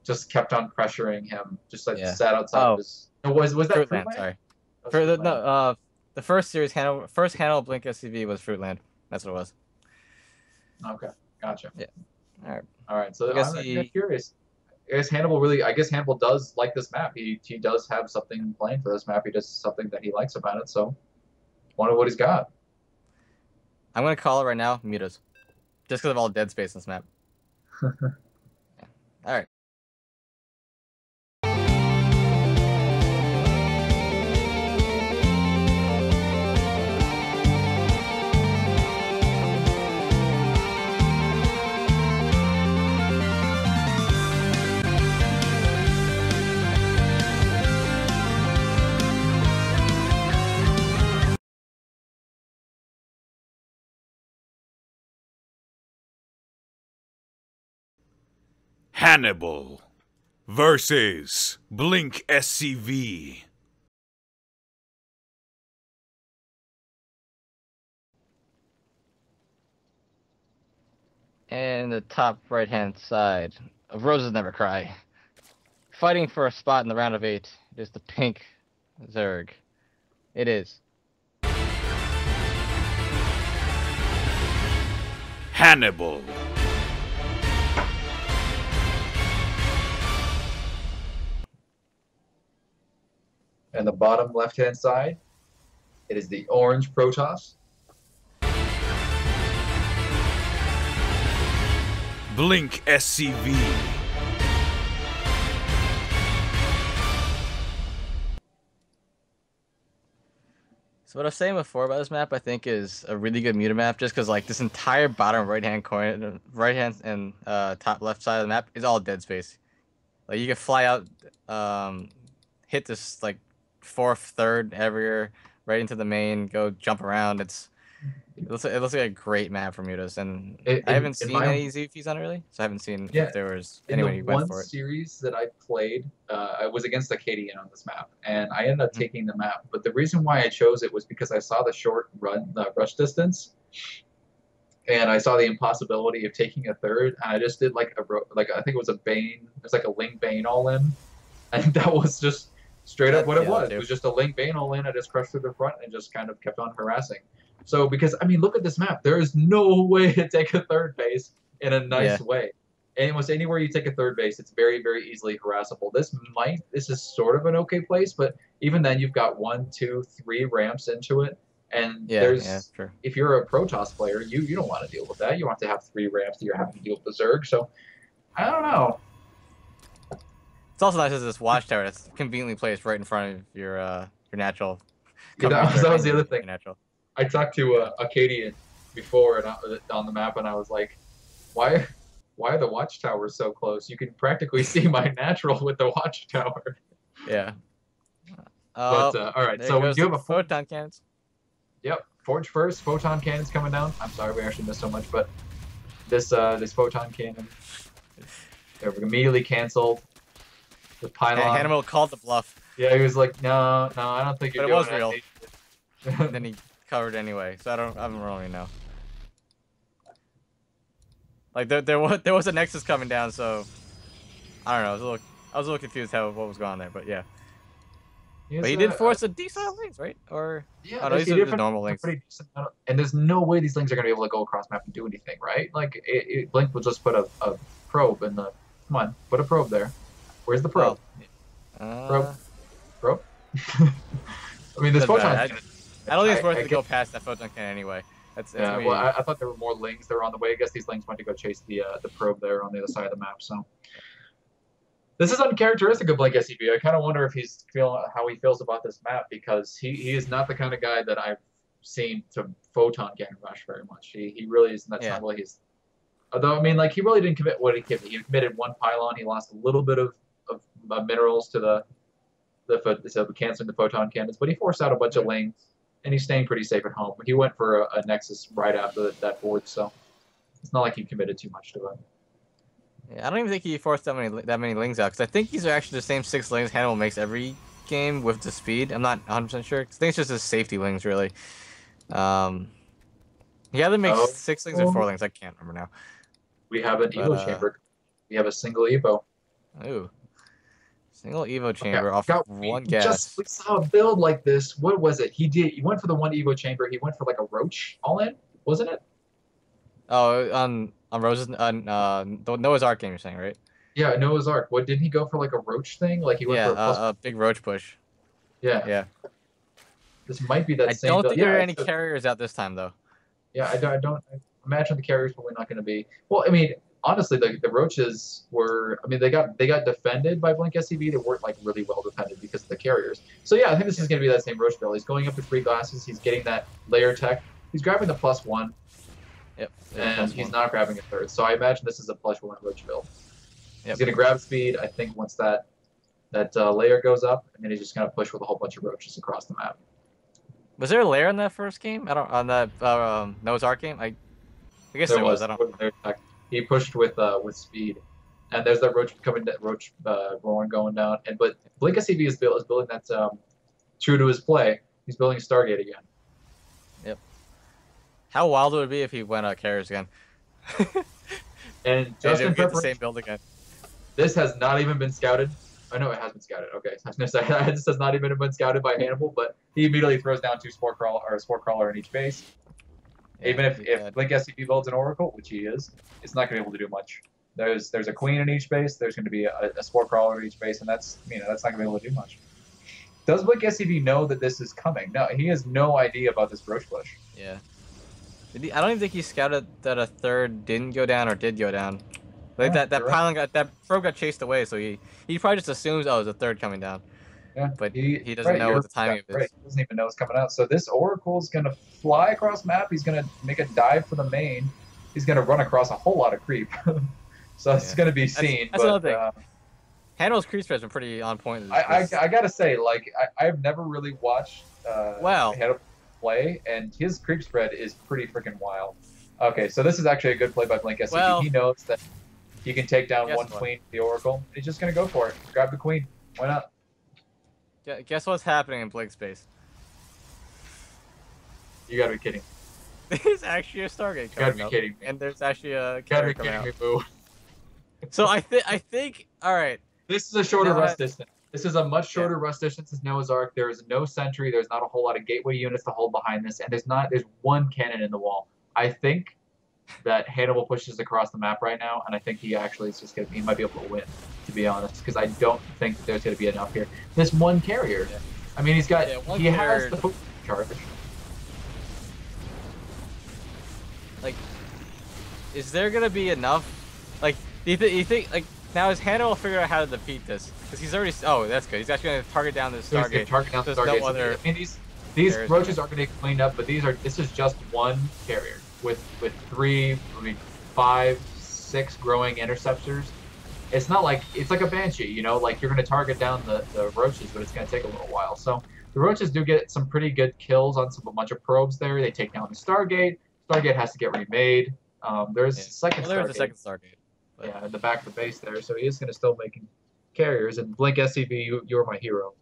just kept on pressuring him, just like sat outside of his. Was that Fruitland? Sorry. The first series, Hannibal blinkSCV was Fruitland. That's what it was. Okay, gotcha. Yeah. All right. So I'm curious. I guess Hannibal does like this map. He does have something planned for this map. He does something that he likes about it. So, wonder what he's got. I'm gonna call it right now. Mutas, just because of all the dead space in this map. All right. Hannibal versus blinkSCV. And the top right-hand side of Roses Never Cry. Fighting for a spot in the round of 8 is the pink Zerg. It is Hannibal And the bottom left-hand side, it is the orange Protoss. blinkSCV. So what I was saying before about this map, I think, is a really good muta map, just because like this entire bottom right-hand corner, right-hand and top left side of the map is all dead space. Like you can fly out, hit this like fourth, third area right into the main, go jump around. It looks like a great map for mutas, and I haven't seen any ZVs on it really, so I haven't seen if there was anyone who went for it. In the one series that I played, I was against a Acadian on this map, and I ended up taking the map. But the reason why I chose it was because I saw the short rush distance, and I saw the impossibility of taking a third, and I just did like I think it was a Bane, it was like a Link Bane all-in, and that was just straight up what it was. It was just a Link Bane all-in. I just crushed through the front and just kind of kept on harassing. So, because, I mean, look at this map. There is no way to take a third base in a nice way. And almost anywhere you take a third base, it's very, very easily harassable. This is sort of an okay place, but even then you've got 1, 2, 3 ramps into it. And if you're a Protoss player, you don't want to deal with that. You want to have 3 ramps that you're having to deal with the Zerg. So, I don't know. It's also nice as this watchtower that's conveniently placed right in front of your natural. That was the other thing. I talked to Acadian before on the map, and I was like, "Why are the watchtowers so close? You can practically see my natural with the watchtower." Yeah. But all right, so we do have a photon cannons. Yep, Forge first. Photon cannons coming down. I'm sorry, we actually missed so much, but this photon cannon, they're immediately canceled. The pylon. And Hannibal called the bluff. Yeah, he was like, "No, I don't think you're doing it." But it was real. And then he covered anyway, so I don't really know. Like there was a Nexus coming down, so I don't know. I was a little confused what was going on there, but yeah. But he did force a decent links, right? Or yeah, these are the normal links. And there's no way these links are gonna be able to go across map and do anything, right? Like Blink will just put a probe in the. Come on, put a probe there. Where's the probe? Probe. I mean, this photon. I don't think it's worth it to go past that photon cannon anyway. Well, I thought there were more links that were on the way. I guess these links went to go chase the probe there on the other side of the map. So this is uncharacteristic of blinkSCV. I kind of wonder if he's how he feels about this map, because he is not the kind of guy that I've seen to photon cannon rush very much. He really is. That's not really his. Although I mean, like, he really didn't commit what he committed. He committed 1 pylon. He lost a little bit of minerals to the canceling the photon cannons, but he forced out a bunch of links. And he's staying pretty safe at home. He went for a Nexus right after that board, so it's not like he committed too much to it. Yeah, I don't even think he forced that many lings out, because I think these are actually the same 6 lings Hannibal makes every game with the speed. I'm not 100% sure. I think it's just his safety lings, really. He either makes 6 lings or 4 lings. I can't remember now. We have an Evo chamber. We have a single Evo. Ooh. Single Evo chamber off 1 gas. We saw a build like this. What was it? He went for the 1 Evo chamber. He went for like a Roach all-in, wasn't it? Oh, on Rose's Noah's Ark game, you're saying, right? Yeah, Noah's Ark. What, didn't he go for like a Roach thing? Like he went for a big Roach push. Yeah. Yeah. This might be that same I don't build. think there are any carriers out this time, though. Yeah, I imagine the carriers probably not going to be. Well, I mean, honestly, the Roaches were. I mean, they got defended by blinkSCV. They weren't like really well defended because of the carriers. So yeah, I think this is going to be that same Roach build. He's going up to 3 glasses. He's getting that layer tech. He's grabbing the +1. Yep. And he's not grabbing a 3rd. So I imagine this is a +1 Roach build. Yep. He's going to grab speed. I think once that layer goes up, and then he's just going to push with a whole bunch of Roaches across the map. Was there a layer in that first game? On that Noah's Ark game? I guess there was. I don't. He pushed with speed, and there's that Roach roaring going down. But blinkSCV is building that true to his play. He's building Stargate again. Yep. How wild would it be if he went carriers again? And just in get the same build again. This has not even been scouted. I know it has been scouted. Okay, I was gonna say this has not even been scouted by Hannibal, but he immediately throws down 2 spore crawler in each base. Yeah, even if blinkSCV builds an Oracle, which he is, it's not going to be able to do much. There's a Queen in each base. There's going to be a spore crawler in each base, and that's not going to be able to do much. Does blinkSCV know that this is coming? No, he has no idea about this Roche push. Yeah. I don't even think he scouted that a third didn't go down or did go down. Like Yeah, that you're pylon that probe got chased away, so he probably just assumes, oh, there's a third coming down. Yeah, But he doesn't know what the timing of it is. He doesn't even know it's coming out. So this Oracle is going to fly across map. He's going to make a dive for the main. He's going to run across a whole lot of creep. So it's going to be seen. That's but, another thing. Hannibal's creep spread's been pretty on point. I got to say, like, I've never really watched Hannibal play, and his creep spread is pretty freaking wild. Okay, so this is actually a good play by blinkSCV. Well, he knows that he can take down one what? queen, the Oracle. He's just going to go for it. Grab the queen. Why not? Guess what's happening in Blink space? You got to be kidding. There's actually a Stargate coming You got to be kidding me. and there's actually a You got to carrier be coming kidding out. me, BoO. So I think all right. This is a shorter Now rust distance. This is a much shorter rust distance as Noah's Ark. There is no sentry. There's not a whole lot of gateway units to hold behind this, and there's one cannon in the wall. I think that Hannibal pushes across the map right now, and I think he actually is just he might be able to win, to be honest, because I don't think there's going to be enough here. This one carrier. Yeah. I mean, he has the foot charge. Like, is there gonna be enough? Like, do you think like now is Hannibal figure out how to defeat this? Because he's already. Oh, that's good. He's actually gonna target down this Stargate. Target down the Stargate. No other. I mean, these roaches are gonna get cleaned up, but this is just one carrier with 3, maybe 5, 6 growing interceptors. It's not like it's like a banshee, you know. Like you're gonna target down the roaches, but it's gonna take a little while. So the roaches do get some pretty good kills on a bunch of probes there. They take down the Stargate. Stargate has to get remade. There's a second There's a second Stargate. But... Yeah, in the back of the base there. So he is going to still making carriers. And blinkSCV, you're my hero.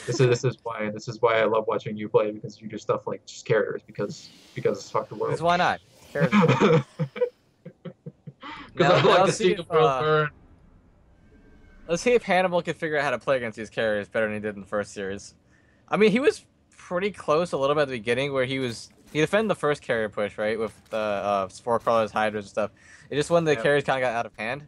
This is why I love watching you play, because you do stuff like just carriers because it's fuck the world. Because why not? Because I like to see the world burn. Let's see if Hannibal can figure out how to play against these carriers better than he did in the first series. I mean, he was pretty close a little bit at the beginning, where he defended the first carrier push, right, with the Spore Crawlers, Hydras, and stuff. It just when the carriers kind of got out of hand.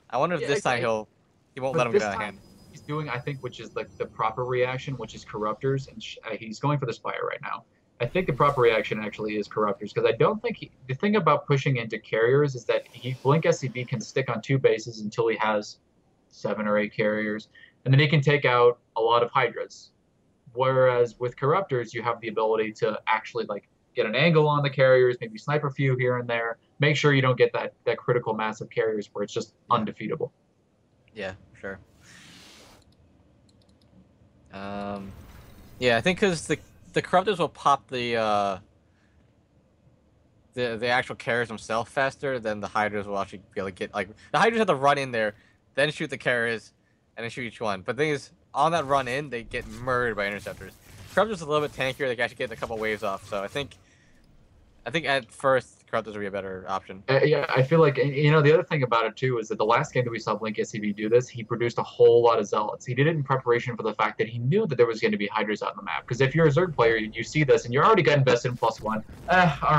I wonder if this time he won't let him get out of hand. He's doing, I think, which is like the proper reaction, which is Corruptors, and he's going for the Spire right now. I think the proper reaction actually is Corruptors, because I don't think the thing about pushing into carriers is that blinkSCV can stick on 2 bases until he has 7 or 8 carriers, and then he can take out a lot of Hydras. Whereas with Corruptors, you have the ability to actually like get an angle on the carriers, maybe snipe a few here and there, make sure you don't get that critical mass of carriers where it's just undefeatable. Yeah, sure. Yeah, I think because the Corruptors will pop the actual carriers themselves faster than the Hydras will actually be able to get, like, the Hydras have to run in there, then shoot the carriers, and then shoot each one. But the thing is, on that run in, they get murdered by interceptors. Corruptors a little bit tankier, they can actually get a couple waves off, so I think at first, Corruptors would be a better option. Yeah, I feel like, you know, the other thing about it, too, is that the last game that we saw blinkSCV do this, he produced a whole lot of Zealots. He did it in preparation for the fact that he knew that there was going to be Hydras out on the map. Because if you're a Zerg player, you see this, and you're already got invested in +1, all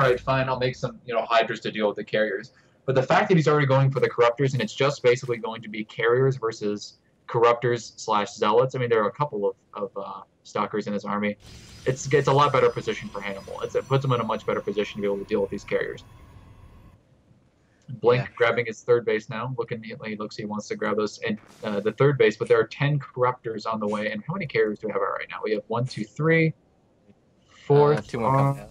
right, fine, I'll make some, you know, Hydras to deal with the carriers. But the fact that he's already going for the Corruptors, and it's just basically going to be carriers versus Corruptors/Zealots. I mean, there are a couple of Stalkers in his army. It's a lot better position for Hannibal. It puts him in a much better position to be able to deal with these carriers. Blink grabbing his 3rd base now. He looks he wants to grab those and the 3rd base, but there are 10 Corruptors on the way. And how many carriers do we have out right now? We have 1, 2, 3, 4. 2 more coming out.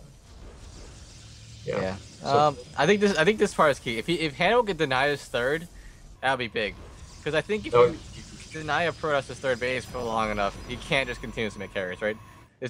Yeah. So, I think this part is key. If Hannibal could deny his 3rd, that'll be big. Because I think if you deny a Protoss his 3rd base for long enough, he can't just continue to make carriers, right?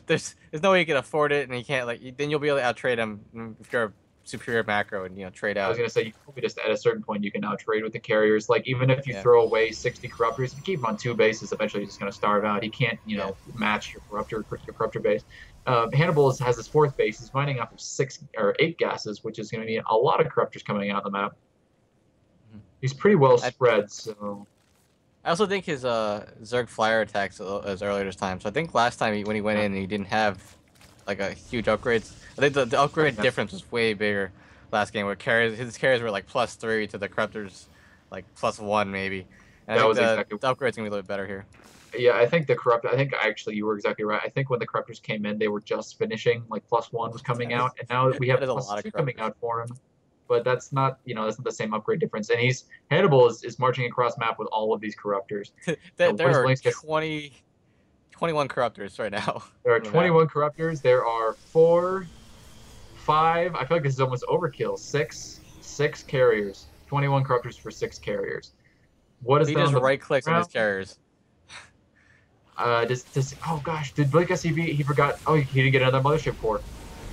There's no way he can afford it, and he can't, like, then you'll be able to out trade him if you're a superior macro and, you know, trade out. I was gonna say, you probably just at a certain point you can out trade with the carriers. Like, even if you throw away 60 Corruptors, if you keep him on 2 bases, eventually he's just gonna starve out. He can't, you know, match your Corruptor base. Hannibal has his 4th base. He's mining off of 6 or 8 gases, which is gonna be a lot of Corruptors coming out of the map. He's pretty well spread, so. I also think his Zerg flyer attacks as earlier this time. So I think last time when he went in, he didn't have like a huge upgrades. I think the upgrade difference was way bigger last game, where his carriers were like +3 to the Corruptors like +1 maybe. And I think the upgrade's gonna be a little bit better here. Yeah, I think the corrupt. I think actually you were exactly right. I think when the corruptors came in, they were just finishing. Like +1 was coming out, and now we have That is a lot of +2 coming corruptors. out for him. But that's not, that's not the same upgrade difference. And Hannibal is marching across map with all of these corruptors. There are Blink's gets, 21 corruptors right now. there are 21 corruptors. There are 4, 5. I feel like this is almost overkill. Six carriers. 21 corruptors for 6 carriers. What is He that just on the right clicks on his background? carriers. Oh gosh, did blinkSCV, he forgot, he didn't get another mothership core.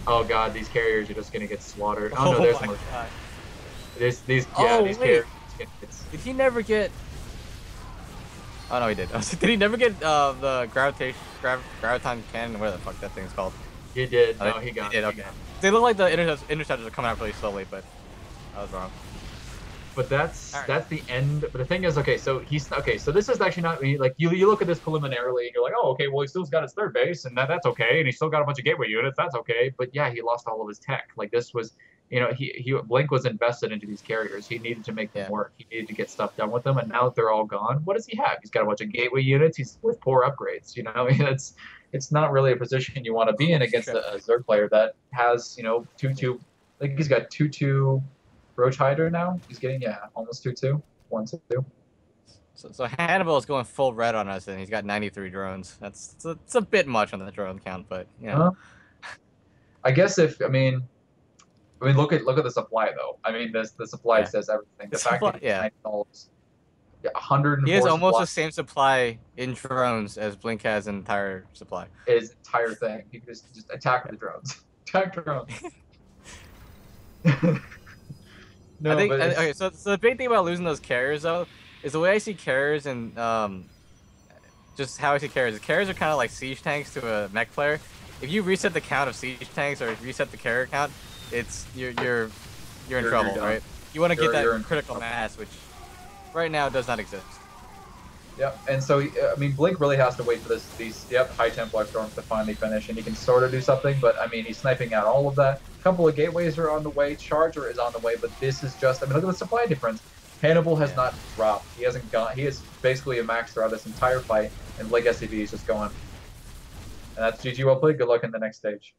Oh god, these carriers are just gonna get slaughtered. Oh no, there's my more. God. These Oh, these wait. carriers get Did he never get? Oh no, he did. Did he never get the graviton cannon? Whatever the fuck that thing's called. He did. Oh, No, he got it. Okay. They look like the interceptors are coming out really slowly, but I was wrong. But that's Alright. that's the end. But the thing is, so this is actually not like you look at this preliminarily and you're like, oh, okay, well he still's got his third base and that's okay, and he still got a bunch of gateway units, that's okay. But yeah, he lost all of his tech. Like this was, Blink was invested into these carriers. He needed to make them work. He needed to get stuff done with them, and now that they're all gone, what does he have? He's got a bunch of gateway units. He's with poor upgrades. It's not really a position you want to be in against a Zerg player that has 2/2. Like he's got 2/2. Roach Hydra now? He's getting, almost 2/2. 1/2. So Hannibal is going full red on us, and he's got 93 drones. It's a bit much on the drone count, but I guess look at the supply though. I mean, the supply says everything. The fact that $90, 104 he has almost supply the same supply in drones as Blink has in entire supply. his entire thing. He can just attack the drones. Attack drones. No, okay. So the big thing about losing those carriers though is the way I see carriers and just how I see carriers. Carriers are kind of like siege tanks to a mech player. If you reset the count of siege tanks or reset the carrier count, you're in trouble, right? You want to get that critical mass, which right now does not exist. Yep, and so Blink really has to wait for these high Templar storms to finally finish, and he can sort of do something. But he's sniping out all of that. A couple of gateways are on the way. Charger is on the way, but this is just look at the supply difference. Hannibal has not dropped. He hasn't gone. He is basically a max throughout this entire fight, and blinkSCV is just going. And that's GG well played. Good luck in the next stage.